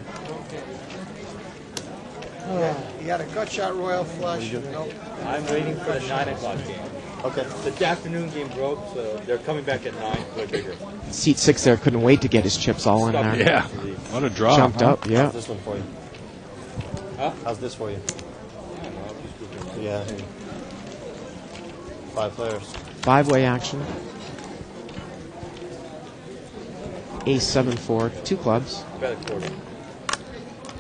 He had a gut shot royal flush. I'm waiting for the 9 o'clock game. Okay. The afternoon game broke, so they're coming back at 9. They're bigger. Seat 6 there couldn't wait to get his chips all in there. Yeah, what a draw. Jumped up, yeah. How's this one for you? Huh? How's this for you? Yeah. 5 players. 5-way action. Ace 7-4, 2 clubs. Bet a quarter.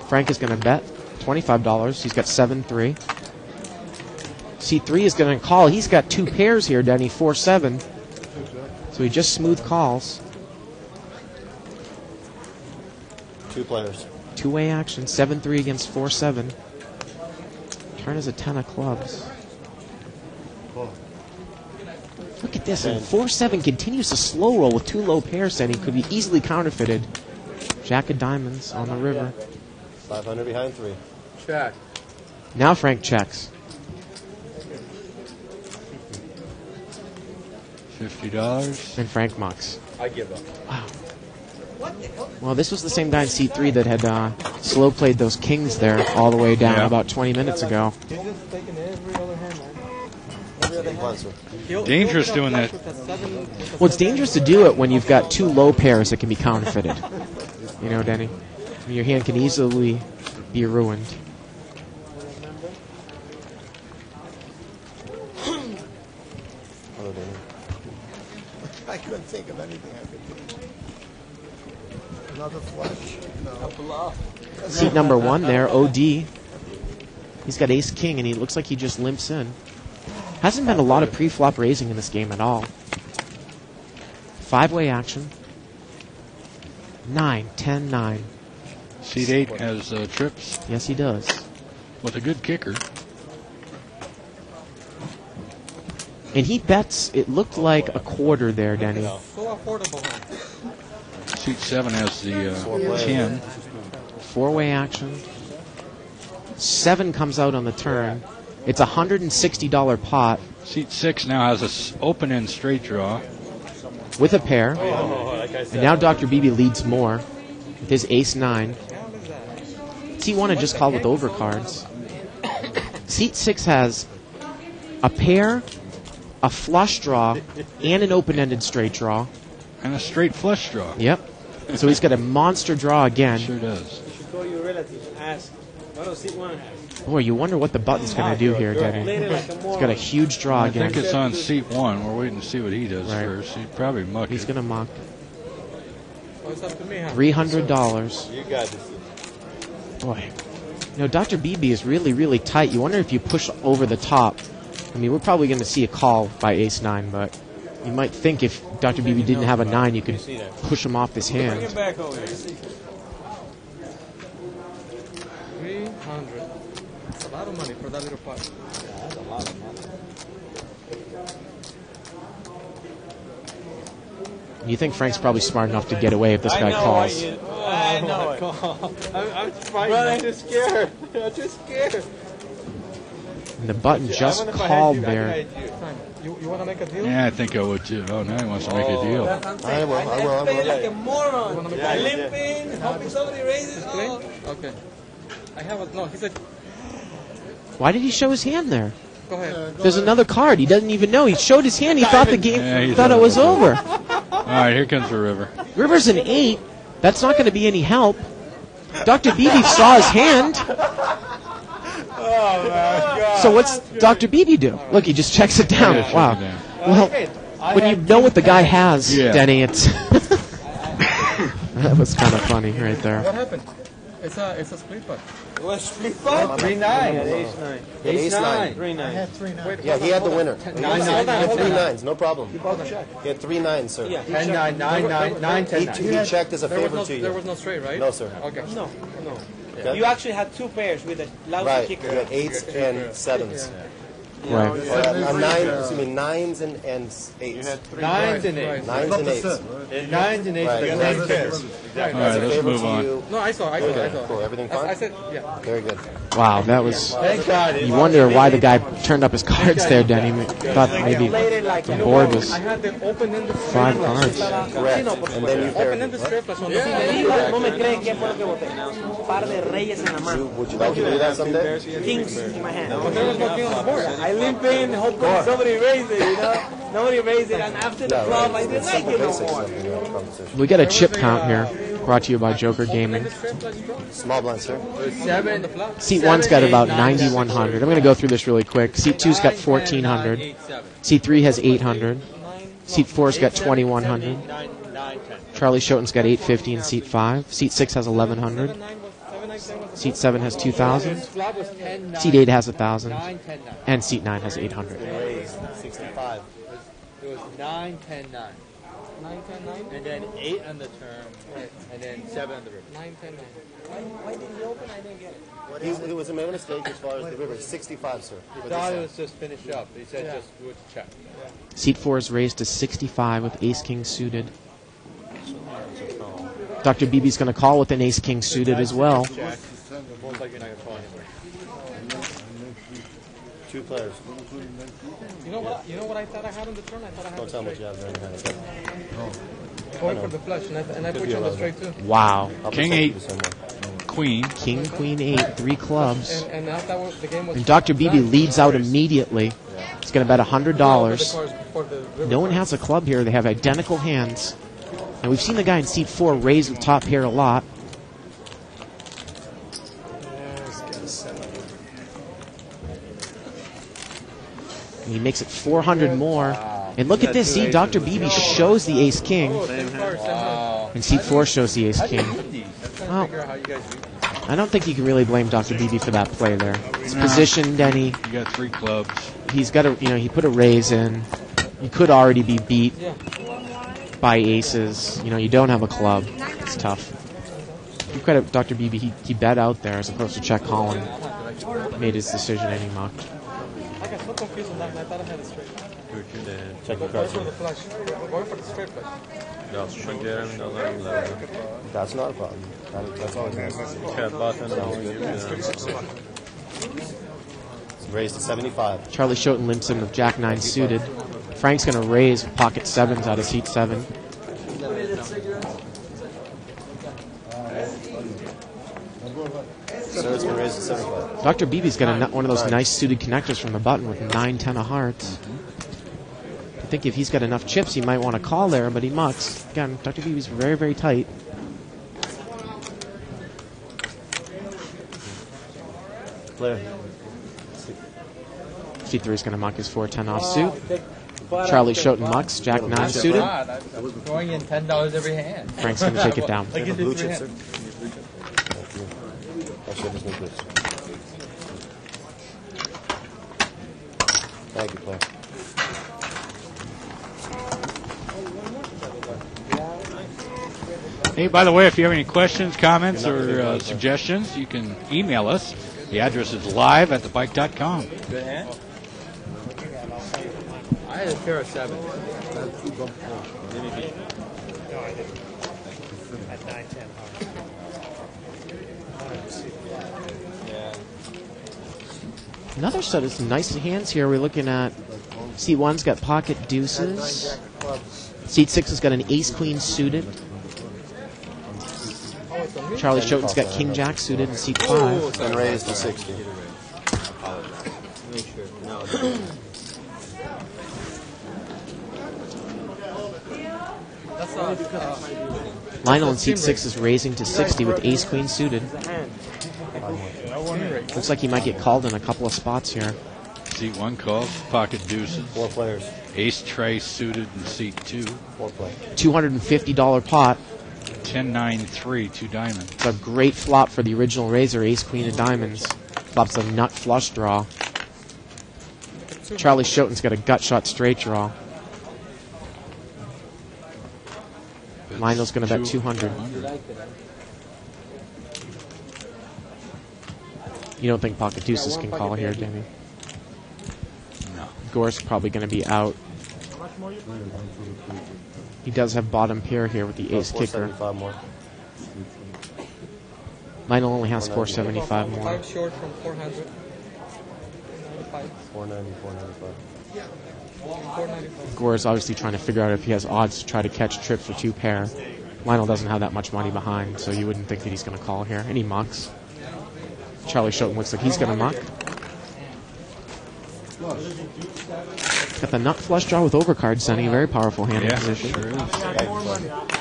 Frank is going to bet $25. He's got 7-3. C3 is going to call. He's got 2 pairs here, Denny, 4-7. So he just smooth calls. 2 players. 2-way action, 7-3 against 4-7. Turn is a 10 of clubs. Look at this, and 4-7 continues to slow roll with 2 low pairs, and he could be easily counterfeited. Jack of diamonds on the river. 500 behind 3. Check. Now Frank checks. $50. And Frank mucks. I give up. Wow. Well, this was the same guy in C3 that had slow played those kings there all the way down about 20 minutes ago. He's just taking every other hand, man. Dangerous doing that. Well, it's dangerous to do it when you've got 2 low pairs that can be counterfeited. You know, Denny? Your hand can easily be ruined. I couldn't think of anything I could do. Another flush? No. Seat number 1 there, OD. He's got ace-king, and he looks like he just limps in. Hasn't been a lot of pre-flop raising in this game at all. 5-way action. 9, 10, 9. Seat 8 has trips. Yes, he does. With a good kicker. And he bets, it looked like a quarter there, Denny. So affordable. Seat 7 has the 10. 4-way action. 7 comes out on the turn. It's a $160 pot. Seat 6 now has an open-end straight draw. With a pair. And now Dr. Beebe leads more with his ace-9. Seat 1 had just called with overcards. Seat 6 has a pair, a flush draw, and an open-ended straight draw. And a straight flush draw. Yep. So he's got a monster draw again. Sure does. You should call your relatives. Ask. What does seat 1 have? Boy, you wonder what the button's going to do here, Denny. He's got a huge draw again. I think it's on seat 1. We're waiting to see what he does first. He'd probably muck He's going to muck. $300. You got this. Boy. You know, Dr. Beebe is really, really tight. You wonder if you push over the top. I mean, we're probably going to see a call by ace-9, but you might think if Dr. Beebe didn't have a 9, you could push him off his hand. Bring him back over here. 300. That's a lot of money for that little pot. Yeah, that's a lot of money. You think Frank's probably smart enough to get away if this guy calls. I know it. I'm frightened. I'm just scared. I'm just scared. And the button just called there. You want to make a deal? Yeah, I think I would too. Oh, now he wants to make a deal. I will. I play like a moron. I limp in, hoping somebody raises. Oh. Okay. I have a... No, he said... Why did he show his hand there? Go ahead. There's another card. He doesn't even know. He showed his hand. He thought the game... thought it was over. All right, here comes the river. River's an 8. That's not going to be any help. Dr. Beebe saw his hand. Oh, my God. So what's Dr. Beebe do? Look, he just checks it down. Wow. Well, when you know what the guy has, Denny, it's... That was kind of funny right there. What happened? It's a split pot. It was split pot? 3-9. Ace-9. 3-9. I had 3-9. Yeah, he had the winner. 9-9. He had 3 9s, no problem. He had 3 9s, sir. 10-9, 9-9, 9-10. He checked as a favor to you. There was no straight, right? No, sir. Okay. No. Okay. You actually had 2 pairs with a lousy kicker. Right, you had 8s and 7s. Right. 9s and 8s. You had 9s and 8s. 9s and 8s. 9s and 8s. All right, let's move on. No, I saw. Cool, everything fine? I said, yeah. Very good. Wow, that was... Thank God. You wonder why the guy turned up his cards there, Denny. Thought maybe the board was 5 cards. Correct. And then you paired. Would you like to do that someday? Kings in my hand. But there was no king on the board. I limp in, hoping somebody raised it, you know? Nobody raised it, and after the flop, I didn't like it no more. We got a chip count here, brought to you by Joker Gaming. Small blind, sir. Seat 1's got about 9,100. I'm going to go through this really quick. Seat 2's got 1,400. Seat 3 has 800. Seat 4's got 2,100. Charlie Schoten's got 850 in Seat 5. Seat 6 has 1,100. Seat 7 has 2,000. Seat 8 has 1,000. And Seat 9 has 800. 65. It was 9, 10, 9. 9, 10, 9? And then 8 on the term, and then 7 on the river. 9, 10, 9. Why didn't he open? I didn't get it. It was a mistake as far as the river. 65, sir. He thought it was just finished up. He said just do it check. Seat 4 is raised to 65 with ace-king suited. Dr. Beebe's going to call with an ace-king suited as well. Most likely you're not going to call anywhere. 2 players. You know what I thought I had on the turn? I thought I had Don't tell me what you have there. Going for the flush, and I put you on the straight too. Wow. King 8, queen. King, queen 8, 3 clubs. And now that was, the game was... And Dr. Beebe leads out immediately. He's going to bet $100. No one has a club here. They have identical hands. And we've seen the guy in seat 4 raise the top pair a lot. And he makes it 400 more. And look at this. See, Dr. Beebe shows the ace-king. And seat 4 shows the ace-king. Well, I don't think you can really blame Dr. Beebe for that play there. His position, Denny. You got 3 clubs. He's got a, he put a raise in. You could already be beat by aces. You don't have a club. It's tough. You credit Dr. Beebe. He bet out there as opposed to check calling. Made his decision and he mucked. I got so confused on that, and I thought I had a straight. Check the cards. Going for the flush. Going for the straight flush. That's not a problem. That's always nice. It's raised to 75. Charlie Schoten limps in with Jack 9 suited. Frank's going to raise with pocket 7s out of seat 7. So it's been raised to 75. Dr. Beebe's got one of those nice suited connectors from the button with 9, 10 of hearts. I think if he's got enough chips, he might want to call there, but he mucks. Again, Dr. Beebe's very, very tight. Player. C3 is going to muck his 4-10 off suit. Charlie Schoten mucks, Jack 9 suited. Throwing in $10 every hand. Frank's going to take it down. Like blue chips, sir. Actually, I just need this. Thank you, player. Hey, by the way, if you have any questions, comments, or suggestions, you can email us. The address is live@thebike.com. Good hand? I had a pair of 7. No, I didn't. At 9, 10 Another set of some nice hands here. We're looking at seat 1's got pocket deuces. Seat 6 has got an ace-queen suited. Charlie Schoten's got King Jack suited in seat 5. It's been raised to 60. Lionel in seat 6 is raising to 60 with ace-queen suited. Looks like he might get called in a couple of spots here. Seat 1 calls, pocket deuces. 4 players. Ace tray suited in seat 2. 4 players. $250 pot. 10-9-3, 2 diamonds. It's a great flop for the original raiser, ace-queen of diamonds. Flops a nut flush draw. Charlie Schoten's got a gut shot straight draw. Lionel's going to bet 200. You don't think pocket deuces can call here, Danny? No. Gore's probably going to be out. He does have bottom pair here with the ace kicker. More. Lionel only has 475 more. 5 short from 400. 490, 495. Gore's obviously trying to figure out if he has odds to try to catch trip for 2 pair. Lionel doesn't have that much money behind, so you wouldn't think that he's going to call here. And he mucks. Charlie Schoten looks like he's going to muck. Got the nut flush draw with overcard, sending a very powerful hand in Yeah, position. sure is.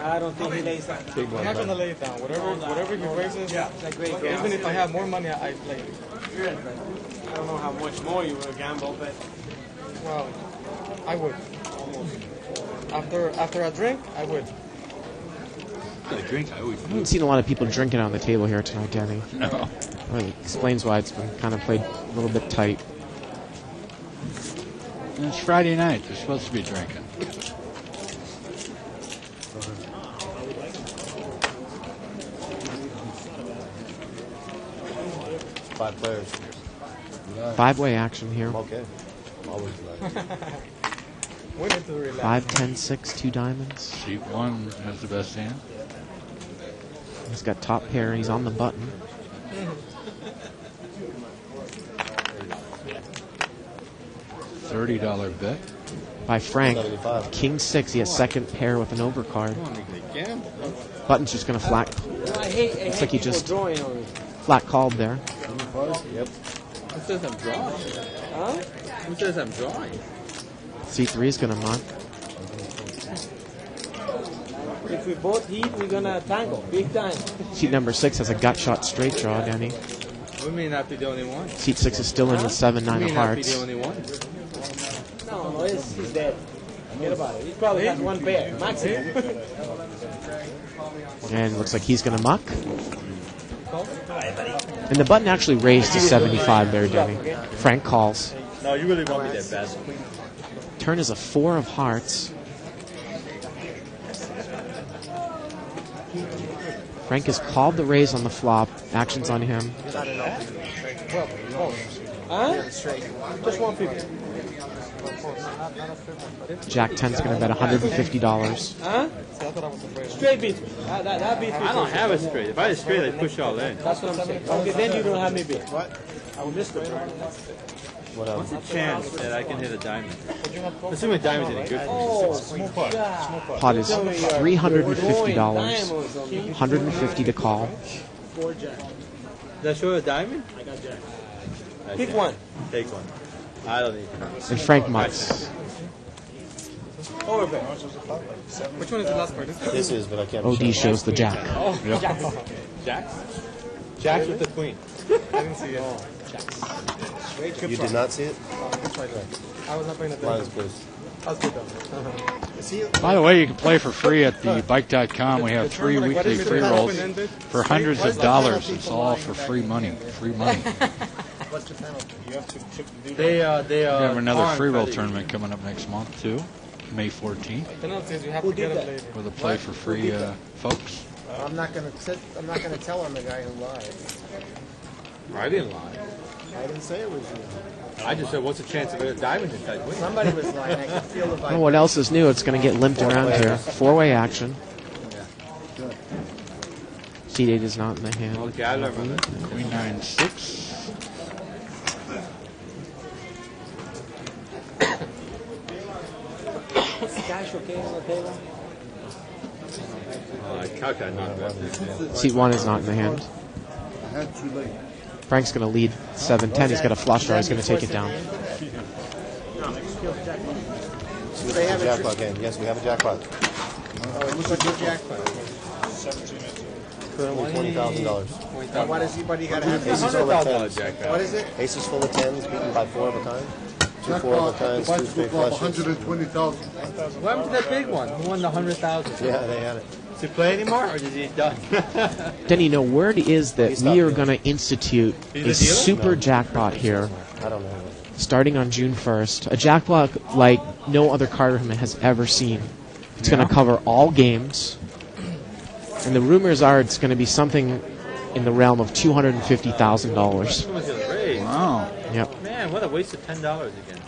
I don't think he lays down. I'm not gonna lay it down. Whatever he raises, even if I have more money, I play it. I don't know how much more you will gamble, but Well, I would. After a drink, I would. I drink, I always I haven't seen a lot of people drinking on the table here tonight, Denny. No. Really explains why it's been kind of played a little bit tight. And it's Friday night. They're supposed to be drinking. Five players. Five-way action here. I'm okay. I'm always glad. 5, 10, 6, 2 diamonds. Seat 1 has the best hand. He's got top pair and he's on the button. $30 bet. By Frank. 75. King 6, he has second pair with an overcard. Button's just going to flat. Looks like he just flat called there. Yep. Who says I'm drawing? Huh? Who says I'm drawing? C3 is going to muck. if we both hit, we're gonna tangle big time. Seat number 6 has a gut shot straight draw, Denny. We may not be the only one. Seat 6 is still in with 7, 9 We of may not be hearts. the only one. No, he's dead. Forget about it. He probably has one pair, maximum. And looks like he's going to muck. And the button actually raised to 75 there, Denny. Frank calls. No, you really want me that bad. Turn is a 4 of hearts. Frank has called the raise on the flop. Action's on him. Huh? Just 150. Jack 10's going to bet $150. Huh? Straight beats me. That beats me. I don't have a straight. If I had a straight, I'd push all in. That's what I'm saying. Okay, then you don't have me beat. What? I will miss the What's the chance that I can hit a diamond? Assuming diamond's any good for me. Oh, Small pot. Small pot. Pot is $350. 150 to call. Did I show a diamond? I got Jack. Pick one. Take one. I don't need And Frank mucks. Overbet. Which one is the last part? This is, but I can't. OD shows the Jack. Oh, Yep. Jacks? Jacks with the queen. I didn't see it. You did not see it? I was not paying attention. Mine's good. I was good though. By the way, you can play for free at the bike.com. We have 3 weekly free rolls for hundreds of dollars. It's all for free money. Free money. What's the penalty? You have to We have another free roll tournament coming up next month, too. May 14th. Penalty is you have to get it later. With a play for free folks. I'm not gonna tell on the guy who lied. I didn't lie. I didn't say it was you. I just said, what's the chance of a diamond if I win? Somebody was lying. I could feel the Oh, what else is new? It's going to get limped around here. 4-way action. Seat 8 is not in the hand. Okay, I learned from it. Queen 9, 6. Cash okay on the table? I calculated not about this. Seat 1 is not in the hand. Frank's going to lead 7-10. He's got a flush draw. He's going to take it down. They have a jackpot game. Yes, we have a jackpot. What's your jackpot? Currently $20,000. What is he? But you got to have Aces full of tens. What is it? Aces full of tens, beaten by 4 of a kind. 2 4 of a kinds, 2 straight flushes. 120,000. What happened to that big one? Who won the 100,000? Yeah, they had it. Does he play anymore, or is he done? Denny, no, word is that we are going to institute He's a a dealer? super jackpot here I don't know. starting on June 1st. A jackpot like no other card tournament has ever seen. It's going to cover all games. And the rumors are it's going to be something in the realm of $250,000. Wow. Yep. Man, what a waste of $10 again.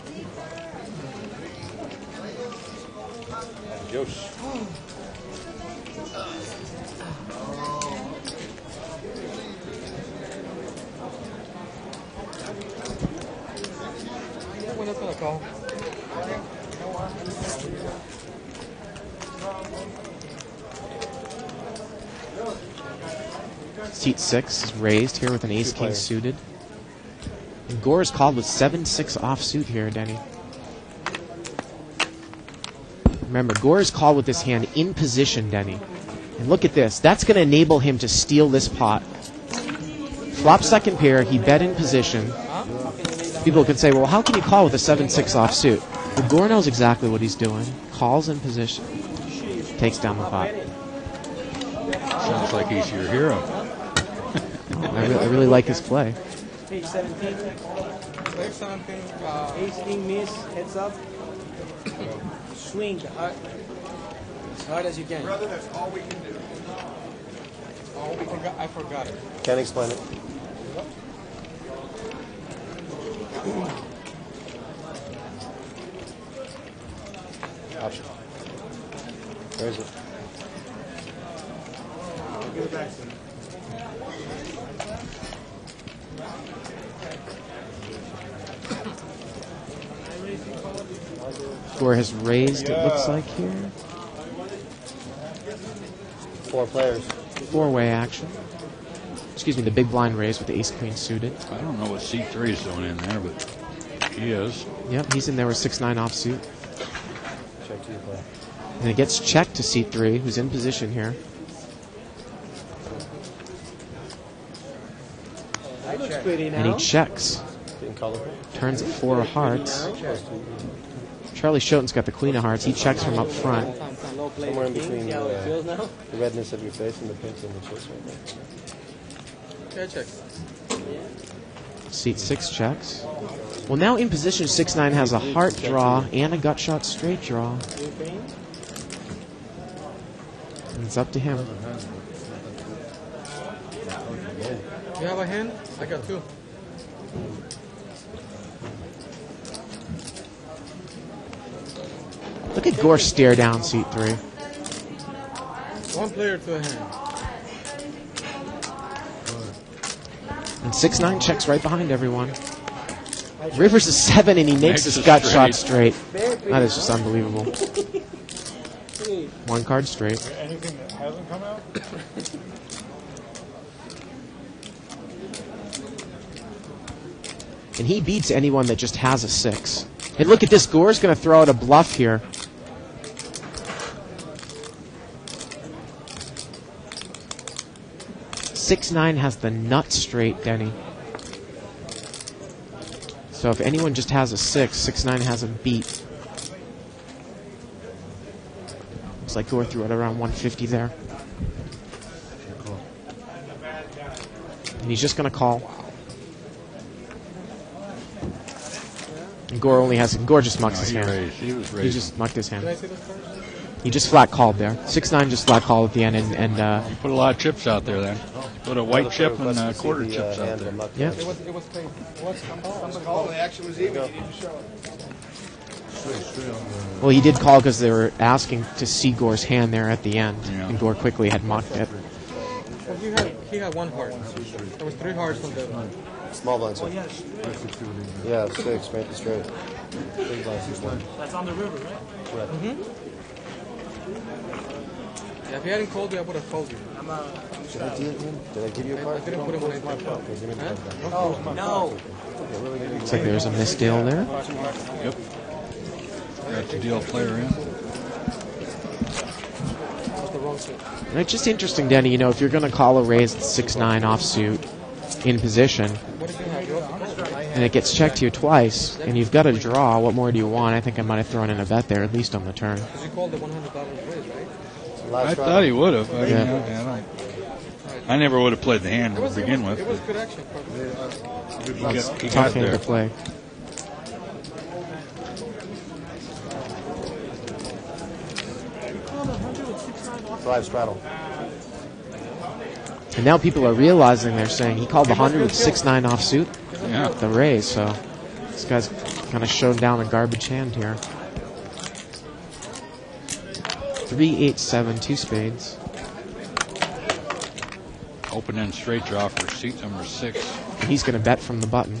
Josh. When that's gonna call. Seat 6 is raised here with an ace-king suited. And Gore is called with 7-6 offsuit here, Denny. Remember, Gore is called with this hand in position, Denny. And look at this. That's going to enable him to steal this pot. Flop second pair, he bet in position. People could say, well, how can you call with a 7-6 offsuit? Well, Gore knows exactly what he's doing. Calls in position. Takes down the pot. Sounds like he's your hero. I really like his play. Page 17. Page 17. Ace, king, miss, heads up. Swing as hard as you can. Brother, that's all we can do. Oh, I forgot it. Can't explain it. Option. Where is it? Give it back to me. Gore has raised, it looks like here. 4 players. 4-way action. Excuse me, the big blind raise with the ace-queen suited. I don't know what C3 is doing in there, but he is. Yep, he's in there with 6-9 offsuit. Check 2 play. And it gets checked to C3, who's in position here. And he checks. Turns at 4 of hearts. Charlie Schoten's got the queen of hearts. He checks from up front. Somewhere in between the redness of your face and the pinks and the chips right there. Okay, check. Seat 6 checks. Well, now in position, 6-9 has a heart draw and a gut shot straight draw. And it's up to him. You have a hand? I got 2. Look at Gore stare down seat 3. 1 player to a hand. And 6-9 checks right behind everyone. Rivers is 7 and he makes his gut shot straight. That is just unbelievable. 1 card straight. Anything that hasn't come out? And he beats anyone that just has a 6. And look at this, Gore's going to throw out a bluff here. Six-9 has the nut straight, Denny. So if anyone just has a 6, 6-9 has a beat. Looks like Gore threw it around 150 there. And he's just going to call. And Gore only has... Gore just mucks his hand. He just mucked his hand. He just flat called there. 6-9 just flat called at the end, and you put a lot of chips out there then. Put a white chip and quarter chips out there. Yeah. It was crazy. The action was even. You didn't show it. Well, he did call because they were asking to see Gore's hand there at the end, and Gore quickly had mucked it. Well, he had 1 heart. There was 3 hearts on the... Small blind, sir. Yeah, 6, straight to straight. Big blind, 6-9. That's on the river, right? Correct. Yeah, if you hadn't called me, I would have called you. Did I give you a card? I didn't put him on anything. Oh, no. Looks like there's a misdeal there. Yep. Got the deal player in. And it's just interesting, Denny, you know, if you're going to call a raise at 6-9 offsuit in position, and it gets checked here twice, and you've got a draw, what more do you want? I think I might have thrown in a bet there, at least on the turn. Because you called the $100 raise, right? I thought he would have. I never would have played the hand to begin with. It was good action. He Tough got hand there. to play. Drive straddle. And now people are realizing, they're saying he called the 100 with 6-9 offsuit. Yeah. The raise, so this guy's kind of shown down a garbage hand here. 3-8-7, 2 spades. Open end straight draw for seat number 6. And he's going to bet from the button.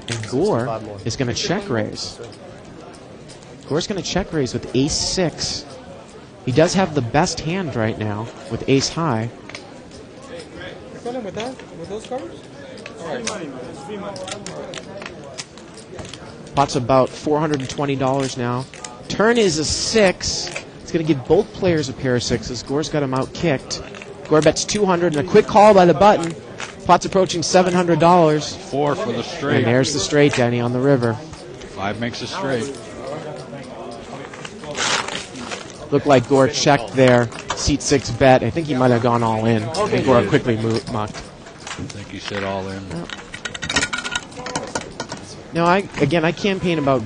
And Gore is going to check raise. Gore's going to check raise with ace-6. He does have the best hand right now with ace high. You're going with that? With those cards? All right. Pot's about $420 now. Turn is a 6. It's going to give both players a pair of 6s. Gore's got him out kicked. Gore bets 200 and a quick call by the button. Pot's approaching $700. 4 for the straight. And there's the straight, Denny, on the river. 5 makes a straight. Looked like Gore checked there. Seat 6 bet. I think he might have gone all in. And Gore quickly mucked. I think he said all in. Now, I campaign about,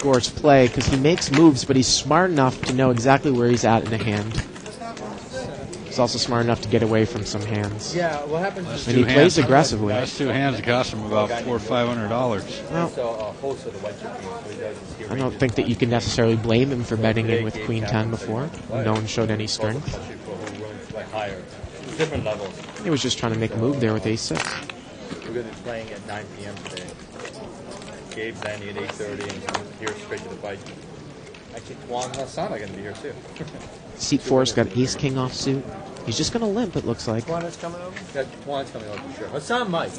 Gore's play because he makes moves, but he's smart enough to know exactly where he's at in a hand. He's also smart enough to get away from some hands. Yeah, what happens? And he plays aggressively. Last 2 hands cost him about $400 or $500. Well, I don't think that you can necessarily blame him for betting in with Queen 10 before. No one showed any strength. Different levels. He was just trying to make a move there with ace 6. We're going to be playing at 9 p.m. today. Gabe's landing at 8:30 and here straight to the fight. Actually, Juan and Hassan are going to be here too. Seat 4's got ace king offsuit. He's just going to limp, it looks like. Juan is coming over? Yeah, Juan's coming over for sure. Hassan might.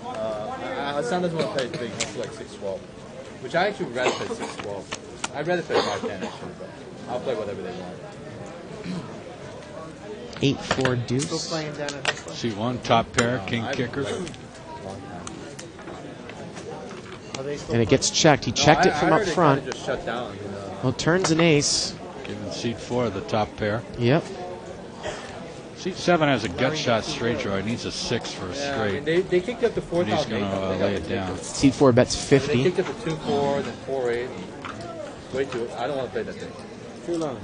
Hassan doesn't want to play big. He wants to like 6-12. Which I actually would rather play 6-12. I'd rather play 5-10 actually, but I'll play whatever they want. 8-4 deuce. Still playing down at Hustler? See one top pair, king kicker. And it gets checked. He checked it from up front. Just shut down, Well, turns an ace. Giving seat 4 the top pair. Yep. Seat 7 has a gut shot straight draw. He needs a 6 for a straight. I mean, they kicked up to 4,000. He's going to lay it down. Seat 4 bets 50. They kicked up to 2-4, then 4-8. Way too. I don't want to play that thing. Too long.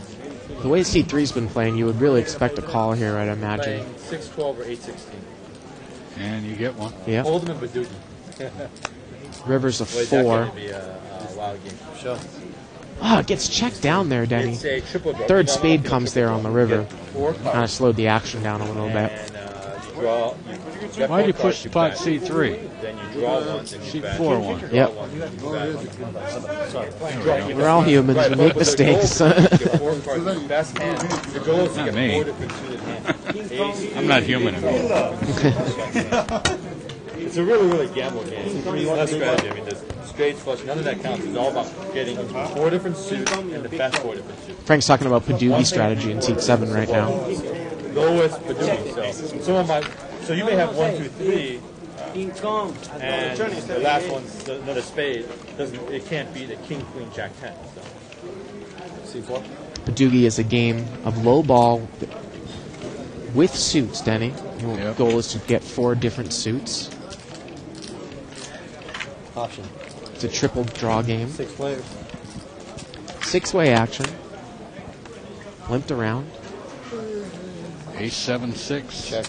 The way Seat 3's been playing, you would really expect a call here, I'd imagine. Playing 6-12 or 8-16. And you get one. Yeah. Hold him in Badugi. River's a Wait, 4. that's going to be a wild game. Sure. Oh, it gets checked down there, Denny. It's a triple draw. Third spade comes there on the river. Kind Kind of slowed the action down a little bit. You draw. Why'd you push the pot seat 3? Then you draw one. Then you Seat bet. 4 one. Yep. Sorry. We're all humans. We make mistakes. Best hand. The goal is to Not get me. 4 different suited hands. I'm not human enough. It's a really, really gamble game. That's strategy. I mean, there's straight flush, none of that counts. It's all about getting 4 different suits and the best 4 different suits. Frank's talking about Padugi strategy in Seat 7 right now. Go with Padugi. So someone might. So you may have 1, 2, 3, and the last one's another spade. It can't beat a king, queen, jack 10. So. C4. Padugi is a game of low ball with suits, Denny. The goal is to get 4 different suits. Option. It's a triple draw game. 6 players. 6-way action. Limped around. Ace 7-6. Check.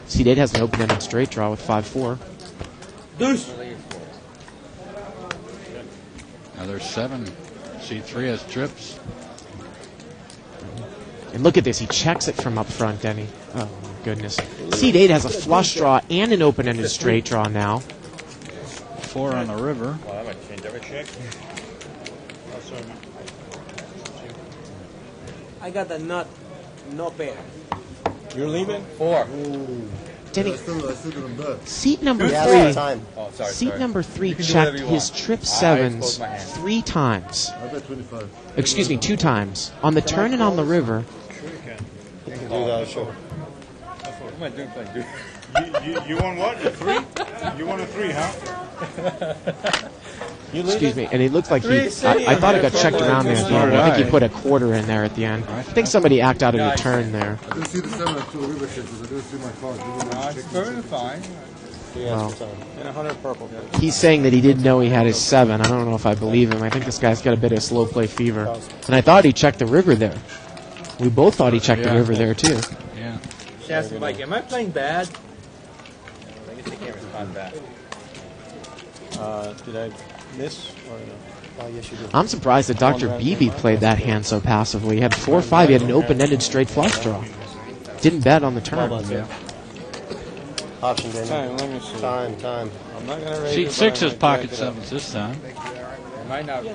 Seat 8 has an open-ended straight draw with 5-4. Deuce. Now there's 7. Seat 3 has trips. And look at this. He checks it from up front, Denny. Oh, my goodness. Seat 8 has a flush draw and an open-ended straight draw now. 4 on the river. Well, that might change everything. I got the nut, no pair. You're leaving? 4. Denny, I still didn't bet. seat number Yeah, 3. time. Oh, sorry. Seat number 3 You can do checked whatever you his want. trip I 7s exposed my hand. 3 times. I bet 25. Excuse me, 2 times. On the turn and on the river. Sure you can. You can do that, sure. What am I doing playing, dude? You want what? A 3? You want a 3, huh? Excuse me, and it looked like he. I thought it got checked around there at the end. I think he put a quarter in there at the end. I think somebody acted out of the turn there. I didn't see the 7 at 2 river checks, I didn't see my card. It's very fine. Well, And 100 purple. he's saying that he didn't know he had his 7. I don't know if I believe him. I think this guy's got a bit of slow play fever. And I thought he checked the river there. We both thought he checked the river there, too. Yeah. She asked me, Mike, am I playing bad? I guess they can't respond back. Did I miss or no? Oh, yes, you did. I'm surprised that Dr. Beebe played that hand so passively. He had 4-5. He had an open-ended straight flush draw. Didn't bet on the turn. Well done, Option, Denny. Time, let me see. Time. I'm not gonna raise Seat it. 6 but I is might pocket jack it up. 7s this time. Might not.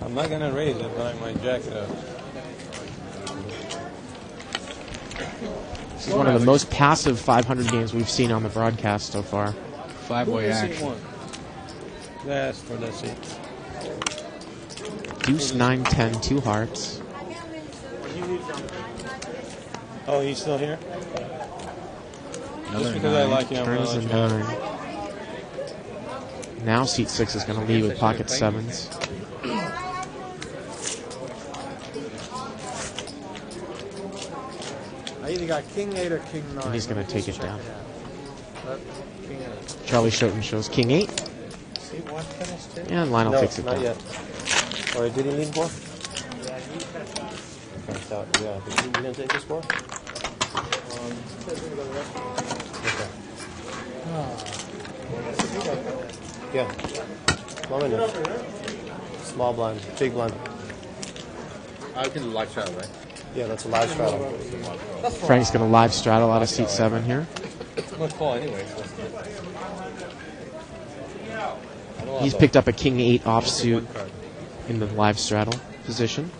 I'm not gonna raise it, but I might jack it up. This is one of the most passive 500 games we've seen on the broadcast so far. 5-way action. That's for the seat. Deuce, 9, 10, 2 hearts. Oh, he's still here? Another Just because I 9. like you, I'm Turns gonna a let you know. 9. Now seat 6 is going to lead with pocket 7s. I either got king 8 or king 9. And he's going to take it down. King 8. Charlie Shoten shows king 8. See, one finished too? And Lionel No, takes it not down. yet. Or did he lean 4? Yeah, he touched on. Okay, so, yeah. You didn't take this 4? Okay. Yeah. Come in there. Small blind, big blind. I can live straddle, right? Yeah, that's a live straddle. Frank's going to live straddle out of seat 7 here. No call anyway. He's picked up a king 8 offsuit in the live straddle position.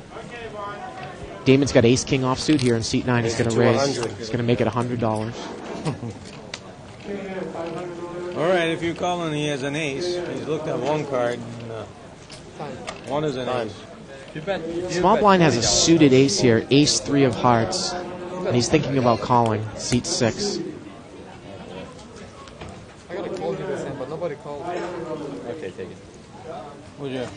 Damon's got ace king offsuit here in seat 9. He's going to raise. He's going to make it $100. All right, if you call him, he has an ace. He's looked at one card. And, one is an ace. Small blind has a suited ace here, ace 3 of hearts, and he's thinking about calling seat 6. I gotta call you this time, but nobody called. Okay, take it. Would you?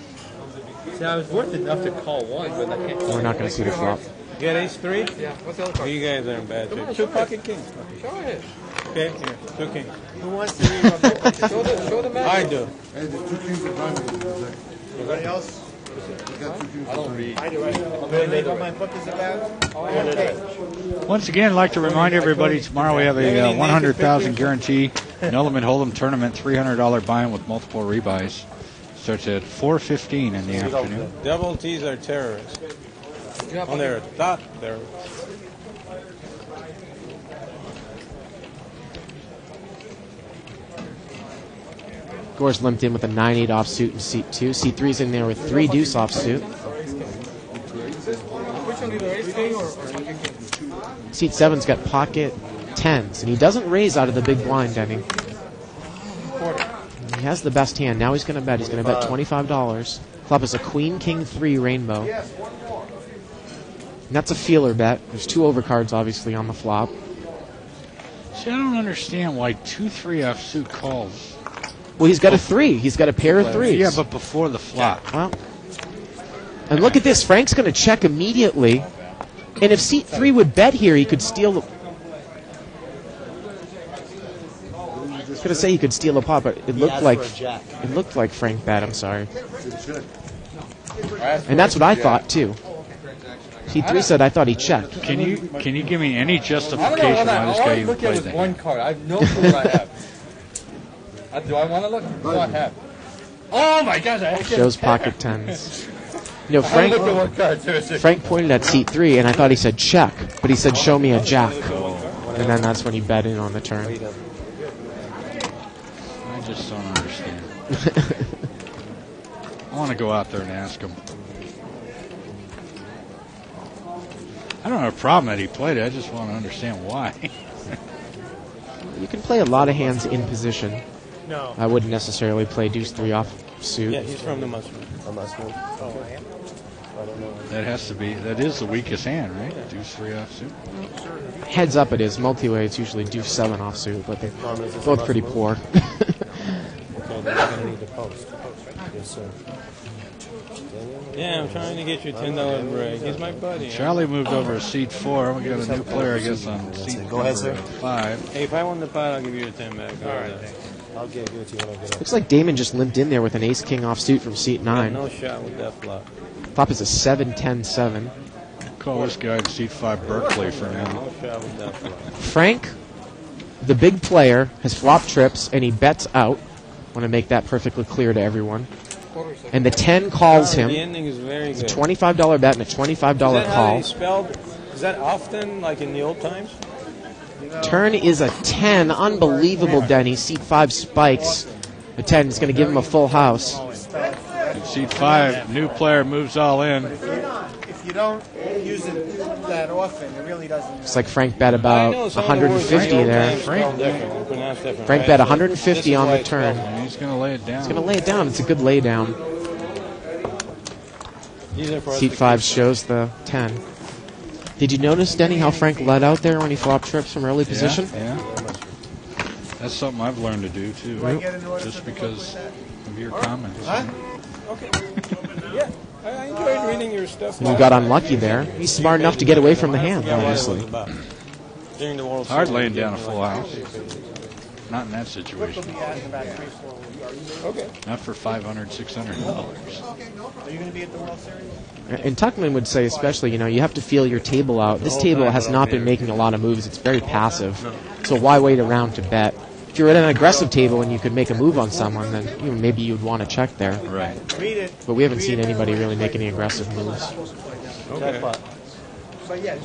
See, I was worth enough to call one, but I can't. We're not going to see the flop. You got ace 3? Yeah, what's the other card? You guys are in bad shape. 2 pocket kings. Show it. Okay, here, 2 kings. Who wants to read my book? Show the match. I do. Hey, the 2 kings of diamonds. Anybody else? You got 2 kings I don't read. I do. Can I read what my book is about? Okay. Once again, I'd like to remind everybody tomorrow we have a 100,000 guarantee no limit hold'em tournament, $300 buy-in with multiple rebuys. Starts at 4:15 in the afternoon. Double T's are terrorists. On their top, they're. Gore's limped in with a 9-8 offsuit in seat 2. Seat 3's in there with 3 deuce offsuit. Which one do you ace king or pocket king? Seat 7's got pocket 10s, and he doesn't raise out of the big blind, Denny. He has the best hand. Now he's going to bet. He's going to bet $25. Flop is a queen, king, 3 rainbow. And that's a feeler bet. There's 2 overcards, obviously, on the flop. See, I don't understand why 2-3 offsuit calls. Well, he's got a 3. He's got a pair of 3s. Yeah, but before the flop. Well, and look at this. Frank's going to check immediately. And if seat 3 would bet here, he could steal the... I was going to say he could steal a pot, but it looked like Frank bet. I'm sorry. And that's what I thought, too. Seat 3 said, I thought he checked. Can you give me any I don't justification know. why this All guy I even look at played was that? one card. I have no clue what I have. Do I want to look? What do I have? Oh my gosh! I Shows pocket 10s. You know, I looked at one card, seriously. Frank pointed at seat 3, and I thought he said check, but he said show me a jack. And then that's when he bet in on the turn. I just don't understand. I want to go out there and ask him. I don't have a problem that he played it. I just want to understand why. You can play a lot of hands in position. No. I wouldn't necessarily play deuce 3 offsuit. Yeah, he's from the mushroom. The mushroom. Oh, I am? I don't know. That is the weakest hand, right? Deuce 3 offsuit. Heads up it is. Multi-way it's usually deuce 7 offsuit, but they're both pretty poor. Okay, then you're going to need to post. Yes, sir. Yeah, I'm trying to get you $10 break. He's my buddy. Charlie moved over to seat 4. We got a new player, I guess, on seat Go ahead, sir. 5. Hey, if I win the pot, I'll give you a 10 back. All right. I'll give it to you when I get up. Looks like Damon just limped in there with an ace-king offsuit from seat 9. No shot with that flop. Flop is a 7-10-7. Call this guy in seat 5 Berkeley for now. No shot with that flop. Frank, the big player, has flop trips, and he bets out. I want to make that perfectly clear to everyone. And the 10 calls him. The ending is very good. It's a $25 bet and a $25 Is that how call. they spelled? Is that often, like in the old times? Turn is a 10. Unbelievable, Denny. Seat 5 spikes. A 10 is going to give him a full house. Seat 5, new player moves all in. If you don't use it that often, it really doesn't. It's like Frank bet about 150 there. Frank bet 150 on the turn. And he's going to lay it down. He's going to lay it down. It's a good lay down. Seat 5 shows the 10. Did you notice, Denny, how Frank led out there when he flopped trips from early position? Yeah. That's something I've learned to do, too. Just because of your comments. Huh? Okay. Yeah, I enjoyed reading your stuff. You got unlucky there. He's smart enough to get away from the hand, obviously. Hard laying down a full house. Not in that situation. Okay. Not for $500, $600. Are you going to be at the World Series? And Tuckman would say especially, you have to feel your table out. This table has not been making a lot of moves. It's very passive. So why wait around to bet? If you're at an aggressive table and you could make a move on someone, then maybe you'd want to check there. Right. But we haven't seen anybody really make any aggressive moves. Okay. But yeah,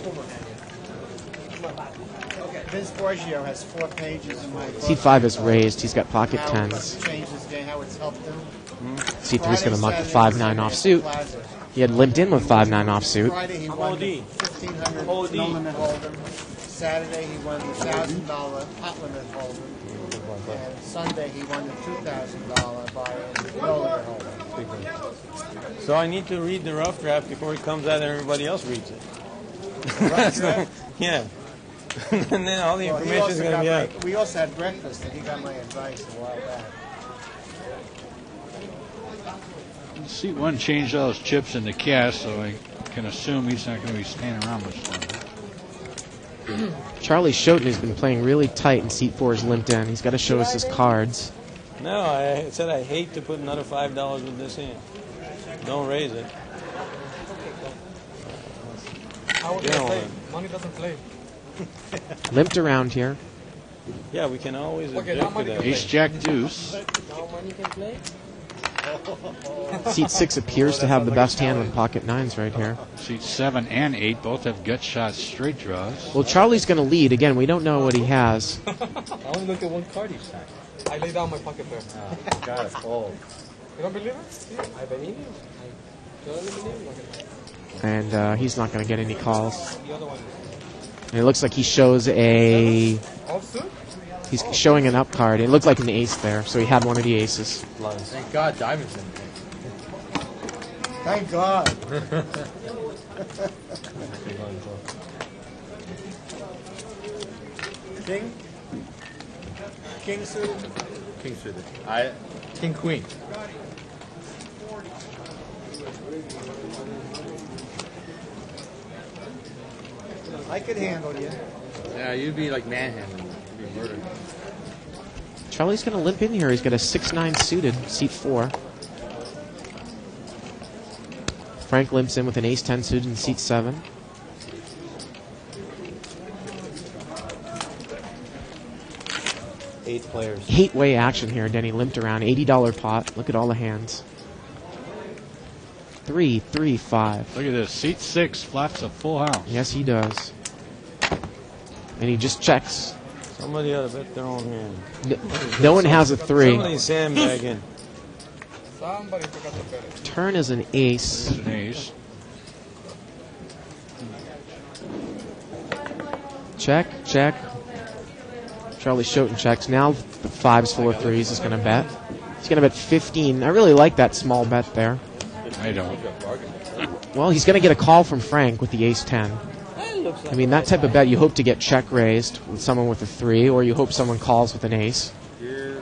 Vince Borgio has 4 pages in my book. Seat 5 is raised. He's got pocket 10s. Changed his game, how it's helped him. Seat 3 is going to muck the 5-9 offsuit. He had limped in with 5-9 offsuit. Friday he won the $1,500 no limit hold'em. Saturday he won the $1,000 pot limit hold'em. And Sunday he won the $2,000 buy-in no limit hold'em. So I need to read the rough draft before it comes out and everybody else reads it. Rough draft? Yeah. And then all the information is going to be out. We also had breakfast, and he got my advice a while back. Seat 1 changed all his chips into cash, so I can assume he's not going to be staying around much longer. Charlie Schoten has been playing really tight, and Seat 4 is limped in. He's got to show us his cards. No, I said I hate to put another $5 with this in. Don't raise it. I was going to say, money doesn't play. Limped around here. Yeah, we can always object to that. Ace Jack Deuce. Now money can play? Seat 6 appears to have the best hand with pocket 9s right here. Seat 7 and 8 both have gut shot straight draws. Well, Charlie's going to lead. Again, we don't know what he has. I only look at one card each time. I lay down my pocket pair. God, it's old. You don't believe it? See? I believe you. I totally believe you. And he's not going to get any calls. The other one. And it looks like he shows a... Offsuit? He's showing an up card. It looked like an ace there, so he had one of the aces. Thank God diamonds in Thank God. King? King suited? King suited. King queen. I could handle you. Yeah, you'd be like manhandling. You'd be murdered. Charlie's going to limp in here. He's got a 6-9 suited, seat 4. Frank limps in with an ace-10 suited in seat 7. Eight players. 8-way action here. Denny limped around. $80 pot. Look at all the hands. 3, 3, 5. Look at this. Seat 6 flaps a full house. Yes, he does. And he just checks. Somebody ought to bet their own hand. No one has a 3. Somebody's sandbagging. Somebody forgot to bet it. Turn is an ace. It's an ace. Check, check. Charlie Schoten checks. Now the 5's full of 3s. He's going to bet. He's going to bet 15. I really like that small bet there. I don't. Well, he's going to get a call from Frank with the ace-10. I mean, that type of bet, you hope to get check raised with someone with a 3, or you hope someone calls with an ace. You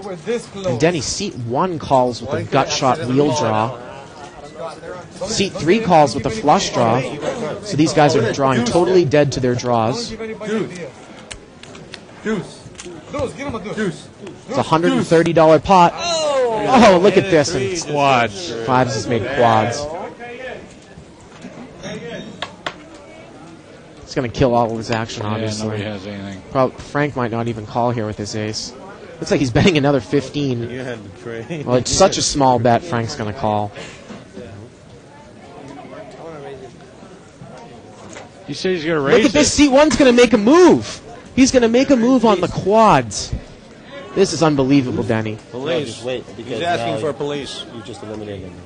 were this close. And Denny, seat 1 calls with a gut shot wheel draw. Seat 3 calls with a flush draw. So these guys are drawing totally dead to their draws. Deuce. Deuce, give him a deuce. It's a $130 pot. Oh, look at this. And quads. 5s has made quads. It's going to kill all of his action, obviously. Nobody has anything. Frank might not even call here with his ace. Looks like he's betting another 15. You had to trade. Well, it's such a small bet, Frank's going to call. You say he's going to raise Look at this. Seat 1's going to make a move. He's going to make a move on the quads. This is unbelievable, Denny. Police. Wait, he's asking for police. You just eliminated him.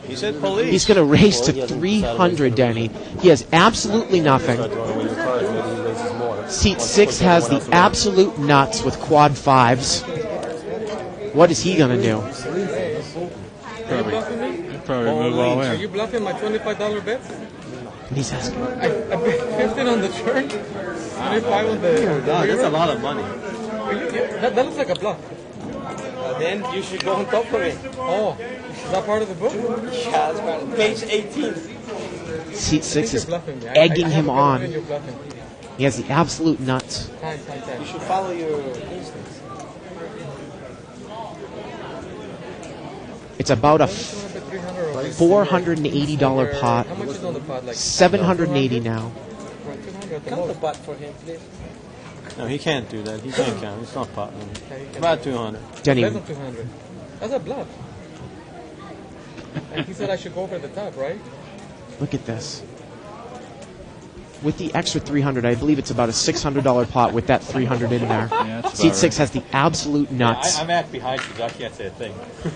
He said police. He's going to raise to 300, Denny. He has absolutely nothing. Seat 6 has the absolute nuts with quad 5s. What is he going to do? Probably move all Are in. you bluffing my $25 bet? And he's asking. I bet 15 on the turn, 25 on the... God, that's a lot of money. That looks like a bluff. Then you should go on top of it. Oh, is that part of the book? Yeah, that's part of page 18. Seat 6 is bluffing me. egging I him have a on. feeling you're bluffing. He has the absolute nuts. Time. You should follow your instincts. It's about a $480 pot. How much is on the pot? Like $780 now. Count the pot for him, please. No, he can't do that. He can't count. It's not pot money. About 200. Denny. Less than 200. That's a bluff. And he said I should go for the top, right? Look at this. With the extra 300, I believe it's about a $600 pot with that 300 in there. Yeah, that's Seat about 6 right. has the absolute nuts. I'm at behind you, so I can't say a thing.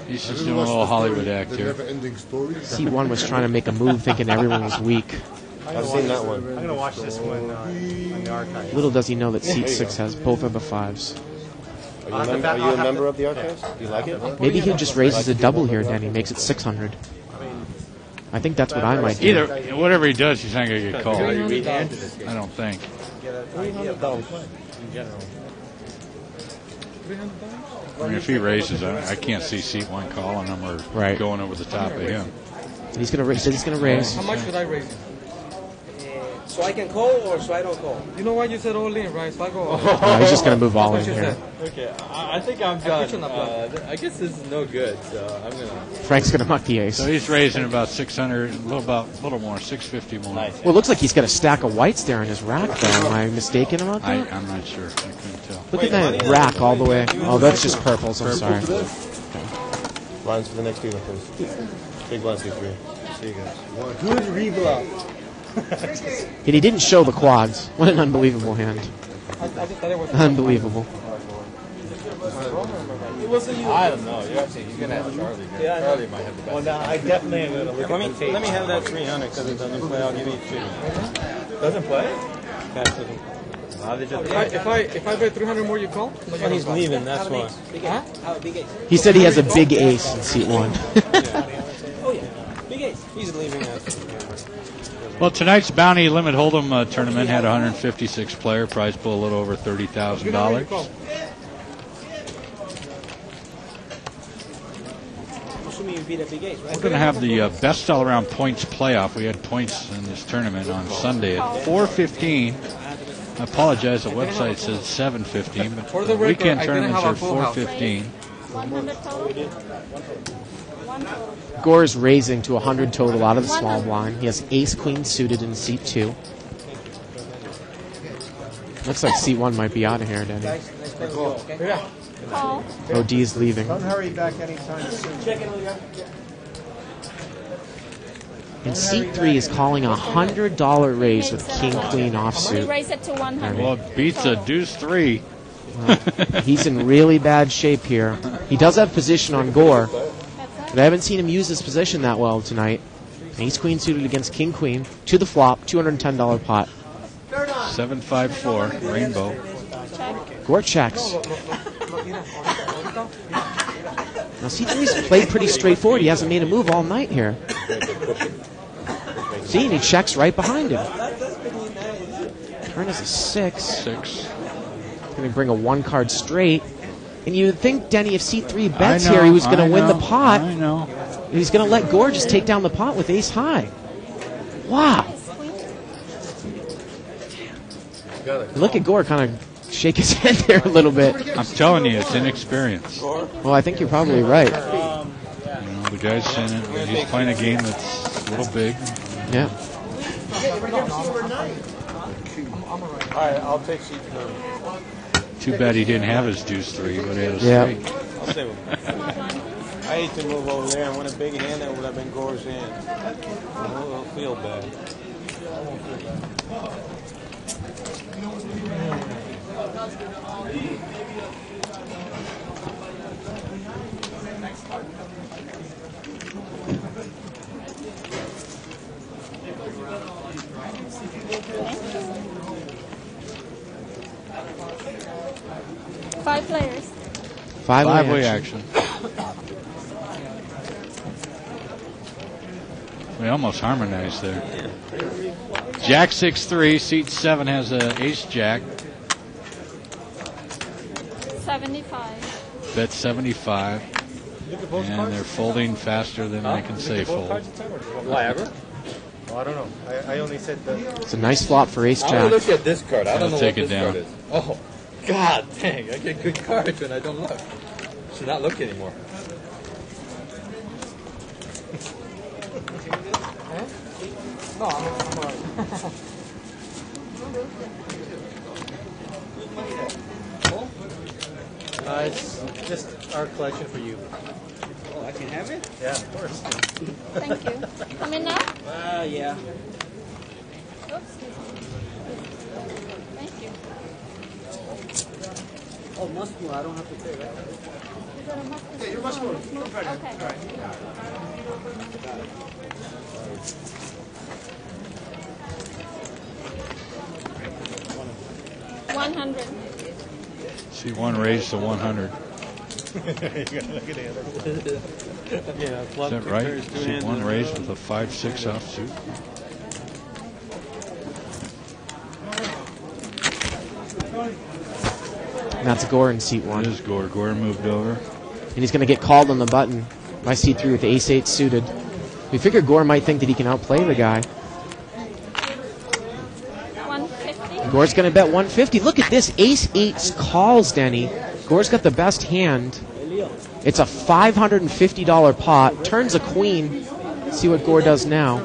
He's just doing a little Hollywood act The here. never-ending story. Seat 1 was trying to make a move thinking everyone was weak. I've seen that one. I'm going to watch this one on the archive. Little does he know that Seat 6 has both of the 5s. Are you a member of the archives? Do you like it? Maybe he just raises a double here, Denny. Makes it 600. I think that's what I might do. Either, whatever he does, he's not going to get called. I don't think. I mean, if he raises, I can't see seat 1 calling him or going over the top of him. And he's going to raise. He's going to raise. How much should I raise? So I can call or so I don't call? You know why you said all in, right? So I go. No, he's just going to move all in here. Okay, I think I'm done. I guess this is no good, so I'm going to... Frank's going to muck the ace. So he's raising about 600, a little more, 650 more. Nice. Well, it looks like he's got a stack of whites there in his rack, though. Am I mistaken about that? I'm not sure. I couldn't tell. Look at that rack all the way. Oh, that's just purples. I'm sorry. Lines for the next dealer, please. Big blinds, C3. See you guys. Good rebluff. And he didn't show the quads. What an unbelievable hand. Unbelievable. I don't know. You're going to have Charlie. Yeah, Charlie might have the best. Well, now I definitely am going to look Let me have that 300 because it doesn't play. I'll give you 2. Doesn't play? If I bet 300 more, you call? Well, he's leaving, that's why. He said he has a big ace in seat 1. Oh, yeah. Big ace. He's leaving after. Well, tonight's Bounty Limit Hold'em tournament had 156 player, prize pool a little over $30,000. Assuming you beat a big ace, right? We're going to have the best all-around points playoff. We had points in this tournament on Sunday at 4:15. I apologize, the website says 7:15, but For the the record, weekend I didn't tournaments have are a full house. 4:15. 100 total? Gore is raising to 100 total out of the small blind. He has ace-queen suited in seat 2. Looks like seat 1 might be out of here, Denny. Yeah. Call. OD is leaving. Don't hurry back anytime soon. And seat 3 is calling a $100 raise with king-queen We offsuit. raise it to 100. Well, it beats a deuce 3. He's in really bad shape here. He does have position on Gore, but I haven't seen him use his position that well tonight. Ace-queen suited against king-queen. To the flop, $210 pot. 754, rainbow. Gore checks. Now C3's played pretty straightforward. He hasn't made a move all night here. See, and he checks right behind him. Turn is a 6. 6. Going to bring a 1-card straight. And you'd think, Denny, if C3 bets I know, here, he was going to I win know, the pot. I know. He's going to let Gore just take down the pot with ace high. Wow. Look at Gore kind of shake his head there a little bit. I'm telling you, it's inexperience. Well, I think you're probably right. You know, the guy's in it. He's playing a game that's a little big. Yeah. All right, I'll take seat 3. Too bad he didn't have his deuce 3, but he had a Yeah. straight. I'll stay with him. I hate to move over there and win a big hand that would have been Gore's hand. I'll feel bad. Five players. Five-way action. We almost harmonized there. Jack 6-3, seat 7 has a ace jack. 75. Bet 75. And they're folding faster than I can say fold. Why ever? Oh, I don't know. I only said that. It's a nice flop for ace I jack. look at this card. I don't know take what it this down. card is. Oh, God dang. I get good cards when I don't look. Should not look anymore. No, I'm alright. It's just our collection for you. Oh, I can have it? Yeah, of course. Thank you. Come in now? Yeah. Oops. Thank you. Oh, must move. I don't have to pay, right? Yeah, you must move. Okay. 100. C1 raised to 100. Yeah, Is that right? C1 raised with a 5-6 offsuit. And that's Gore in seat 1. It is Gore. Gore moved over. And he's going to get called on the button by seat 3 with ace-8 suited. We figure Gore might think that he can outplay the guy. 150. Gore's going to bet 150. Look at this. Ace-8 calls, Denny. Gore's got the best hand. It's a $550 pot. Turns a queen. See what Gore does now.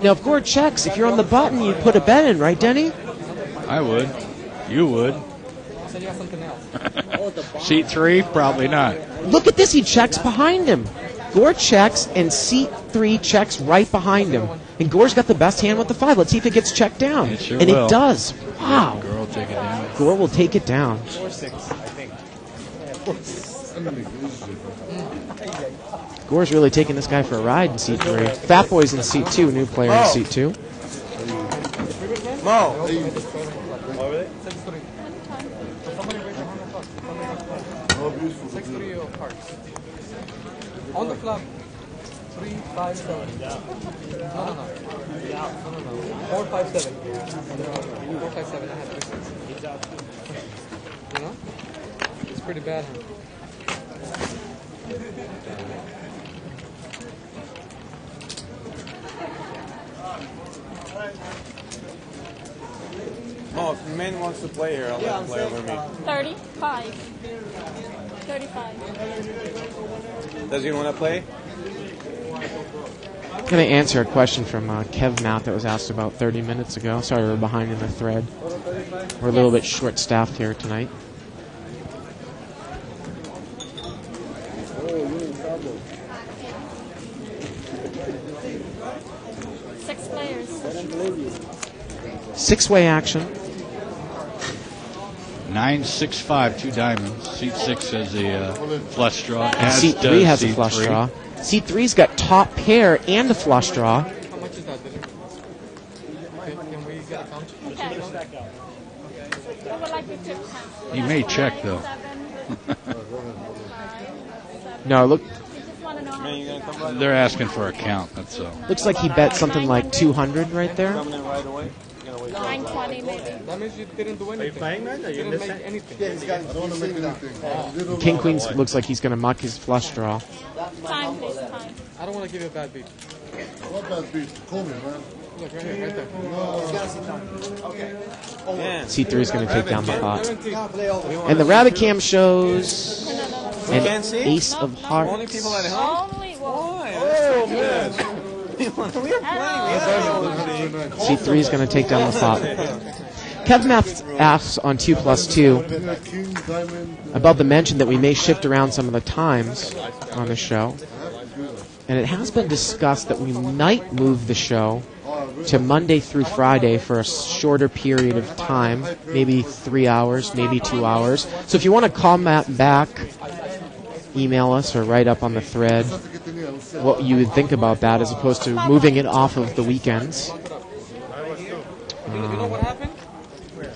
Now, if Gore checks, if you're on the button, you'd put a bet in, right, Denny? I would. You would. I'll send you something else. Seat 3, probably not. Look at this. He checks behind him. Gore checks, and seat 3 checks right behind him. And Gore's got the best hand with the 5. Let's see if it gets checked down. It sure and will. it does. Wow. Gore will take it down. Gore will take it down. 4-6, I think. Gore's really taking this guy for a ride in seat 3. Fat Boy's in seat 2, new player in seat 2. Mo! On the flop. 3, 5, 7. No. 4, 5, 7. 4, 5, 7. I had 3, 6. You know? It's pretty bad. Oh, if Min wants to play here, I'll let him play over me. 35. 35. Does he want to play? I'm going to answer a question from Kev Mount that was asked about 30 minutes ago. Sorry, we're behind in the thread. We're a little bit short-staffed here tonight. Six players. 6-way action. 9-6-5, 2 diamonds. Seat 6 has a flush draw. And As seat 3 does has a seat flush 3. draw. Seat 3's got top pair and a flush draw. How much is that, Dylan? Can we get a count? Okay. I would like you to count. He may check, though. No, look, Man, you gonna come right They're asking for a count, that's all. looks like he bet something like 200 right there. coming in right away? You're gonna wait. 920 maybe. That means you didn't do anything. Are you playing right now? You didn't missed make it? anything. Yeah, he's got. I don't want to make anything. King Queen looks like he's going to muck his flush draw. Time, please, time. I don't want to give you a bad beat. What bad beat? Call me, man. Look, right here, right there. Yeah. C3 is going to take down the pot. 17. And the rabbit cam shows an can't see? ace of Only hearts. people at home? Only one. Oh, man. We are playing. C3 is going to take down the pot. Kev Math asks on 2+2 King, diamond. about the mention that we may shift around some of the times on the show. And it has been discussed that we might move the show to Monday through Friday for a shorter period of time, maybe 3 hours, maybe 2 hours. So if you want to comment back, email us or write up on the thread what you would think about that as opposed to moving it off of the weekends.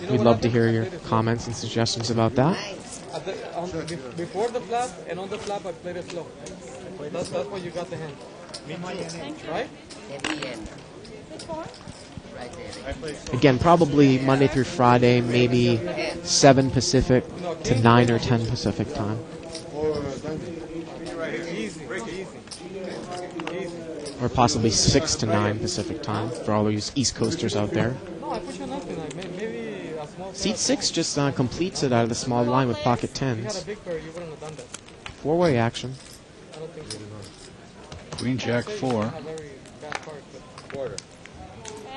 We'd love to hear your comments and suggestions about that. Before the flap and on the flap, I played it slow. That's why you got the hand. Right? Again, probably Monday through Friday, maybe 7 Pacific to 9 or 10 Pacific time. Or possibly 6 to 9 Pacific time for all those East Coasters out there. Seat 6 just completes it out of the small blind with pocket 10s. 4-way action. Queen Jack 4. I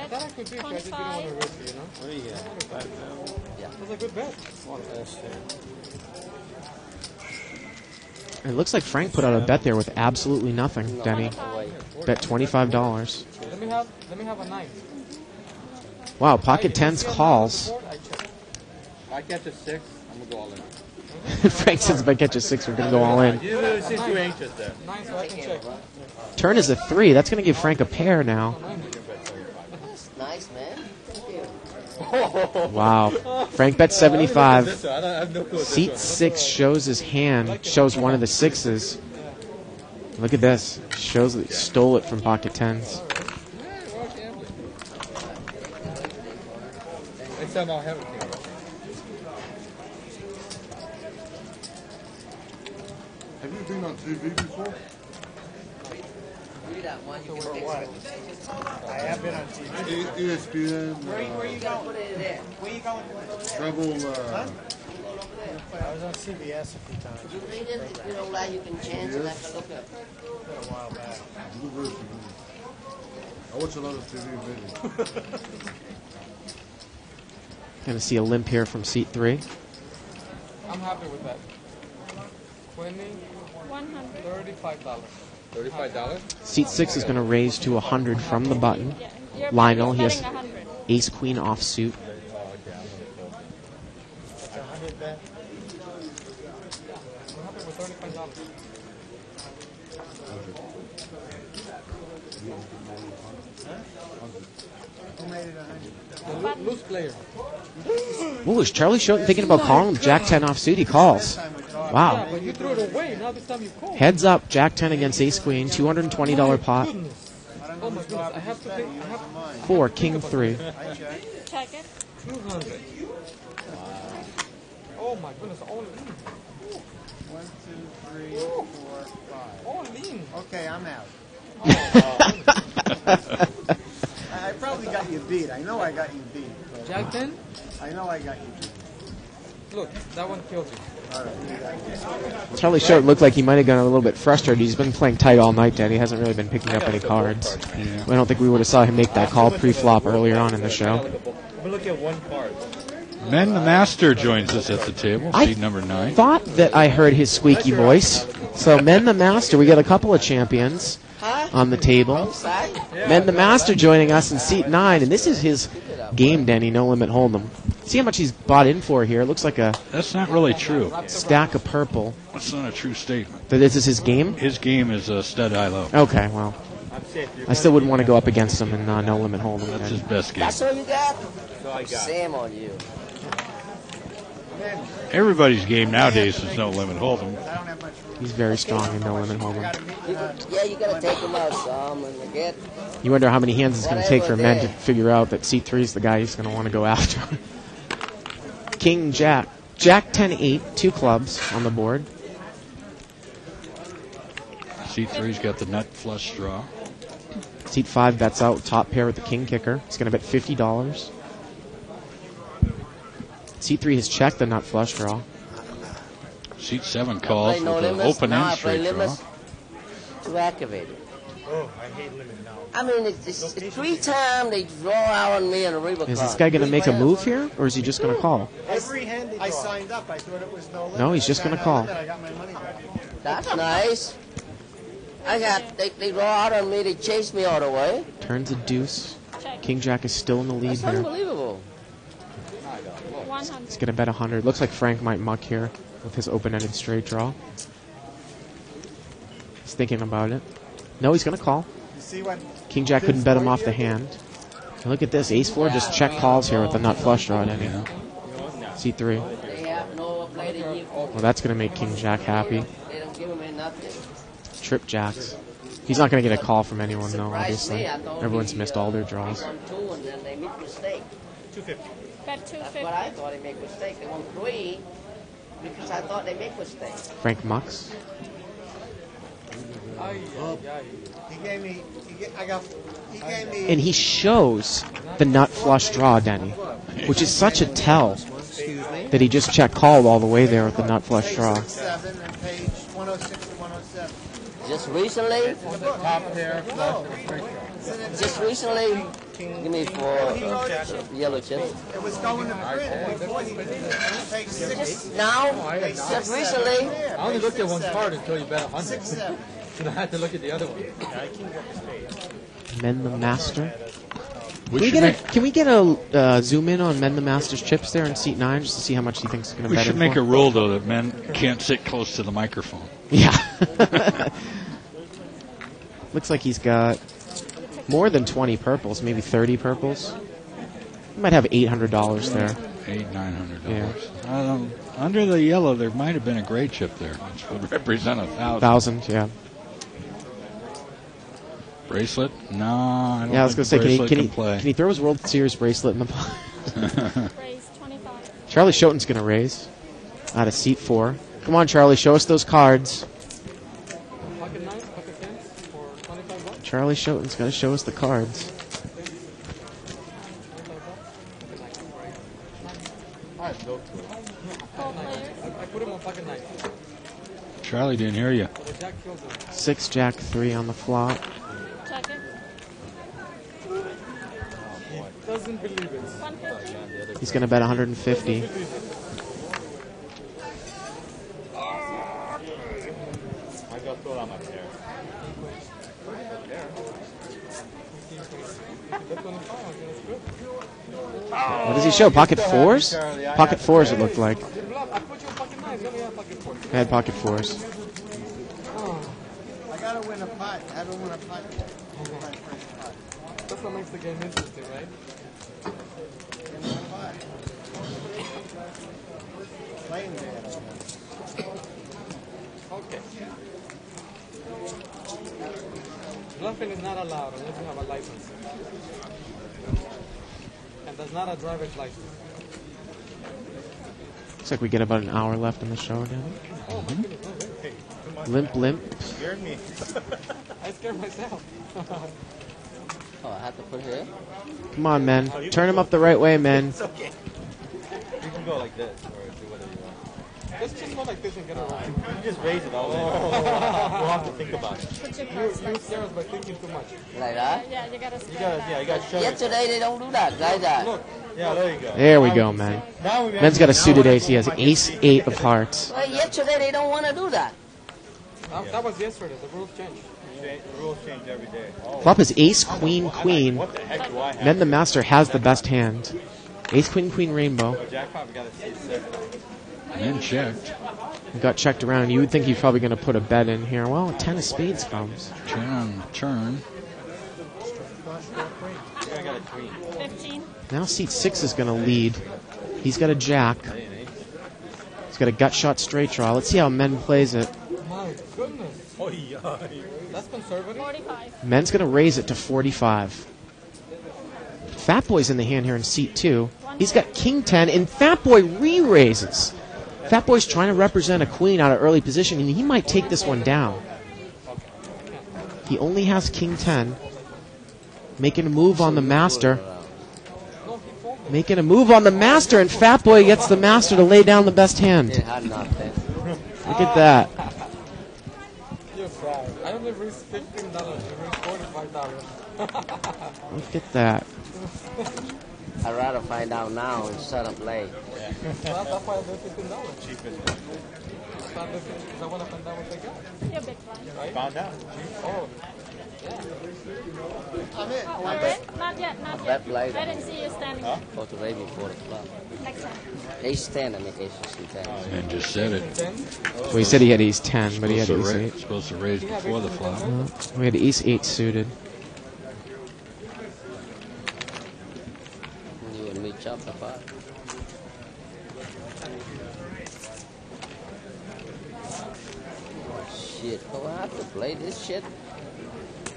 thought I could beat you. I just didn't want to risk it, you know? That's a good bet. It looks like Frank put out a bet there with absolutely nothing, Denny. Bet $25. Let me have a 9. Wow, pocket 10s calls. If I catch a 6, I'm going to go all in. Frank says if I catch a 6, we're going to go all in. You seem too anxious there. 9, so I can check. Turn is a 3. That's going to give Frank a pair now. That's nice, man. Wow. Frank bet 75. Seat 6 shows his hand, shows one of the 6s. Look at this. Shows that he stole it from pocket 10s. Next time I'll have it. Have you been on TV before? I have been on TV. ESPN. Where you going? Where you going? Travel. I was on CBS a few times. You read it? If you don't like, you can change it. I can look up. A while back. I watch a lot of TV lately. Going to see a limp here from seat 3. I'm happy with that. 20, $35. $35? Seat 6 is going to raise to 100 from the button. Lionel, he has ace queen offsuit. It's a 100 bet. I'm happy with $35. Who made it 100? The loose player. Ooh, is Charlie Schoten thinking about calling with Jack 10 offsuit? He calls. Wow. Yeah, but you threw it away. Now this time you call. Heads up, Jack 10 against ace queen, $220 pot. Oh my goodness, I have to think. 4, king 3. Check it. 200. Oh my goodness, all in. 1, 2, 3, 4, 5. All in. Okay, I'm out. I probably got you beat. I know I got you beat. Jack 10? I know I got you beat. Look, that one kills you. Charlie Schoten looked like he might have gotten a little bit frustrated. He's been playing tight all night, Dad. He hasn't really been picking up any cards. Yeah. I don't think we would have saw him make that call pre-flop earlier on in the show. We'll look at one card. Men the Master joins us at the table, seat number 9. Thought that I heard his squeaky voice. So Men the Master, we got a couple of champions on the table. Men the Master joining us in seat 9, and this is his game, Denny, No Limit Hold'em. See how much he's bought in for here. It looks like a That's not really true. stack of purple. That's not a true statement. But this is his game? His game is stud high low. Okay, well, I still wouldn't want to go up against him in No Limit Hold'em. That's his best game. That's all you got? So I got. Sam on you. Everybody's game nowadays is No Limit Hold'em. He's very strong in No Limit Hold'em. Yeah, you got to take him out some and get. You wonder how many hands it's going to take for men to figure out that seat 3 is the guy he's going to want to go after. King Jack. Jack 10-8, 2 clubs on the board. Seat 3's got the nut flush draw. Seat 5 bets out top pair with the king kicker. He's going to bet $50. Seat 3 has checked the nut flush draw. Seat 7 calls with an open end straight draw. To activate it. Oh, I hate limit now. I mean, it's 3 times they draw out on me on a river Is card. this guy going to make a move here, or is he just going to call? Every hand I signed up, I thought it was no limit. No, he's just going to call. I got my money back. That's nice. They draw out on me, they chase me all the way. Turns a deuce. King Jack is still in the lead That's here. unbelievable. 100. He's going to bet 100. Looks like Frank might muck here with his open-ended straight draw. He's thinking about it. No, he's going to call. You see what? King Jack couldn't bet him off the hand. And look at this. Ace 4 just check calls here with the nut flush draw. C3. Well, that's going to make King Jack happy. Trip Jacks. He's not going to get a call from anyone, though, obviously. Everyone's missed all their draws. 250. Bet 250. That's what I thought. They make mistake. They want 3 because I thought they make mistake. Frank mucks. He gave me. He gave me. And he shows the nut flush draw, Denny, which is such a tell that he just check called all the way there with the nut flush draw. 7 and page 106 to 107. Just recently? Top pair, Just recently? Give me 4 yellow chips. It was going to print before he did it. Page 6. Now? Just recently? I only looked at one card until you bet 100. 6, 7. And I had to look at the other one. Men the Master. Can we get a zoom in on Men the Master's chips there in seat 9 just to see how much he thinks he's going to bet We should in make for? a rule, though, that men can't sit close to the microphone. Yeah. Looks like he's got more than 20 purples, maybe 30 purples. He might have $800 there. $900. Yeah. Under the yellow, there might have been a gray chip there, which would represent 1,000. 1,000, yeah. Bracelet? No, I don't Yeah, I was think going to say, bracelet can he throw his World Series bracelet in the pot? Raise 25. Charlie Schoten's going to raise out of seat 4. Come on, Charlie, show us those cards. Pocket knives, pocket pins for $25. Charlie Schoten's got to show us the cards. I put him on pocket knife. Charlie didn't hear you. 6 Jack 3 on the flop. Check it. Doesn't believe it. He's going to bet 150. I got thrown on my pair. What does he show? Pocket 4s? Pocket 4s, it looked like. I put you on pocket knives. You only have pocket fours. I had pocket 4s. I gotta win a pot. I haven't won a pot yet. That's what makes the game interesting, right? Playing bad. Okay. Bluffing is not allowed unless you have a license. And that's not a driver's license. Looks like we get about an hour left in the show, Dan. Oh my goodness, no way. Hey, come on. Limp. Scared me. I scared myself. Oh, I have to put here? Come on, men. Turn him up the right way, men. It's okay. You can go like this or do whatever you want. Let's just go like this and get it right. You can just raise it all in. You don't have to think about it. Put your You cards like scare us by thinking too much. Like that? Yeah, you gotta spread You gotta show it. Yesterday they don't do that, like that. Look. Yeah, there you go. There we go, man. Men's got a suited ace. He has ace 8 of hearts. Well, yesterday they don't want to do that. That was yesterday. The rules changed. The rules change every day. Oh. Flop is ace, queen, queen. What the heck do I have? Men the Master has the best hand. Ace, queen, queen, rainbow. Jack probably got a C6. And checked. He got checked around. You would think he's probably going to put a bet in here. Well, a 10 of spades comes. 10 on the turn. I got a queen. 15. Now seat 6 is going to lead. He's got a jack. He's got a gut shot straight draw. Let's see how Men plays it. My goodness. Oh, yeah. That's conservative. 45. Men's going to raise it to 45. Fat Boy's in the hand here in seat 2. He's got king 10, and Fat Boy re-raises. Fat Boy's trying to represent a queen out of early position, and he might take this one down. He only has king 10. Making a move on the Master. Making a move on the Master, and Fat Boy gets the Master to lay down the best hand. It had nothing. Look at that. You're sad. I only raised $15. I raised $45. Look at that. I'd rather find out now instead of late. Well, that's why I raised $15. Cheapest. Because I want to find out what they got. You're big blind. Right? Found out. Oh. I'm in. Not yet, not That yet. blade. I didn't see you standing. Go to raise before the flop. Next time. Ace 10, I mean ace 10. And just said it. Well, he said he had ace 10, but he had ace 8. Supposed to raise before the flop. We had ace 8 suited. You and me chop the pot. Shit, oh, I have to play this shit.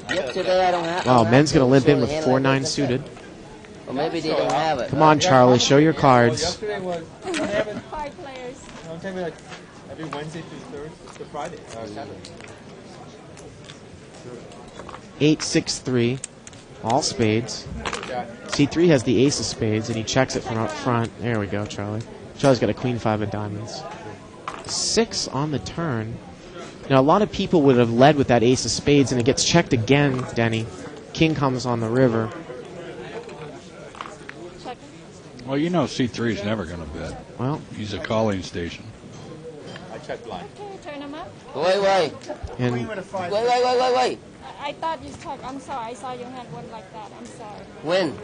Yesterday I don't have. Wow, men's going to limp in with 4-9 suited. Or maybe they don't have it. Come on, Charlie, show your cards. Yesterday was 5 players. don't tell me like every Wednesday through Friday or Saturday. 8-6-3, all spades. C3 has the ace of spades, and he checks it from up front. There we go, Charlie. Charlie's got a queen 5 of diamonds. 6 on the turn. Now, a lot of people would have led with that ace of spades, and it gets checked again, Denny. King comes on the river. Well, you know C3 is never going to bet. Well, he's a calling station. I check blind. Okay, turn them up. Wait. And Wait. I thought you talked. I'm sorry. I saw your hand went like that. I'm sorry. When?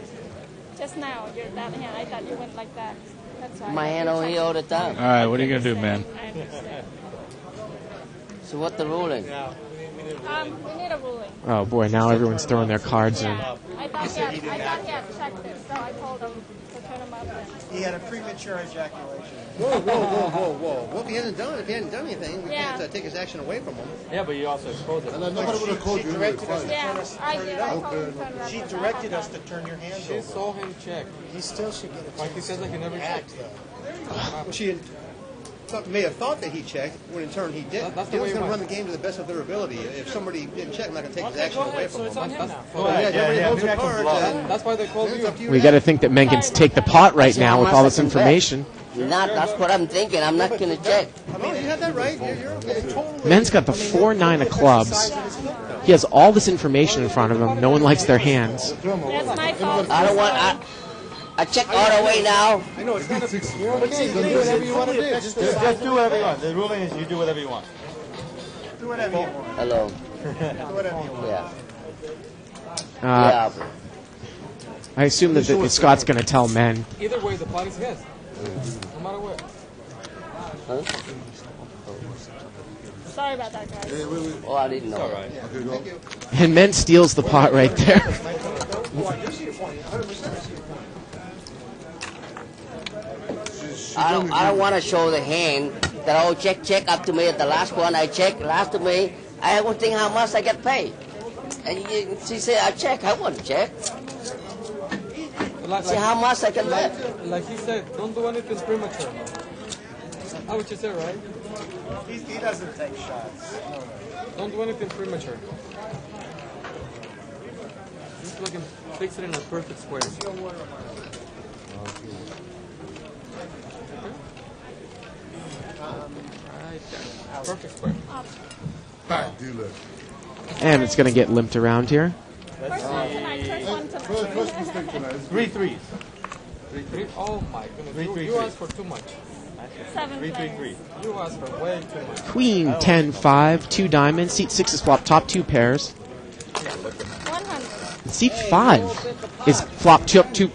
Just now, that hand. I thought you went like that. That's why. My hand over here all the time. All right, what are you going to do, man? I understand. So what the ruling? We need a ruling. oh boy, now everyone's throwing their cards in. I thought he had checked it, so I told him to turn him up. He had a premature ejaculation. Whoa. Well, if he hadn't done anything, we can't take his action away from him. Yeah, but you also exposed it. And nobody would have called you. Directed us to Yeah, turn us, I turn did. it I up. told him to turn it up. She directed us to turn your hands She over. saw him check. He still should get a Like he says, like he never checked. Well, she may have thought that he checked, when in turn he didn't. That's the He way was it going to run went. the game to the best of their ability. If somebody didn't check, I'm not going to take his action away from him. Everybody holds their cards. And That's why they called it's you. up to you. We got to think that men can take the pot right now with all this information. That's what I'm thinking. I'm not going to check. I mean, you had that right. You're okay. Men's got the 4-9 of clubs. He has all this information in front of him. No one likes their hands. That's my fault. I don't want. I check all the way now. I know it's not a You're okay. You can do whatever you want to do. Just do whatever you want. The ruling is you do whatever you want. Do whatever you want. Hello. Do whatever you want. Yeah. I assume that Scott's going to tell men. Either way, the pot is his. No matter what. Sorry about that, guys. Oh, I didn't know. All right. And men steals the pot right there. I don't want to show the hand that check up to me at the last one. I check last to me. I won't think how much I get paid. And she said I check. I want to check. Like, See how much I can bet. Like he said, don't do anything premature. That's what you said, right? He doesn't take shots. Don't do anything premature. Just look and fix it in a perfect square. Right there. Perfect square. Bad dealer. And it's going to get limped around here. First one tonight. First one tonight. First mistake tonight. 3 threes. 3-3. Oh my goodness. Three, You asked for too much. 7 3 players. 3 3. You asked for way too much. Queen 10-5, 2 diamonds. Seat 6 is flop, top 2 pairs. 100. Seat 5 is flop two.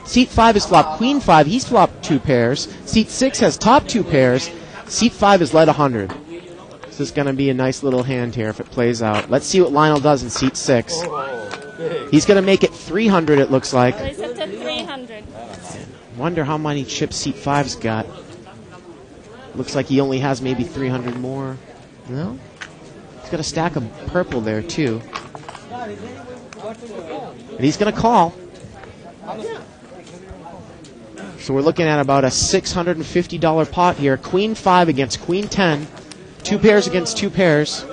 Seat 5 is flop queen 5. He's flopped 2 pairs. Seat 6 has top 2 pairs. Seat 5 is led 100. This is going to be a nice little hand here if it plays out. Let's see what Lionel does in seat 6. He's going to make it 300, it looks like. Raise it to 300. Wonder how many chips seat 5's got. Looks like he only has maybe 300 more. No? He's got a stack of purple there, too. And he's going to call. So we're looking at about a $650 pot here. Queen 5 against Queen 10. 2 pairs against 2 pairs.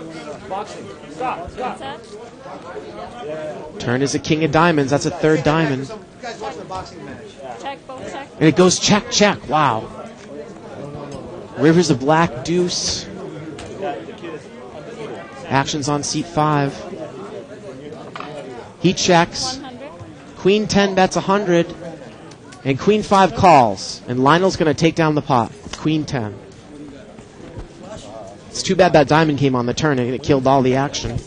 Turn is a king of diamonds. That's a 3rd diamond. Guys watching the boxing match. Check, both check. And it goes check, check. Wow. River's a black deuce. Action's on seat 5. He checks. 100. Queen 10 bets 100. And Queen 5 calls. And Lionel's going to take down the pot with Queen 10. It's too bad that diamond came on the turn and it killed all the action.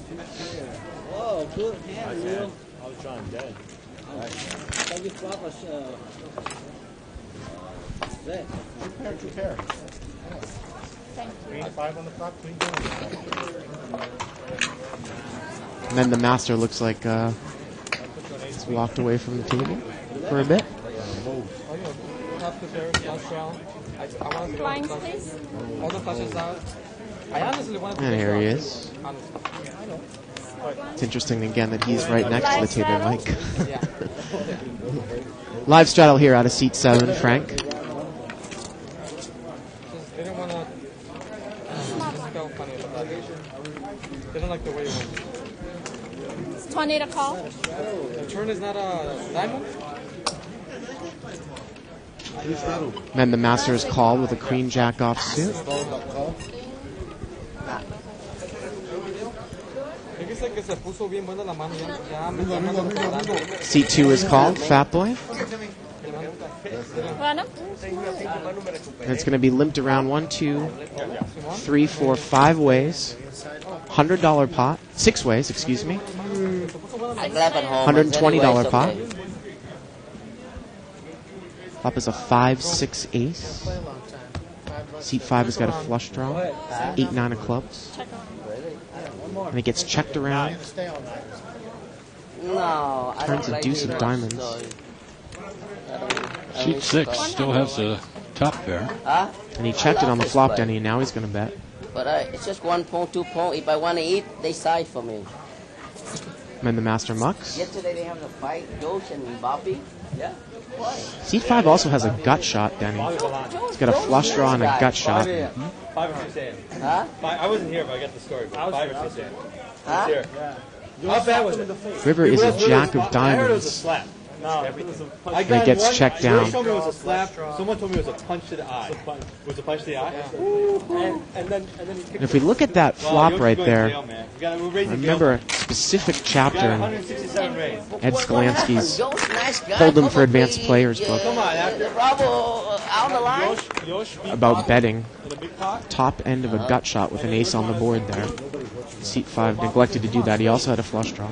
Two pair. Queen 5 on the flop, queen 2 on the flop. And then the master looks like he's walked away from the table for a bit. Blinds, please. All the flushes out. I honestly want to. And here he is. It's interesting again that he's right next to the table, Mike. Live straddle here out of seat 7, Frank. They don't want to. They don't like the way it went. It's 20 to call. The turn is not a diamond. Then the master's call with a queen jack offsuit. Seat 2 is called, Fat Boy. And it's going to be limped around 1, 2, 3, 4, 5 ways. $100 pot. 6 ways, excuse me. $120 pot. Flop is a 5, 6 ace. Seat 5 has got a flush draw. 8, 9 of clubs. And it gets checked around. Turns a deuce of diamonds. Seat 6 still has a top pair. And he checked it on the flop, Denny, and now he's going to bet. But it's just 1 pawn, 2 pawn. If I want to eat, they side for me. And then the master mucks. Yesterday they have a fight, Josh and Bobby. Yeah. Seat 5 also has a gut shot, Denny. He's got a flush draw and a gut shot. 5 or 6 a.m. Huh? I wasn't here, but I got the story. 5 or 6 a.m. Huh? Here. How bad was it? River is a jack of I heard it was a diamonds. slap. No, And it gets checked down. Someone told me it was a slap. Someone told me it was a punch to the eye. Was it a punch to the eye? And then And if we look at that flop Yogi's right going to there, jail, man. I remember a specific chapter in 167 raise. Ed Skolansky's Hold 'em for Advanced Players book Bravo out the line. about betting. Top end of a gut shot with an ace on the board there. Seat 5 neglected to do that. He also had a flush draw.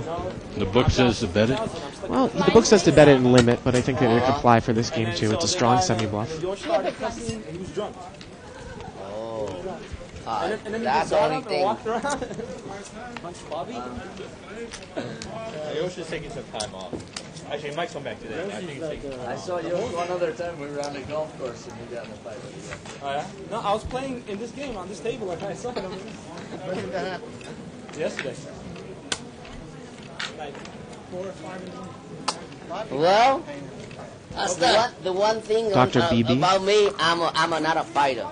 The book says to bet it? Well, the book says to bet it and limit, but I think that it could apply for this game too. It's a strong semi-bluff. He was drunk. That's the only thing. Punch Bobby? Yosh is taking some time off. Actually, he might come back today. I think he's taking time off. I saw Yosh one other time. We were on the golf course and we got in a fight. Oh, yeah? No, I was playing in this game on this table and I saw him. When did that happen? Yesterday. Like 4 or 5 in the morning. Well, that's the one thing Dr. BB. about me. I'm not a fighter.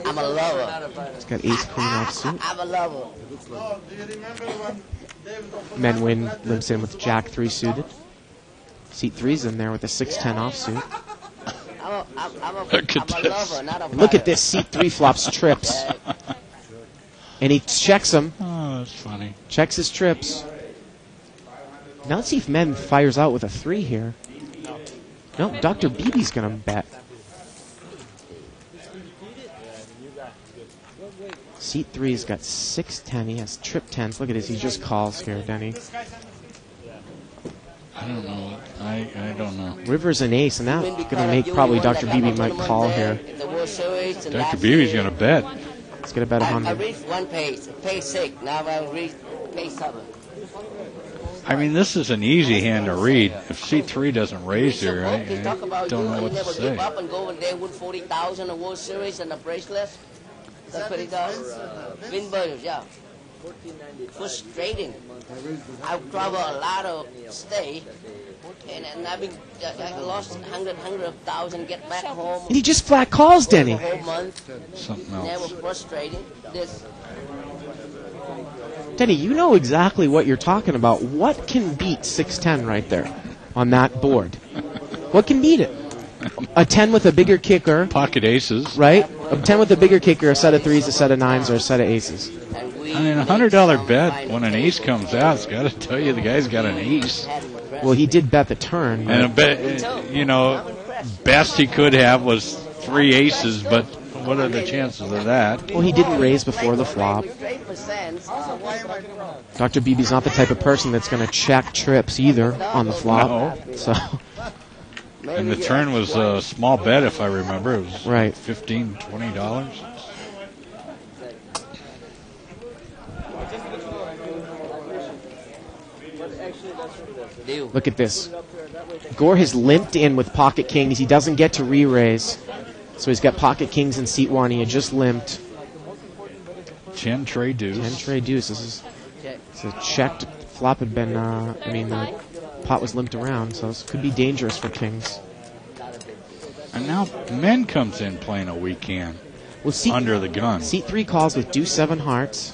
I'm a lover. He's got ace queen offsuit. I'm a lover. Men win limps in with jack 3 suited. Seat 3's in there with a 6-10 offsuit. I'm a lover, not a fighter. Look at this. Seat 3 flops trips. And he checks them. Oh, that's funny. Checks his trips. Now let's see if Men fires out with a 3 here. No, Dr. BB's going to bet. Seat 3's got 6-10. He has trip 10s. Look at this. He just calls here, Denny. I don't know. I don't know. River's an ace, and that's going to make probably Dr. BB might call here. Dr. BB's going to bet. He's going to bet I 100. reached one page 6. Now I reached page 7. I mean, this is an easy hand to read. If C3 doesn't raise here, I don't know what to say. Give up and go in there with 40,000 a World Series and a bracelet. That's what he does. Win burgers, yeah. Frustrating. I've traveled a lot of state, and I lost 100,000 get back home. And he just flat calls, Denny. The whole month. Something That else. was frustrating. This. Denny, you know exactly what you're talking about. What can beat 6-10 right there on that board? What can beat it? A 10 with a bigger kicker. Pocket aces. Right? A 10 with a bigger kicker, a set of 3s, a set of 9s, or a set of aces. I mean, a $100 bet when an ace comes out, it's got to tell you the guy's got an ace. Well, he did bet the turn. And a bet, you know, best he could have was 3 aces, but what are the chances of that? Well, he didn't raise before the flop. Dr. BB's not the type of person that's going to check trips either on the flop. No. So And the turn was a small bet, if I remember. It was right. $15, $20. Look at this. Gore has limped in with pocket kings. He doesn't get to re-raise. So he's got pocket kings in seat 1. He had just limped. 10 tray deuce. 10 tray deuce. This is a checked flop had been, the pot was limped around, so this could be dangerous for kings. And now men comes in playing a weak hand. Well, under the gun. Seat 3 calls with deuce 7 hearts.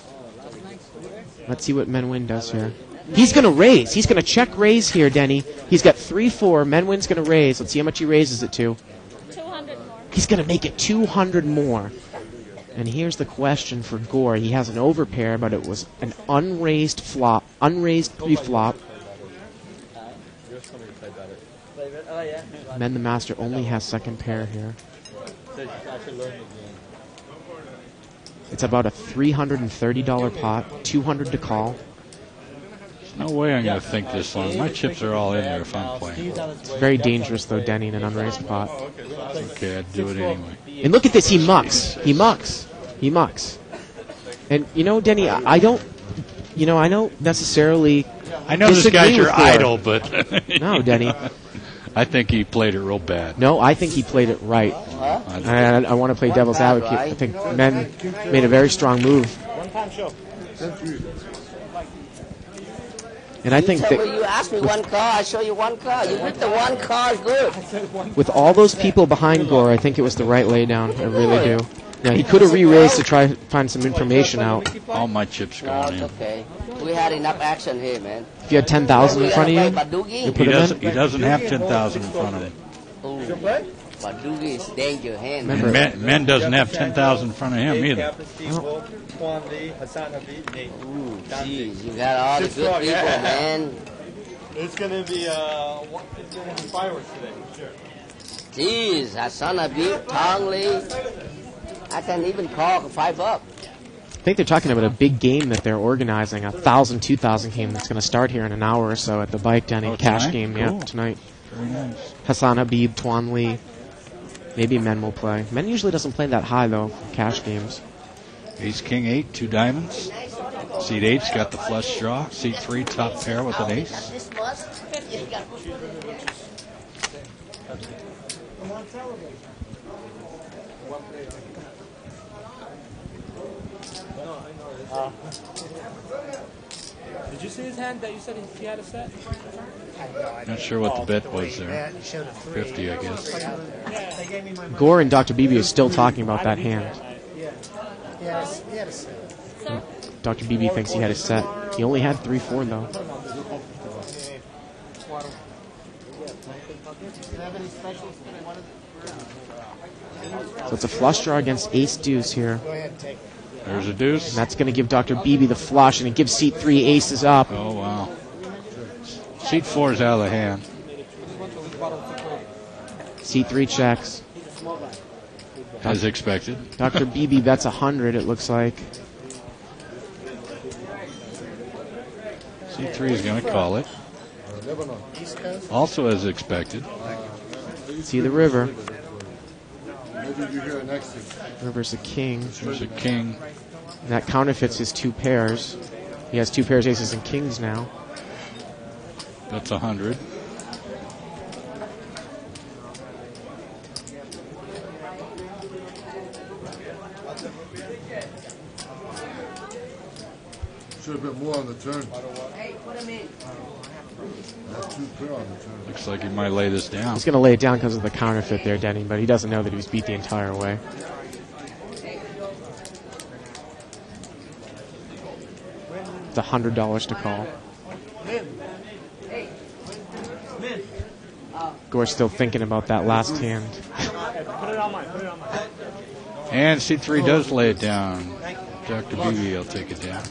Let's see what Men Win does here. He's going to raise. He's going to check raise here, Denny. He's got 3-4. Men Win's going to raise. Let's see how much he raises it to. 200 more. He's going to make it 200 more. And here's the question for Gore. He has an overpair, but it was an unraised flop, unraised pre-flop. Men the Master only has second pair here. It's about a $330 pot, 200 to call. No way I'm going to think this long. My chips are all in there if I'm playing. It's very dangerous, though, Denny, in an unraised pot. Okay, I'd do it anyway. And look at this. He mucks. He mucks. He mucks. And, Denny, I don't necessarily I know this guy's your idol, but... No, Denny. I think he played it real bad. No, I think he played it right. And I want to play devil's advocate. I think Men made a very strong move. And I think that you ask me one car, I show you one car. You pick the one car, good. With all those people behind Gore, I think it was the right laydown. I really do. Now, he could have re-raised to try to find some information out. All my chips going in. Okay. We had enough action here, man. If you had 10,000 in front of you, he doesn't have 10,000 in front of him. Badugi is danger hand. Men doesn't have 10,000 in front of him either. Jeez, you got all the good people, man. It's going to be fireworks today, sure. Jeez, Hassan Habib, Tong Lee. I can't even call 5 up. I think they're talking about a big game that they're organizing, a 1,000, 2,000 game that's going to start here in an hour or so at the Bike Denny cash tonight? game. Cool. Yeah, tonight. Very nice. Hassan Habib, Tuan Lee. Maybe Men will play. Men usually doesn't play that high, though, cash games. Ace, King, 8, 2 diamonds. Seat 8's got the flush draw. Seat 3, top pair with an ace. Did you see his hand that you said he had a set? Not sure what the bet was there. 50, I guess. Gore and Dr. Beebe are still talking about that hand. Yes, he had a set. Dr. Beebe thinks he had a set. He only had 3-4, though. So it's a flush draw against ace deuce here. There's a deuce. And that's going to give Dr. Beebe the flush, and it gives seat 3 aces up. Oh, wow. Seat 4 is out of the hand. Seat 3 checks. As expected. Dr. Beebe bets 100, it looks like. Seat 3 is going to call it. Also as expected. See the river. Maybe you hear next thing. River's a king. There's a king. And that counterfeits his 2 pairs. He has 2 pairs, aces, and kings now. That's 100. Should have been more on the turn. That's 2 pair on the turn. Looks like he might lay this down. He's going to lay it down because of the counterfeit there, Denny, but he doesn't know that he was beat the entire way. It's $100 to call. Gore's still thinking about that last hand. And C3 does lay it down. Dr. Beebe will take it down.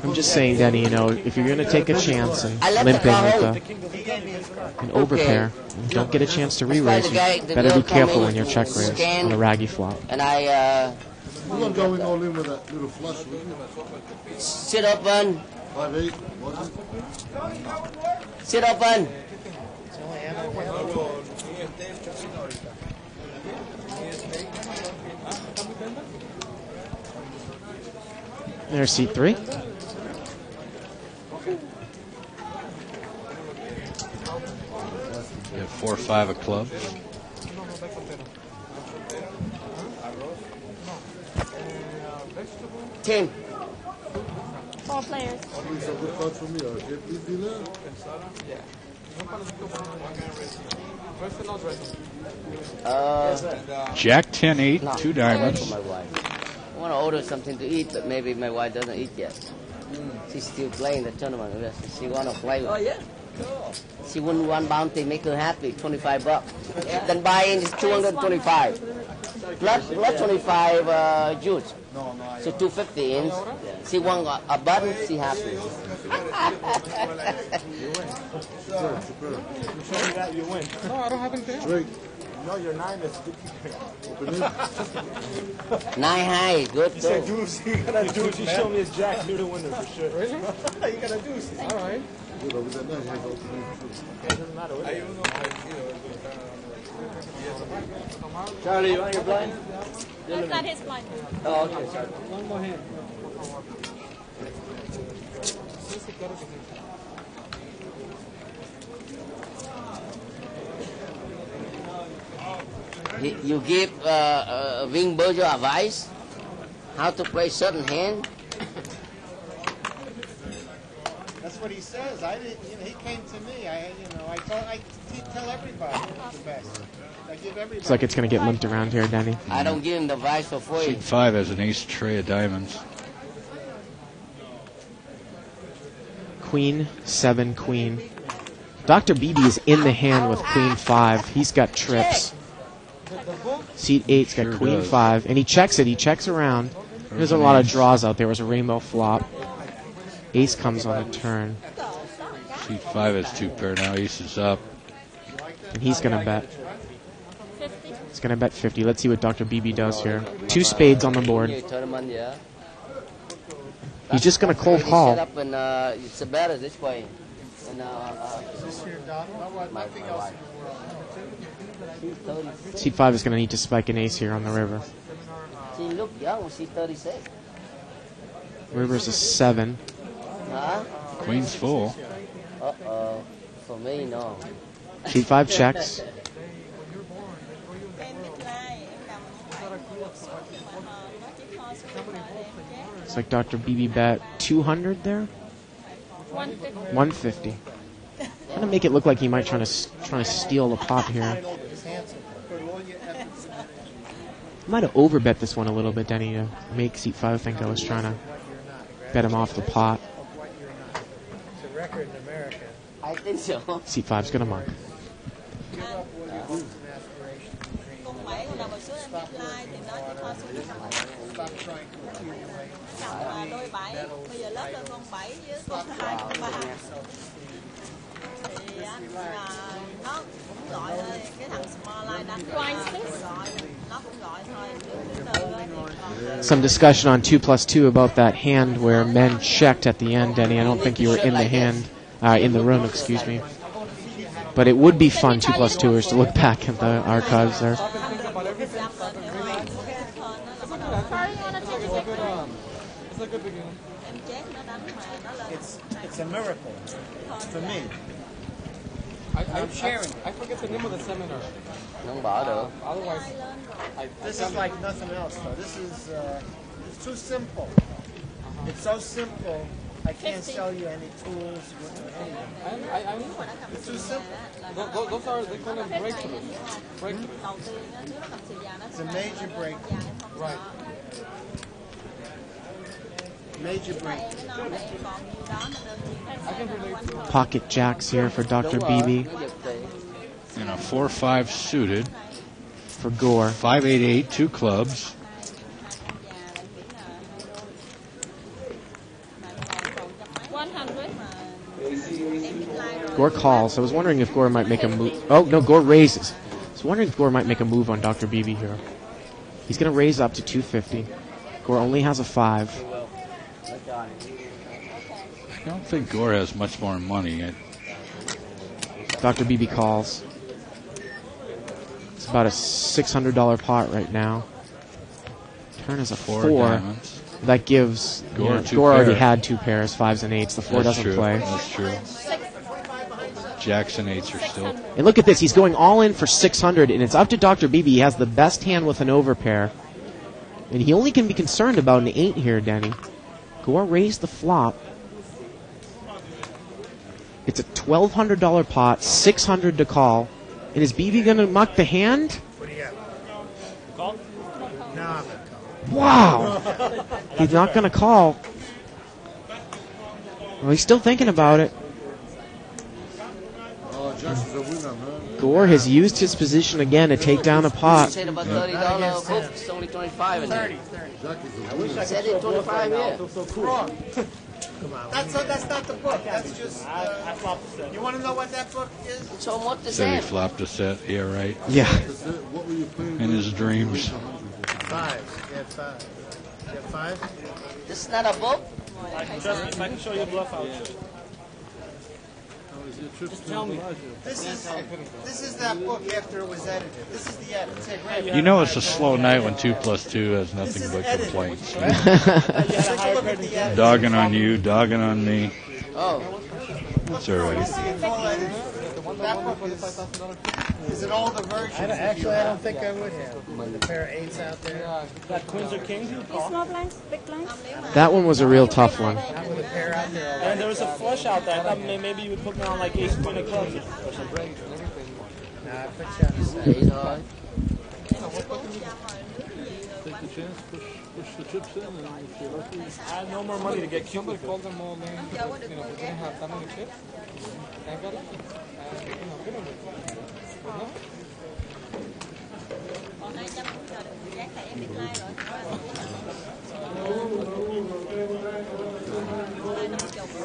I'm just saying, Denny, if you're going to take a chance and limp in with an overpair, and don't get a chance to re-raise, you better be careful when you're check raised on a raggy flop. And I You're not going all in with that little flush, will you? Sit open. 5-8, was it? Sit open. There's seat 3. You have 4 or 5 of clubs. Team. 4 players. It's a good card for me. I'll get this dinner. Jack 10 8, No, 2 for diamonds. my wife. I want to order something to eat, but maybe my wife doesn't eat yet. She's still playing the tournament. She want to play with. Oh, yeah. Cool. She won one bounty, make her happy, $25. Then buy in is 225. Plus 25 juice. So 250 in. She won a button, she happy. You win. No, I don't have anything else. Drink. No, you're 9. That's Open it. 9 high, good. You said deuce. You got a deuce. You show me his jack. You're the winner for sure. Really? You got a deuce. All right. Good, over that night, have open it. It doesn't matter. Charlie, you want your blind? That's not his blind. Oh, okay, sorry. One more hand. You give Wing Burger advice how to play certain hand. That's what he says. I didn't. He came to me. I tell everybody the best. I give everybody. Looks like it's going to get limped around here, Denny. I don't give him the advice for free. Seat 5 has an ace tray of diamonds. Queen, 7, queen. Dr. BB is in the hand with queen 5. He's got trips. Seat 8's got Sure queen does. 5. And he checks it. He checks around. There's a lot of draws out there. There's a rainbow flop. Ace comes on the turn. Seat 5 has 2 pair now. Ace is up. And he's going to bet. He's going to bet 50. Let's see what Dr. BB does here. 2 spades on the board. Tournament, yeah. He's just going to cold Set call. up and it's better this way. And, Is this your daughter? Nothing else. Seat 5 is going to need to spike an ace here on the river. She look young. She's 36. River's a 7. Huh? Queen's full. Uh-oh. For me, no. Seat 5 checks. Looks like Dr. BB bet 200 there. 150. Trying to make it look like he might trying to steal the pot here. Might have overbet this one a little bit, Denny, to make seat 5 think I was trying to bet him off the pot. It's a record in America. I think so. Seat 5's gonna mark. Stop trying to accumulate. Đôi 7, bây giờ lớp lên con 7 với con 2, con 3 thì nó cũng gọi cái thằng small line đánh gọi nó cũng gọi thôi. Some discussion on 2+2 about that hand where men checked at the end, Denny. I don't think you were in the hand, in the room, excuse me. But it would be fun, 2+2ers, to look back at the archives there. It's a miracle for me. I'm sharing. I forget the name of the seminar. Otherwise, this is like nothing else, though. This is it's too simple. It's so simple. I can't sell you any tools or anything. I mean, it's too simple. Those are the kind of breakthroughs. It's a major breakthrough. Right. Major breakthrough. Pocket jacks here for Dr. BB. And a 4-5 suited. For Gore. 5-8-8, 2 clubs. Gore calls. I was wondering if Gore might make a move. Oh, no, Gore raises. I was wondering if Gore might make a move on Dr. BB here. He's going to raise up to 250. Gore only has a 5. I don't think Gore has much more money. Dr. BB calls. It's about a $600 pot right now. Turn is a 4. Diamonds. That gives Gore, Gore already had 2 pairs, 5s and 8s. The 4 That's doesn't true. play. That's true. Jacks and 8s are still. And look at this. He's going all in for 600, and it's up to Dr. BB. He has the best hand with an overpair. And he only can be concerned about an 8 here, Denny. Gore raised the flop. It's a $1,200 pot, 600 to call. And is BB going to muck the hand? What do you got? Call? No, I'm not calling. Wow. He's not going to call. Well, he's still thinking about it. Oh, Jackson's a winner, man. Gore has used his position again to take down a pot. Said about $30 book, it's only 25 in there. 30. I said it 25 here. Wrong. That's not the book. That's just. You want to know what that book is? So what the Said he same? flopped a set. Yeah, right. Yeah. What were you playing? In his dreams. 5. You had 5. You had 5? This is not a book? If I can show you a bluff, I'll show you. Just tell me. This is that book after it was edited. This is the edit. Take right. You know it's a slow night when 2 + 2 has nothing but complaints. Dogging on you, dogging on me. Oh. It's all right. That book is an older version. Actually, I don't think I would have. The pair of 8s out there. Got queens or kings? Small blinds, big blinds. That one was a real tough one. And there was a flush out there. I thought maybe you would put me on like ace queen of clubs or something. Nah, I put you on the side. Take the chance, push the chips in, and if you're lucky. I have no more money to get Cuba. Call them all names. We don't have that many chips. I got it.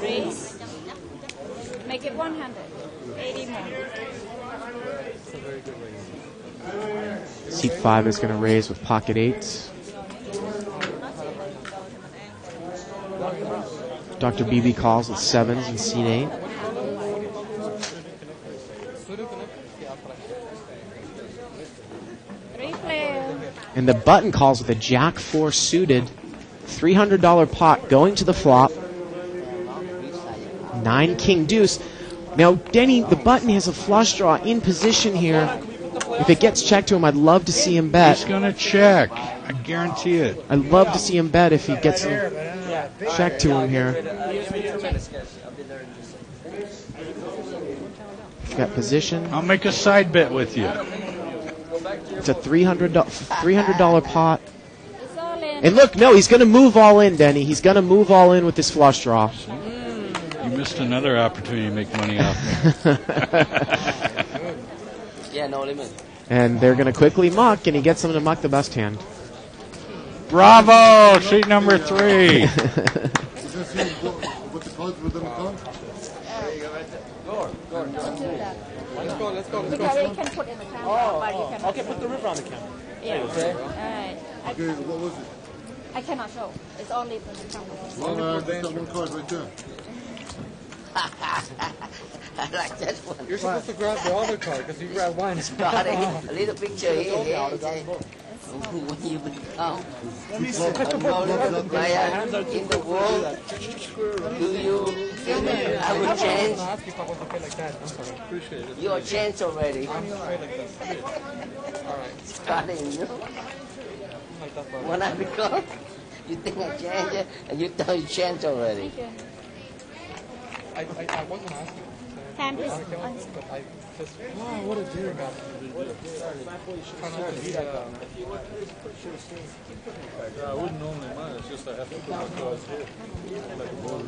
Raise. Make it 100. 80 more. Seat 5 is going to raise with pocket 8s. Dr. BB calls with 7s and seat 8. And the button calls with a Jack 4 suited. $300 pot going to the flop. 9 king deuce. Now, Denny, the button has a flush draw in position here. If it gets checked to him, I'd love to see him bet. He's going to check. I guarantee it. I'd love to see him bet if he gets him checked to him here. Got position. I'll make a side bet with you. It's a $300 pot. And look, no, he's going to move all in, Denny. He's going to move all in with this flush draw. You missed another opportunity to make money off me. Yeah, no limit. And they're going to quickly muck, and he gets them to muck the best hand. Bravo! Seat number 3. What the cards were going to come? Let's go. Because you can put in the camera, but you cannot. Okay, put the river on the camera. Yeah. Okay. Alright. Okay, what was it? I cannot show. It's only for the camera. Well, just that one card right there. I like that one. You're supposed to grab the other card because you grabbed one. Got it. A little picture here. When you become in the world, do you think I will change? You are changed already. Starting, you know? When I become, you think I change it, and you tell you change already. I wasn't asking. Hand is. But I just, wow, what a dear God. I wouldn't normally mind, it's just I have to put my cards here. Like a board.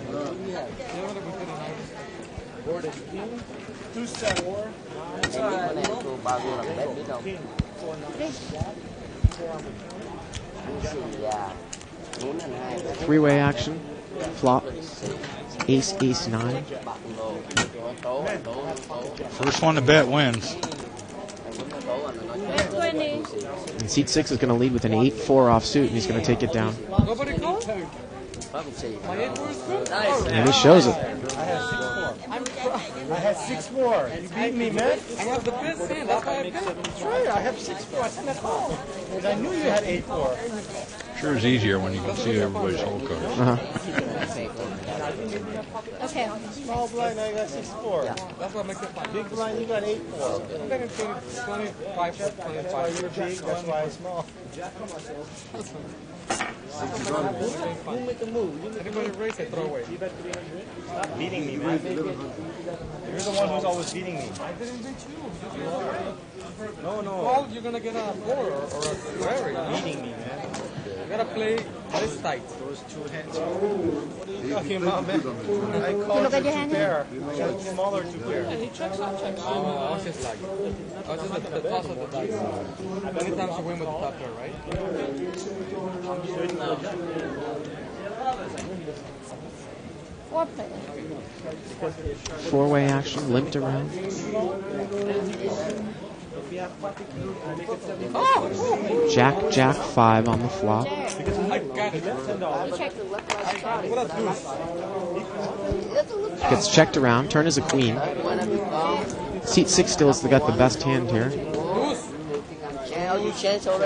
Board is king. 2-7. Three-way action. Flop. Ace, ace, 9. First one to bet wins. And seat 6 is going to lead with an 8-4 offsuit, and he's going to take it down. Nobody called? My 8-4 is good? And he shows it. I had 6-4. You beat me, man. I have the best hand. That's why I bet. That's right. I have 6-4. I sent a call. Because I knew you had 8-4. Sure is easier when you can see everybody's whole card. Okay. Small blind, I got 6-4. That's what makes it fun. Big blind, you got 8-4. I'm betting 25 for 25. That's why you're big, that's why I'm small. You make a move. Anybody raise it, throw away. Stop beating me, man. You're the one who's always beating me. I didn't beat you. No. Well, you're going to get a 4 or a whatever. You're beating me, man. You got to play this tight. Those 2 hands. What are you talking about, man? I called you 2 pair. I got a smaller 2 pair. He checks on. I was just like, I was just the toss of the dice. Many times you win with the top pair, right? Four-way action, limped around. Jack 5 on the flop. I got it. Gets checked around. Turn is a queen. Seat 6 still has got the best hand here.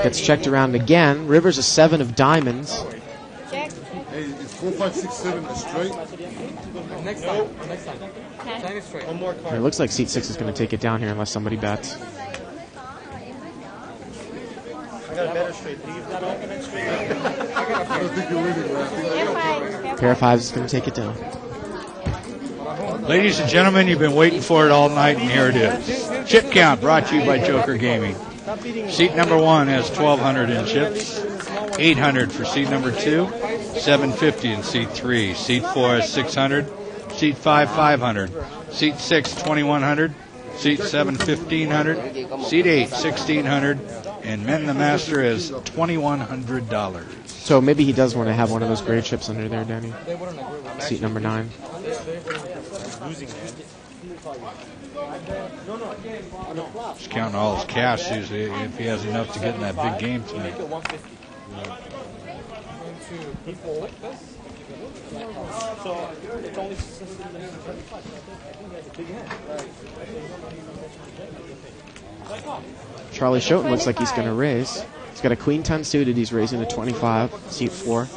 Gets checked around again. River's a 7 of diamonds. Hey, it's 4, 5, 6, 7 straight. Next time. Chinese straight. One more card. It looks like seat 6 is going to take it down here unless somebody bets. I got a better straight. Do you got open and straight? I don't think you're winning, man. Pair of 5s is going to take it down. Ladies and gentlemen, you've been waiting for it all night, and here it is. Chip count brought to you by Joker Gaming. Seat number 1 has 1,200 in chips, 800 for seat number 2, 750 in seat 3. Seat 4 is 600, seat 5, 500, seat 6, 2,100, seat 7, 1,500, seat 8, 1,600, and Men the Master is $2,100. So maybe he does want to have one of those gray chips under there, Denny. Seat number 9. Losing, man. He's counting all his cash, see if he has enough to get in that big game tonight. So it's only Charlie Schoten looks like he's going to raise. He's got a queen 10 suited. He's raising to 25, seat 4.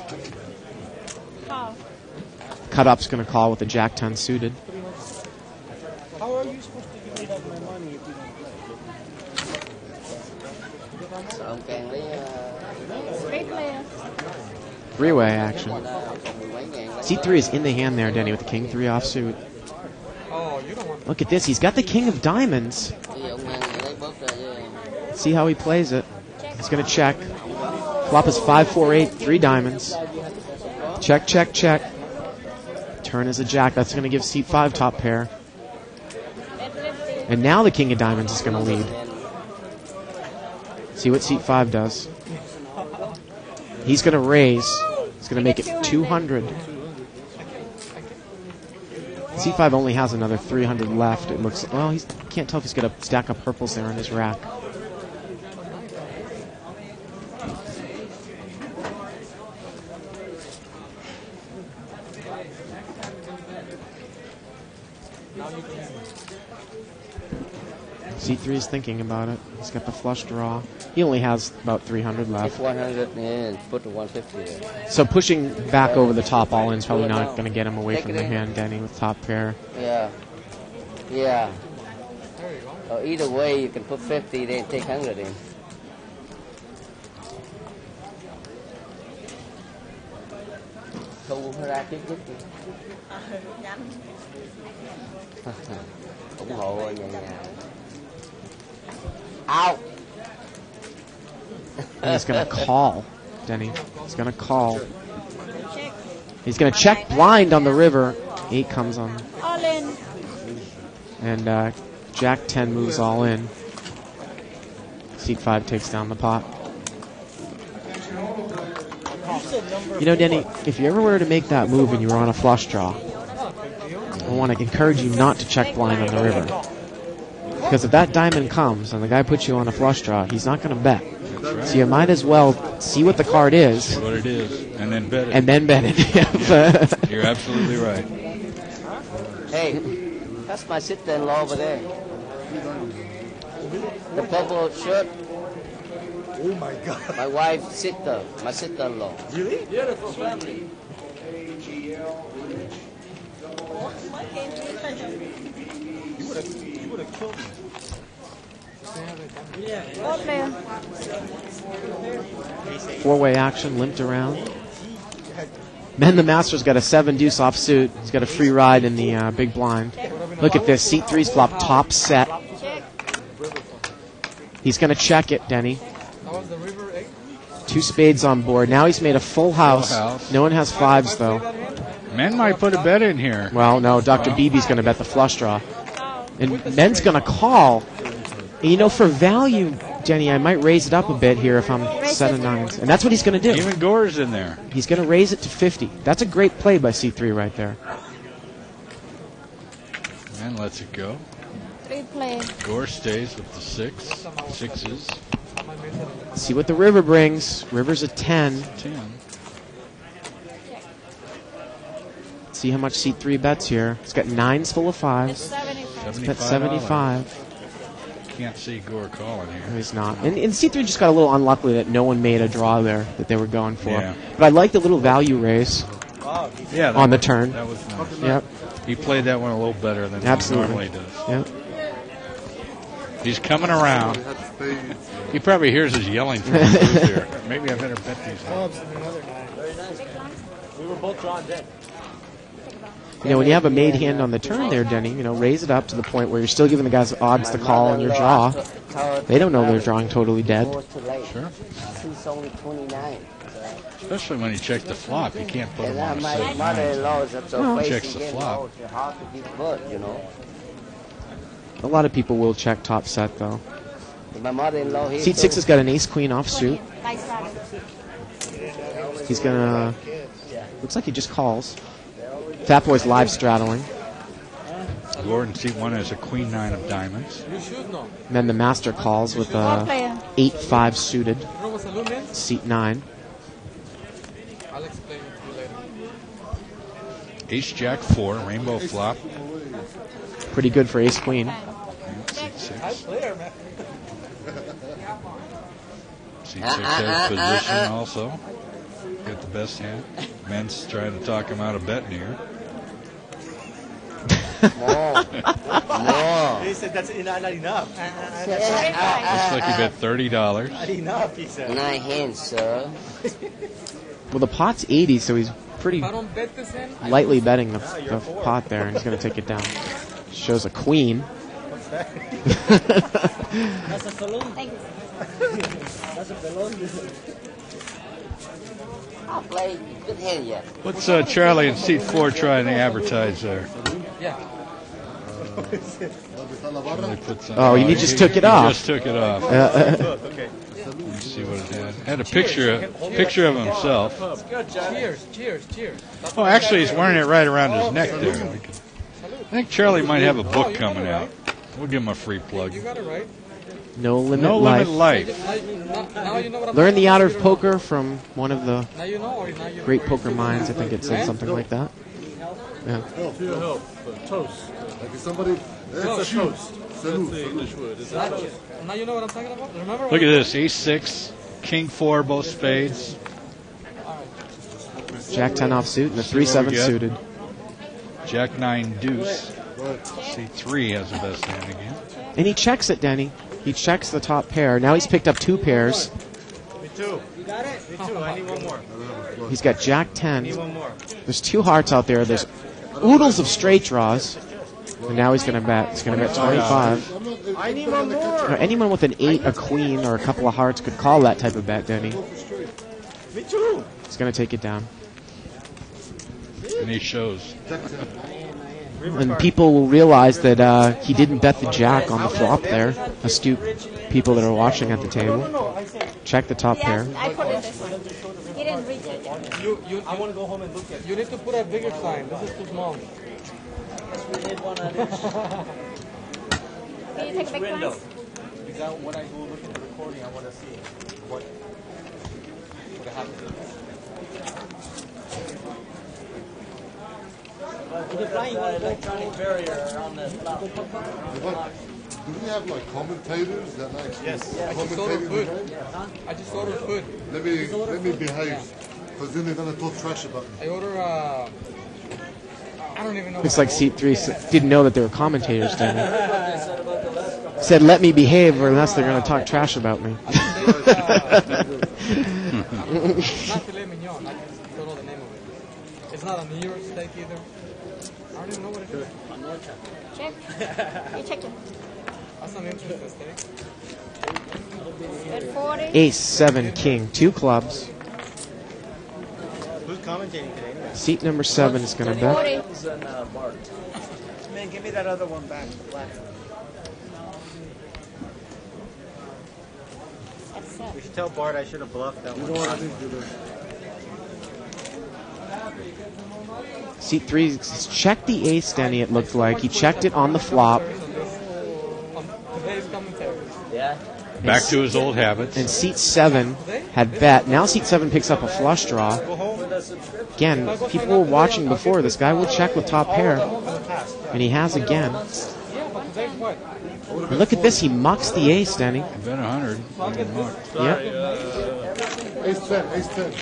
Cut up's going to call with a jack 10 suited. How are you supposed to give me back my money if you don't play? Three-way action. Seat 3 is in the hand there, Denny, with the king 3 offsuit. Look at this. He's got the king of diamonds. See how he plays it. He's going to check. Flop is 5, 4, 8, 3 diamonds. Check, check, check. Turn is a jack. That's going to give seat 5 top pair. And now the king of diamonds is going to lead. See what seat 5 does. He's going to raise. He's going to make it 200. Seat 5 only has another 300 left. It looks, well, he can't tell if he's got a stack of purples there in his rack. C3 is thinking about it. He's got the flush draw. He only has about 300 left. Take 100 and put the 150 there. So pushing back over the top all in is probably not going to get him away from the hand, Denny, with top pair. Yeah. Yeah. Either way, you can put 50, then take 100 in. Thu ra tiếp giúp đi. Ủng hộ nhà nhà. Out. And he's going to call, Denny. He's going to call. He's going to check blind on the river. 8 comes on. All in. And Jack 10 moves all in. Seat 5 takes down the pot. You know, Denny, if you ever were to make that move and you were on a flush draw, I want to encourage you not to check blind on the river. Because if that diamond comes and the guy puts you on a flush draw, he's not going to bet. So you might as well see what the card is. See what it is, and then bet it. And then bet it. Yeah, you're absolutely right. Hey, that's my sister-in-law over there. The purple shirt. Oh my God. My wife's sister, my sister-in-law. Really? Beautiful family. You would have killed me. Four-way action, limped around. Then the Master's got a 7 deuce offsuit. He's got a free ride in the big blind. Look at this. Seat 3's flop top set. He's going to check it, Denny. 2 spades on board. Now he's made a full house. No one has 5s, though. Men might put a bet in here. Well, no. Dr. Beebe's going to bet the flush draw. And Men's going to call. And, you know, for value, Denny, I might raise it up a bit here if I'm set of 9s. And that's what he's going to do. Even Gore's in there. He's going to raise it to 50. That's a great play by C3 right there. And lets it go. 3 play. Gore stays with the 6s. See what the river brings. River's a 10. 10. See how much C3 bets here. It's got 9s full of 5s. It's bet 75. Can't see Gore calling here. No, he's not. And C3 just got a little unlucky that no one made a draw there that they were going for. Yeah. But I like the little value raise on the turn. That was nice. Yep. He played that one a little better than Absolutely. he normally does. Yep. He's coming around. He probably hears us yelling from the booth here. Maybe I better bet these. We were both drawn dead. You know, when you have a made hand on the turn there, Denny, you know, raise it up to the point where you're still giving the guys odds to call on your draw. They don't know they're drawing totally dead. Sure. She's only 29. Especially when you check the flop, you can't put him on a My set. mother-in-law is up so No. crazy. Checks the flop. It's hard to be put, you know. A lot of people will check top set, though. My mother-in-law here. Seat 6 has got an ace-queen offsuit. He's going to... Looks like he just calls. Fat Boy's live straddling. Gordon seat 1 has a queen 9 of diamonds. And then the Master calls with a 8-5 suited. Seat 9. I'll explain it to you later. Ace Jack 4, rainbow flop. Pretty good for ace-queen. Seat 6. High player, man. Seat 6 has position also. Got the best hand. Men's trying to talk him out of betting here. More. He said that's not enough. Looks like he bet $30. Not enough, he said. 9 hands, sir. Well, the pot's 80, so he's pretty If I don't bet this in, lightly betting the pot there, and he's going to take it down. Shows a queen. That's a saloon. That's a balloon. I'll play good hand yet. What's Charlie in seat 4 trying to advertise there? yeah. Charlie puts on- Oh, he just took it off. He just took it off. Okay. Let me see what it had. Had a picture of himself. Cheers. Oh, actually, he's wearing it right around his neck there. I think Charlie might have a book coming out. We'll give him a free plug. You got it right. No Limit No Life. Limit Life. Now you know what I'm Learn the art talking of poker from one of the Now you know, or now you great poker minds. I think it said something like that. Yeah. Help, your help. Toast. Like if somebody... No, That's a toast. Salute. That's the English word. Now you know what I'm talking about? Remember? Look at this. Ace 6, King 4, both spades. Jack 10 offsuit and a See what 3-7 we get. suited. Jack 9 deuce. C3 has the best hand again. And he checks it, Denny. He checks the top pair. Now he's picked up 2 pairs. Me too. You got it? Me too. I need one more. He's got Jack 10. I need one more. There's 2 hearts out there. There's oodles of straight draws. And now he's going to bet. He's going to bet 25. I need one more. Now, anyone with an 8, a queen, or a couple of hearts could call that type of bet, Denny. Me too. He's going to take it down. And he shows. And people will realize that he didn't bet the jack on the flop there. Astute people that are watching at the table. Check the top pair. I put it this way. He didn't reach it. I want to go home and look at it. You need to put a bigger sign. This is too small. We need one of these. Can you take a big window. glass? Because when I go look at the recording, I want to see what happened. Electronic barrier around the flop. Do we have like commentators that actually I just ordered commentate food. the game? I just ordered food. Let me behave, because then they're gonna talk trash about me. I order I don't even know. Looks like seat 3 didn't know that they were commentators, Danny. Said, let me behave, or else they're going to talk trash about me. Not filet mignon. I just don't know the name of it. It's not a New York steak either. I don't even know what it is. Check. You check it. That's an interesting steak. At 40. Ace, 7, king, 2 clubs. Who's commentating today anyway? Seat number 7 is going to bet. Hanson and Bart. Man, give me that other one back, the black one. We should tell Bart I should have bluffed that one. Seat 3 checked the ace, Denny, it looked like. He checked it on the flop. Today's commentary. Yeah. Back to his old habits. And seat 7 had bet. Now seat 7 picks up a flush draw. Again, people were watching before. This guy will check with top pair. And he has again. And look at this. He mucks the ace, Denny. Bet 100. Yep. Ace 10, ace 10.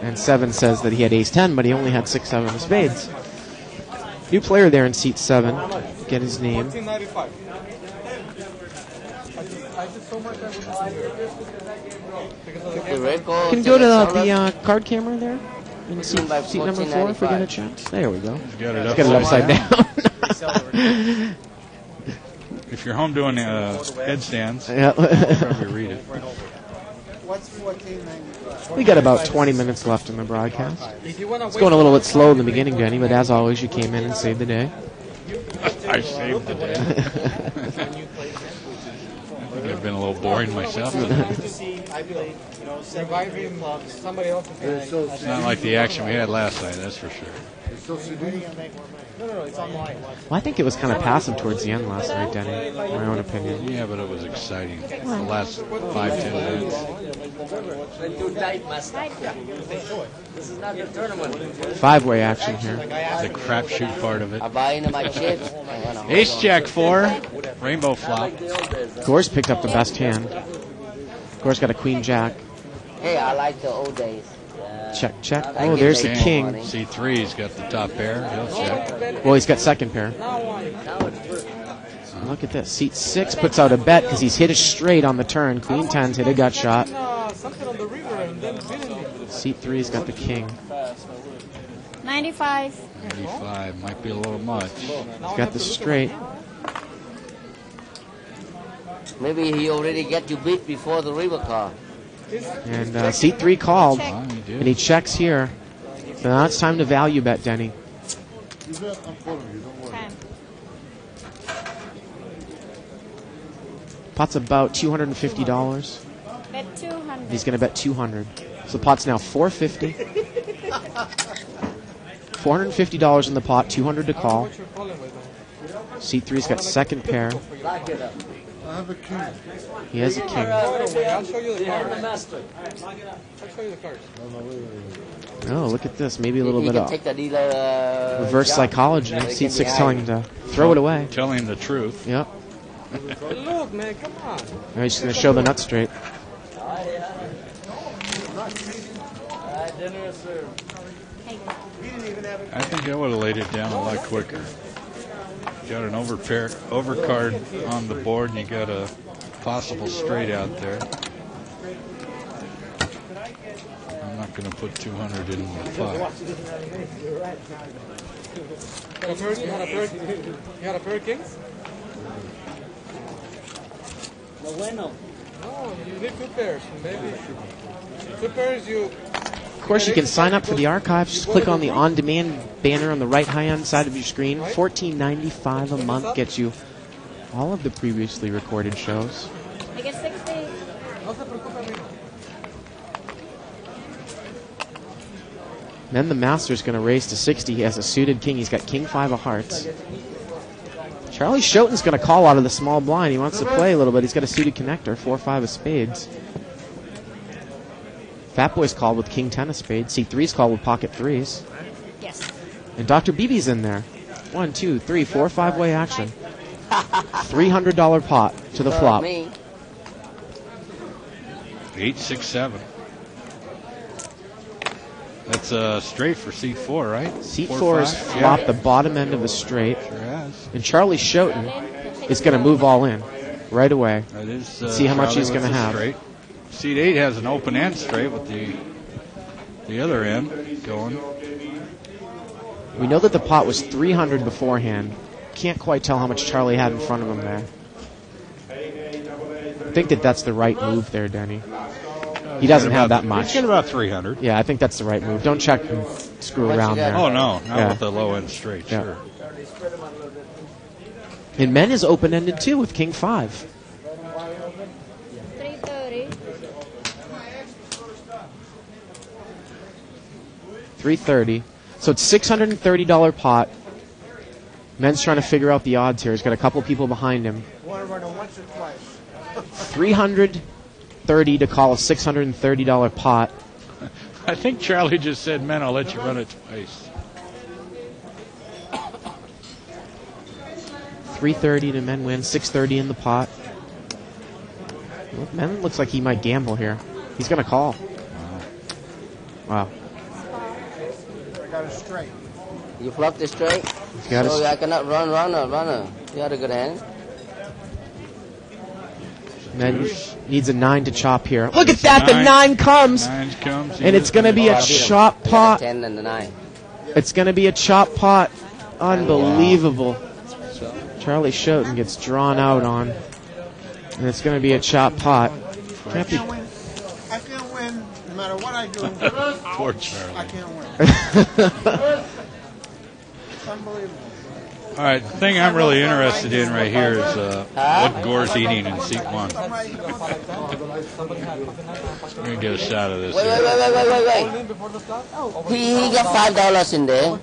And 7 says that he had ace 10, but he only had 6, 7 of spades. New player there in seat 7. Get his name. $14.95. I did so much You can go to the card camera there. In seat number 4 if we get a chance. There we go. Got it Let's get it upside down. If you're home doing headstands, Yeah. probably read it. What's 14.95? We got about 20 minutes left in the broadcast. If you wanna It's going a little bit slow in the beginning, Denny, but as always, you came in and saved the day. I saved the day. I think I've been a little boring myself. reviving somebody else's game. It's not like the action we had last night, that's for sure. No, it's online. Well, I think it was kind of passive towards the end last night, Denny. My own opinion. Yeah, but it was exciting. The last 5-10 minutes. Too tight, master. This is not the tournament. 5-way action here. The crapshoot part of it. I buy into my chips. Ace Jack 4, rainbow flop. Gore's picked up the best hand. Gore's got a Queen Jack. Hey, I like the old days. Check, check. Oh, there's the king. C3's got the top pair. He'll check. Well, he's got second pair. Look at this. Seat 6 puts out a bet because he's hit a straight on the turn. Queen 10's hit a gut shot. Seat 3's got the king. 95. 95 might be a little much. He's got the straight. Maybe he already get you beat before the river car. And seat 3 called. And he checks here. So now it's time to value bet, Denny. Pot's about $250. Bet 200. He's going to bet 200. So the pot's now $450. $450 in the pot, 200 to call. Seat 3's got second pair. I have a king. He has a king. I'll show you the cards. I'll show you the cards. Oh, look at this. Maybe a little bit can of take the dealer, reverse psychology. Seat 6 telling him to throw it away. Telling him the truth. Yep. Look, man, come on. Now he's just going to show the nut straight. Dinner is served. I think I would have laid it down a lot quicker. Got an overcard on the board, and you got a possible straight out there. I'm not going to put 200 in the pot. You had a pair of kings? No bueno. No, you need 2 pairs, maybe. 2 pairs you... Of course, you can sign up for the archives. Just click on the on-demand banner on the right high-hand side of your screen. $14.95 a month gets you all of the previously recorded shows. I get 60. Then the master's going to raise to 60. He has a suited king. He's got king 5 of hearts. Charlie Schoten's going to call out of the small blind. He wants to play a little bit. He's got a suited connector, 4-5 of spades. Fat Boy's called with King 10 of spades. C3's called with pocket threes. Yes. And Dr. BB's in there. 1, 2, 3, 4, 5-way action. $300 pot to the flop. 8, 6, 7. That's a straight for seat 4, right? Seat 4 is flopped the bottom end of the straight. Sure has. And Charlie Schoten is going to move all in right away. That is, see how much he's going to have. Straight. Seat 8 has an open end straight with the other end going. We know that the pot was 300 beforehand. Can't quite tell how much Charlie had in front of him there. I think that that's the right move there, Denny. He doesn't have that much. He's got about 300. Yeah, I think that's the right move. Don't check and screw around there. Oh, no. Not with the low end straight, sure. And men is open-ended, too, with King 5. 330. So it's $630 pot. Men's trying to figure out the odds here. He's got a couple people behind him. Want to run it once or twice? 330 to call a $630 pot. I think Charlie just said, "Men, I'll let you run it twice." 330 to men win. 630 in the pot. Well, men looks like he might gamble here. He's going to call. Wow. I got a straight. You flopped the straight? Got so I cannot runner. You had a good hand. Men needs a 9 to chop here. Look at that! The 9 comes! And it's going to be a chop pot. 10 and the 9. It's going to be a chop pot. Unbelievable. Charlie Schoten gets drawn out on. And it's going to be a chop pot. I can't win no matter what I do. Poor Charlie. I can't win. It's unbelievable. All right, the thing I'm really interested in right here is what Gore's eating in seat 1. We're going to get a shot of this. Wait. He got $5 in there.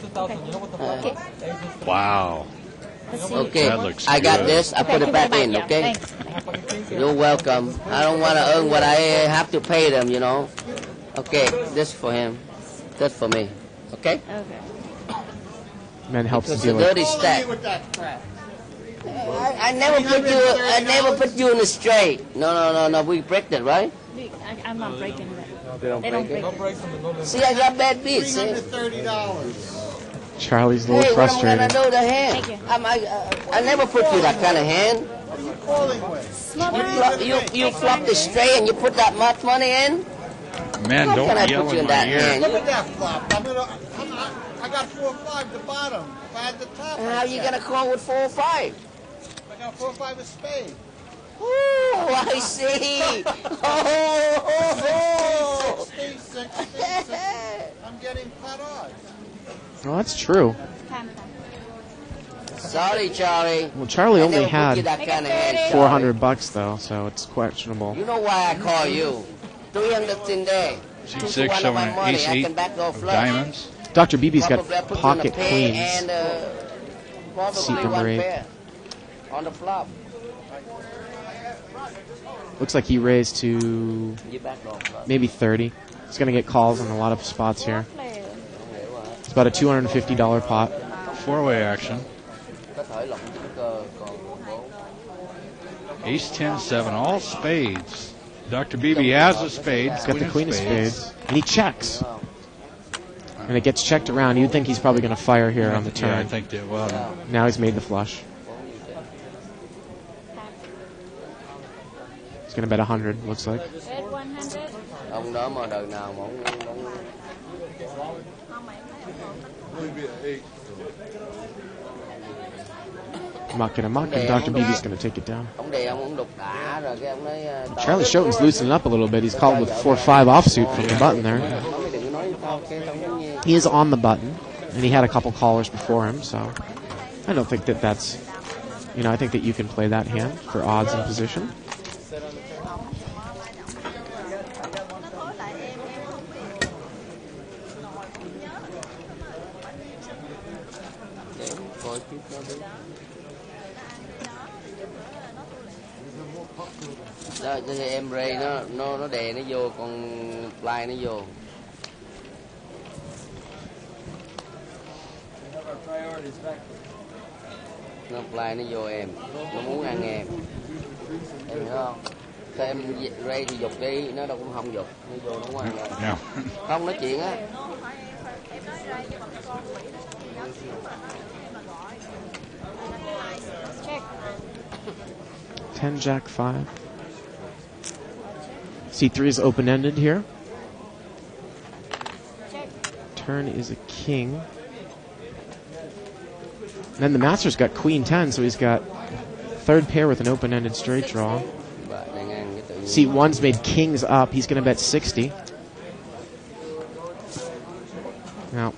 Wow. Okay, that looks I got good. this. I put it back in, okay? You're welcome. I don't want to earn what I have to pay them, you know. Okay, this for him. That for me. Okay? Okay. Men helps Because to deal the dirty with. stack. I never put you in the straight. No. We break that, right? I'm not breaking that. They don't break it. See, I got bad beats. See? $30. Charlie's a little frustrated. What am I gonna do the hand? I never put you that kind of hand. What are you calling with? You flop the straight and you put that much money in? Man, How don't can I yell put you in in my that ear. hand? Look at that flop. I got 4 or 5 the bottom. If I had the top. And how you gonna call with 4 or 5? I got 4 or 5 of spade. Oh, I see. Oh. 60. I'm getting pot odds. Well, that's true. Sorry, Charlie. Well, Charlie I only never put had you that kind of hand, Charlie. $400 though, so it's questionable. You know why I call you? 300 in there. Seat 2 to 6 1 of showing my an money. ace I 8 can back go of flush. diamonds. Dr. BB's got Probably I put you in pocket a pair queens. and Seat probably number 1 8. pair on the flop. Looks like he raised to You back go flush. maybe 30. He's going to get calls in a lot of spots here. It's about a $250 pot. 4-way action. Có thể là không có còn bố. Ace 10, 7, all spades. Dr. BB has a spade. He's got the queen of spades. And he checks. And it gets checked around. You'd think he's probably going to fire here on the turn. Yeah, I think that will. Now he's made the flush. He's going to bet 100, looks like. Ông đó mà đời nào mà ông Mucking and mucking. Dr. BB's going to take it down. ông đè ông đục đả rồi cái ông nói Charlie Schoten's loosening up a little bit. He's called with 4-5 offsuit from the button there. đừng nói tao cái tao giống như He is on the button, and he had a couple callers before him, so I don't think that that's, I think that you can play that hand for odds and position. Đó, cho em Ray nó đè nó vô, con Fly nó vô. Nó Fly nó vô em, nó muốn ăn em hiểu không? Sao em Ray thì dục đi, nó đâu cũng không dục, nó vô nó muốn ăn em. Không nói chuyện á. Ten Jack 5. C3 is open-ended here. Turn is a king. And then the master's got Queen 10, so he's got third pair with an open-ended straight draw. Seat 1's made kings up. He's going to bet 60. Now,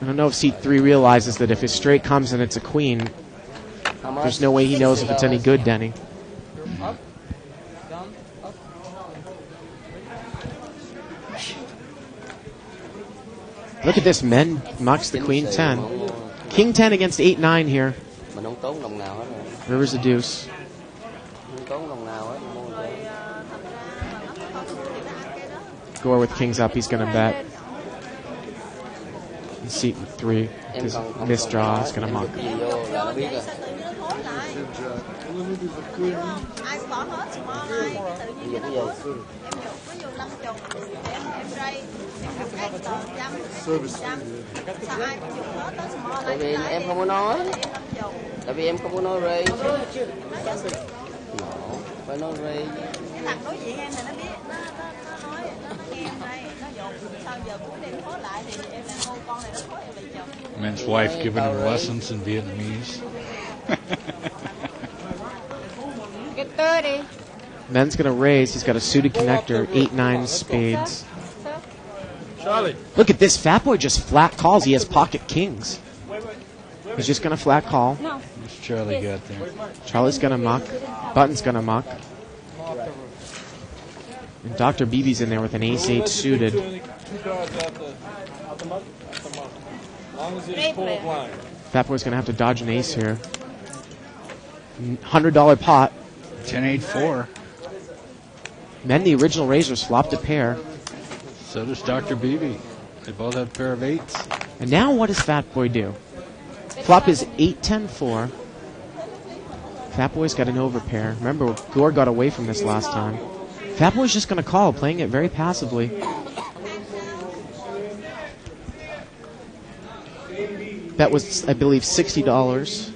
I don't know if seat 3 realizes that if his straight comes and it's a queen, there's no way he knows if it's any good, Denny. Look at this. Men mucks the queen 10. King 10 against 8-9 here. River's a deuce. Gore with kings up, he's going to bet. And seat 3, his misdraw is going to muck. Tại vì em không có nói. Tại vì em không có nói Ray. Phải nói Ray. Thằng đối diện em thì nó biết, nó nói, nó nghe em đây, nó dồn. Sau giờ cuối đêm khối lại thì em đang hô con này nó khối em về chồng. Men's wife giving him lessons in Vietnamese. Men's going to raise. He's got a suited connector, 8-9 spades. Charlie. Look at this. Fat Boy just flat calls. He has pocket kings. He's just going to flat call. What's Charlie got there? Charlie's going to muck. Button's going to muck. And Dr. BB's in there with an ace-8 suited. Fat Boy's going to have to dodge an ace here. $100 pot. 10-8-4. Men, the original raisers, flopped a pair. So does Dr. BB. They both have a pair of 8s. And now what does Fat Boy do? Flop is 8-10-4. Fat Boy's got an overpair. Remember, Gore got away from this last time. Fat Boy's just going to call, playing it very passively. That was, I believe, $60.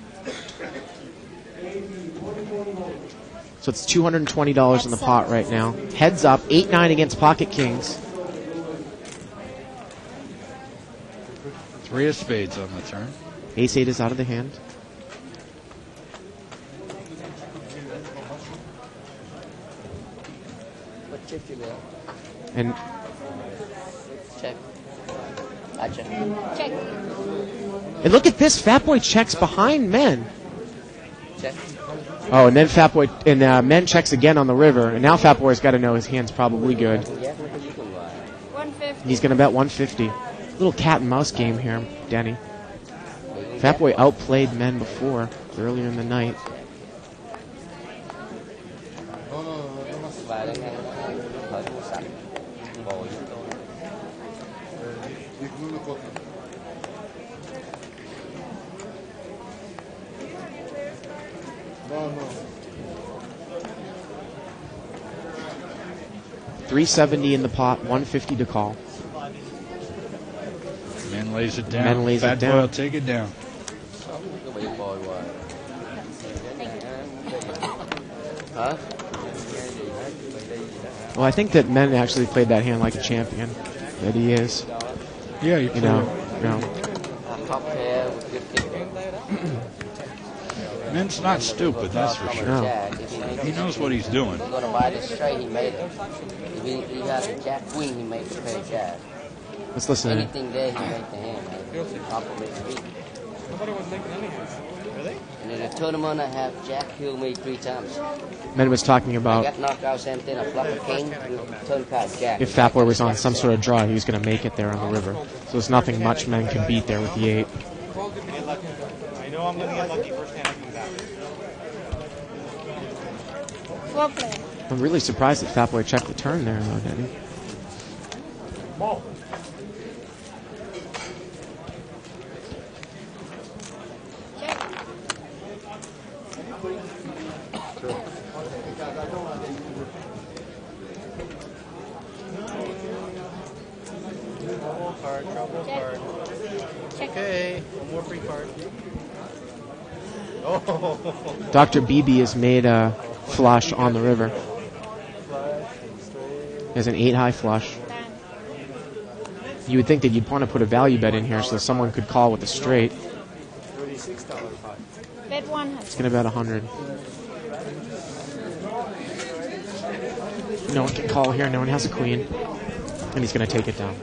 So it's $220 in the pot right now. Heads up, 8-9 against pocket kings. 3 of spades on the turn. Ace-8 is out of the hand. And check. I check. Check. And look at this. Fat Boy checks behind Men. Check. Oh, and then Fat Boy and Men checks again on the river. And now Fat Boy's got to know his hand's probably good. 150. He's going to bet 150. Little cat and mouse game here, Denny. Fat Boy outplayed Men before, earlier in the night. $370 in the pot, 150 to call. Men lays it down. Men lays Fat it down. Boy will take it down. Well, I think that Men actually played that hand like a champion. That he is. Yeah, you know. Men's not stupid, that's for sure. No. He knows what he's doing. He's going to buy this straight, he made it. If he has a jack queen, he makes a pair of jack. Let's listen to it. Anything there, he makes the hand. Compliment me. I thought it was making any hands. Really? And in a tournament, I have jack kill me 3 times. Men was talking I about got knocked out, same thing. I flop a king, turn card jack. if Fat Boy was on some sort of draw, he was going to make it there on the river. So there's nothing much Men can beat there with the 8. I know I'm going to get lucky first hand I come back. Well played. I'm really surprised that Fat Boy checked the turn there, though, Denny. Trouble card. Okay, one more free card. Oh. Dr. BB has made a flush on the river. He has an 8-high flush. You would think that you'd want to put a value bet in here so someone could call with a straight. $36 pot. Bet 100. It's going to bet 100. No one can call here. No one has a queen. And he's going to take it down.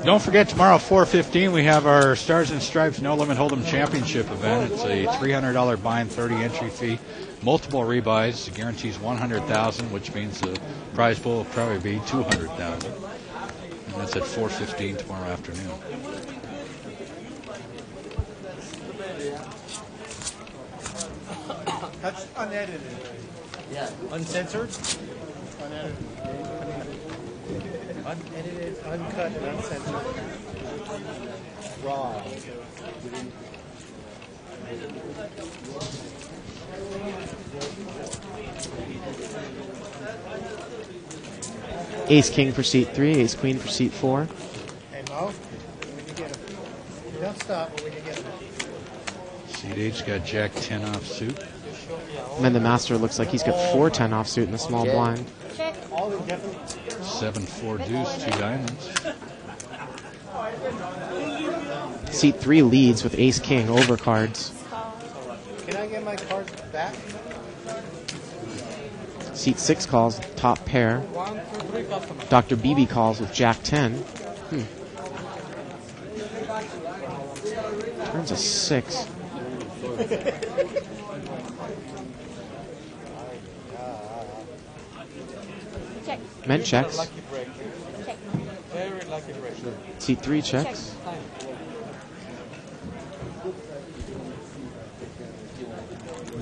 Don't forget, tomorrow, 4:15, we have our Stars and Stripes No Limit Hold'em Championship event. It's a $300 buy and 30 entry fee, multiple rebuys. It guarantees $100,000, which means the prize pool will probably be $200,000. And that's at 4:15 tomorrow afternoon. That's unedited. Yeah. Uncensored? Unedited. Unedited, uncut, and uncensored. Raw. Ace King for seat 3, Ace Queen for seat 4. Hey, Mo, when you get him. Don't stop when you get him. Seat 8's got Jack 10 off suit. And then the master looks like he's got 4-10 offsuit in the small blind. 7-4 deuce, 2 diamonds. Seat 3 leads with Ace King overcards. Can I get my cards back? Seat 6 calls top pair. Dr. BB calls with Jack 10. Turns a 6. Check. Men checks. Check. Very lucky break. Seat 3 checks.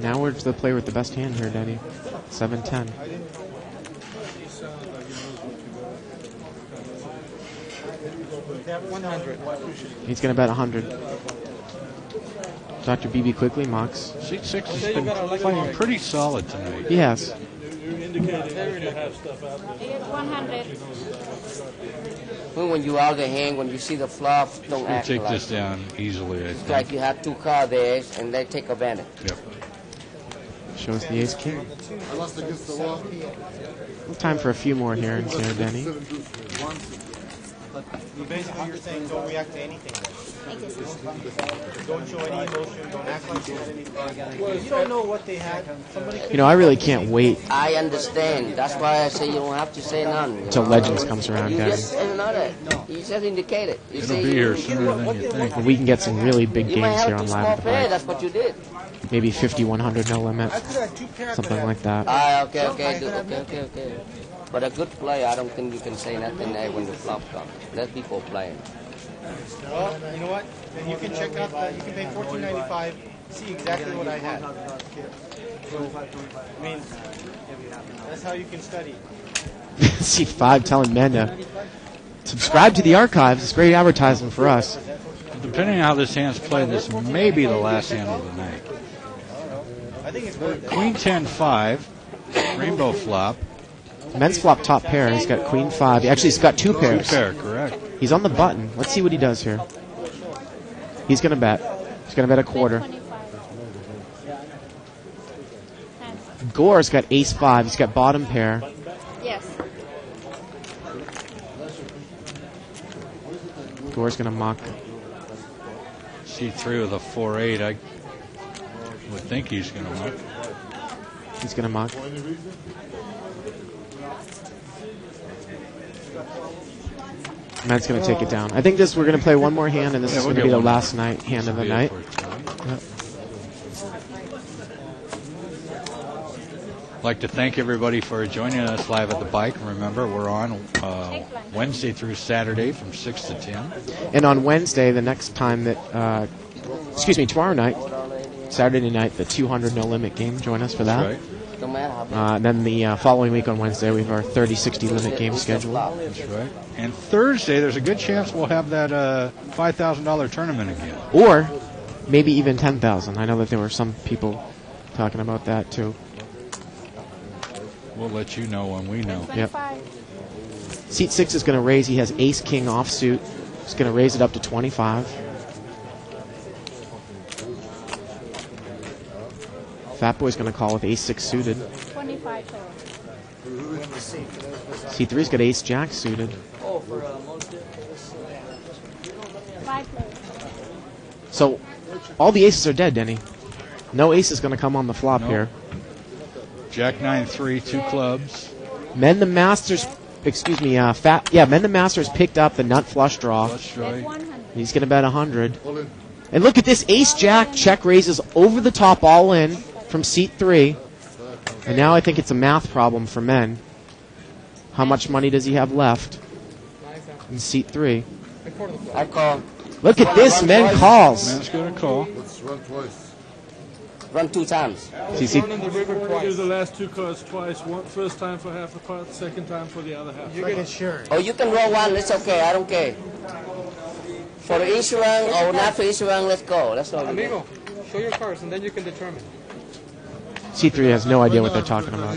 Now we're to the player with the best hand here, Denny. 7-10. He's going to bet 100. Dr. BB quickly mocks. Seat 6 has been playing pretty solid tonight. He has. You get 100. When you out the hand, when you see the flop, don't We'll act take like this down easily, I it's think. like you have 2 cards there, and they take advantage. Yep. Shows the Ace King. Unless against the wall. Time for a few more hands here, Denny. Basically, you're saying don't react to anything. Don't show any emotion. Don't act like you had anything. Well, you don't know what they had. Somebody You know, I really can't wait I understand. That's why I say you don't have to say none. until Legends comes around, You Denny. just say none. You just indicate it. You It'll say be you here don't sooner give than you think. And we can get some really big You might games have here a on too Live small at the pair. Bike. That's what you did. Maybe 50-100 no limit. Something like that. Okay. But a good player, I don't think you can say nothing there when the flop comes. Let people playing. Well, you know what? Then you can check out. You can pay $14.95. See exactly what I had. So, I mean, that's how you can study. Seat 5 telling men to subscribe to the archives. It's great advertising for us. Depending on how this hand's played, this may be the last hand of the night. I think it's worth it. Queen 10-5, rainbow flop. Men's flop top pair. He's got Queen 5. Actually, he's got 2 pairs. 2 pair, correct. He's on the button. Let's see what he does here. He's going to bet. He's going to bet a quarter. Gore's got Ace 5. He's got bottom pair. Yes. Gore's going to mock. C3 with a 4-8. I would think he's going to mock. He's going to mock. Matt's going to take it down. I think we're going to play one more hand, and this is going to be the last hand of the night. Yep. I'd like to thank everybody for joining us live at the bike. Remember, we're on Wednesday through Saturday from 6 to 10. And on Wednesday, the next time that, tomorrow night, Saturday night, the 200 no limit game. Join us for that. That's right. No matter how And then the following week on Wednesday, we have our 30-60 limit game schedule. That's right. And Thursday, there's a good chance we'll have that $5,000 tournament again. Or maybe even $10,000. I know that there were some people talking about that, too. We'll let you know when we know. Yep. Seat 6 is going to raise. He has ace-king offsuit. He's going to raise it up to 25. Fat Boy's going to call with ace-6 suited. 25 total. C3's got ace-jack suited. Oh, for So all the aces are dead, Denny. No ace is going to come on the flop here. Jack 9-3, 2 clubs. Men the Masters, Men the Masters picked up the nut flush draw. He's going to bet 100. And look at this, ace-jack check raises over the top all in from seat 3. And now I think it's a math problem for men. How much money does he have left in seat 3? I call. Look at this, men calls. Men's going to call. Let's run twice. Run 2 times. Do the last 2 cards twice. First time for half the pot, second time for the other half. You get insurance. Oh, you can roll 1. It's okay. I don't care. For the insurance or not for insurance, let's go. That's all. Amigo, show your cards and then you can determine. C3 has no idea what they're talking about.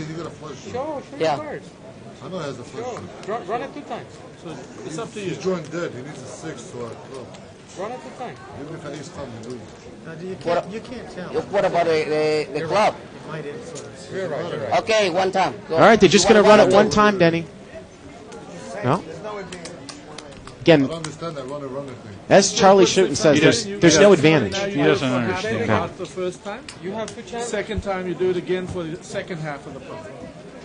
Show your cards. I know he has a flush. Run it 2 times. So it's up to you. He's drawing dead. He needs a 6 or a club. Run it 2 times. Even if ace comes, you lose. You can't tell. What about the club? It might influence. You're right. Okay, 1 time. Go. All right, they're just going to run it 1 time, Denny. No? Again, I don't understand that runner thing. as Charlie Shooten says, there's no advantage. He doesn't understand. No. The first time. You have 2 chances. Second time you do it again for the second half of the pot.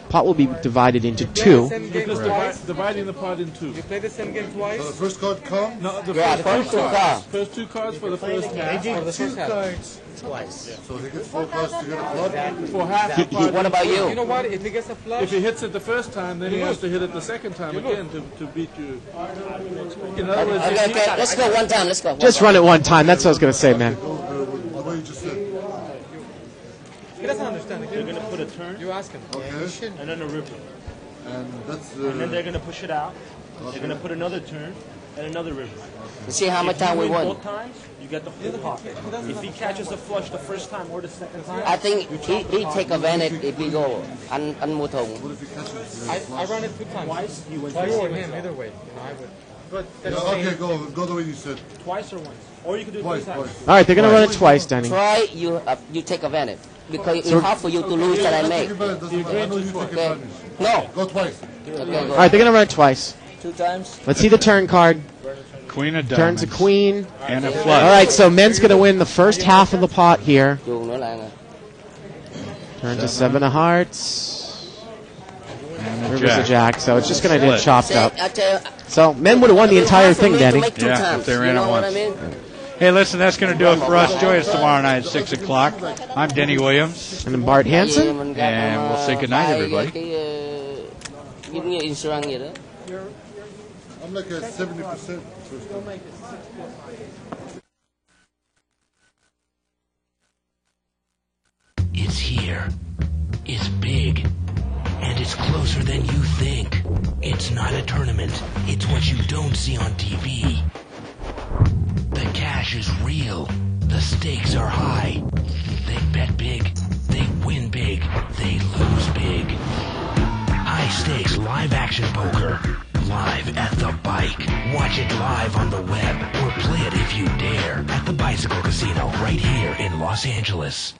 Pot will be divided into 2. Just dividing the pot in 2. You play the same game twice. So the first card comes? No, the Yeah, first first 2 cards. First 2 cards for the first half. They For did the 2 first half. cards twice. So he gets 4 cards to get a club? For half the pot. What about You you? know what? If he gets a flush, If he hits it the first time, then he has to hit it the second time again to beat you. In other words, Okay, let's go 1 time. Let's go. Just run it 1 time. That's what I was going to say, man. The way you just said. he doesn't understand. They're going to put a turn. You ask him. Okay. And then a river. And that's And then they're going to push it out. They're going to put another turn and another river. See how much time we If you win. win both times, you get the full pot. If he catches a flush the first time or the second time, I think he take advantage if we go ăn thùng. I run it 2 times. twice, he wins. You or him, either way. I would. But okay, go the way you said. Twice or once. Or you could do it Twice. 3 times. All right, they're going to run it twice, Denny. Try you take advantage because it's hard for you to lose that I make. I know you take advantage. No. Go twice. Okay, All go. right, they're going to run it twice. 2 times. Let's see the turn card. Queen of Turns diamonds. a queen. And a All flush. right, so men's going to win the first half of the pot here. Chuông nữa là Turns a 7 of hearts. And a River's a jack. jack, so it's just going to get chopped up. I tell you, So men would have won the entire thing, Denny. Yeah, if they ran you it know what I once. mean? Hey, listen, that's going to do it for us. Join us tomorrow night at 6 o'clock. I'm Denny Williams. And then Bart Hanson. And we'll say goodnight, everybody. Giống như insurance vậy đó. I'm like a 70%. It's here. It's big. And it's closer than you think. It's not a tournament. It's what you don't see on TV. The cash is real. The stakes are high. They bet big. They win big. They lose big. High stakes live action poker. Live at the bike. Watch it live on the web or play it if you dare at the Bicycle Casino right here in Los Angeles.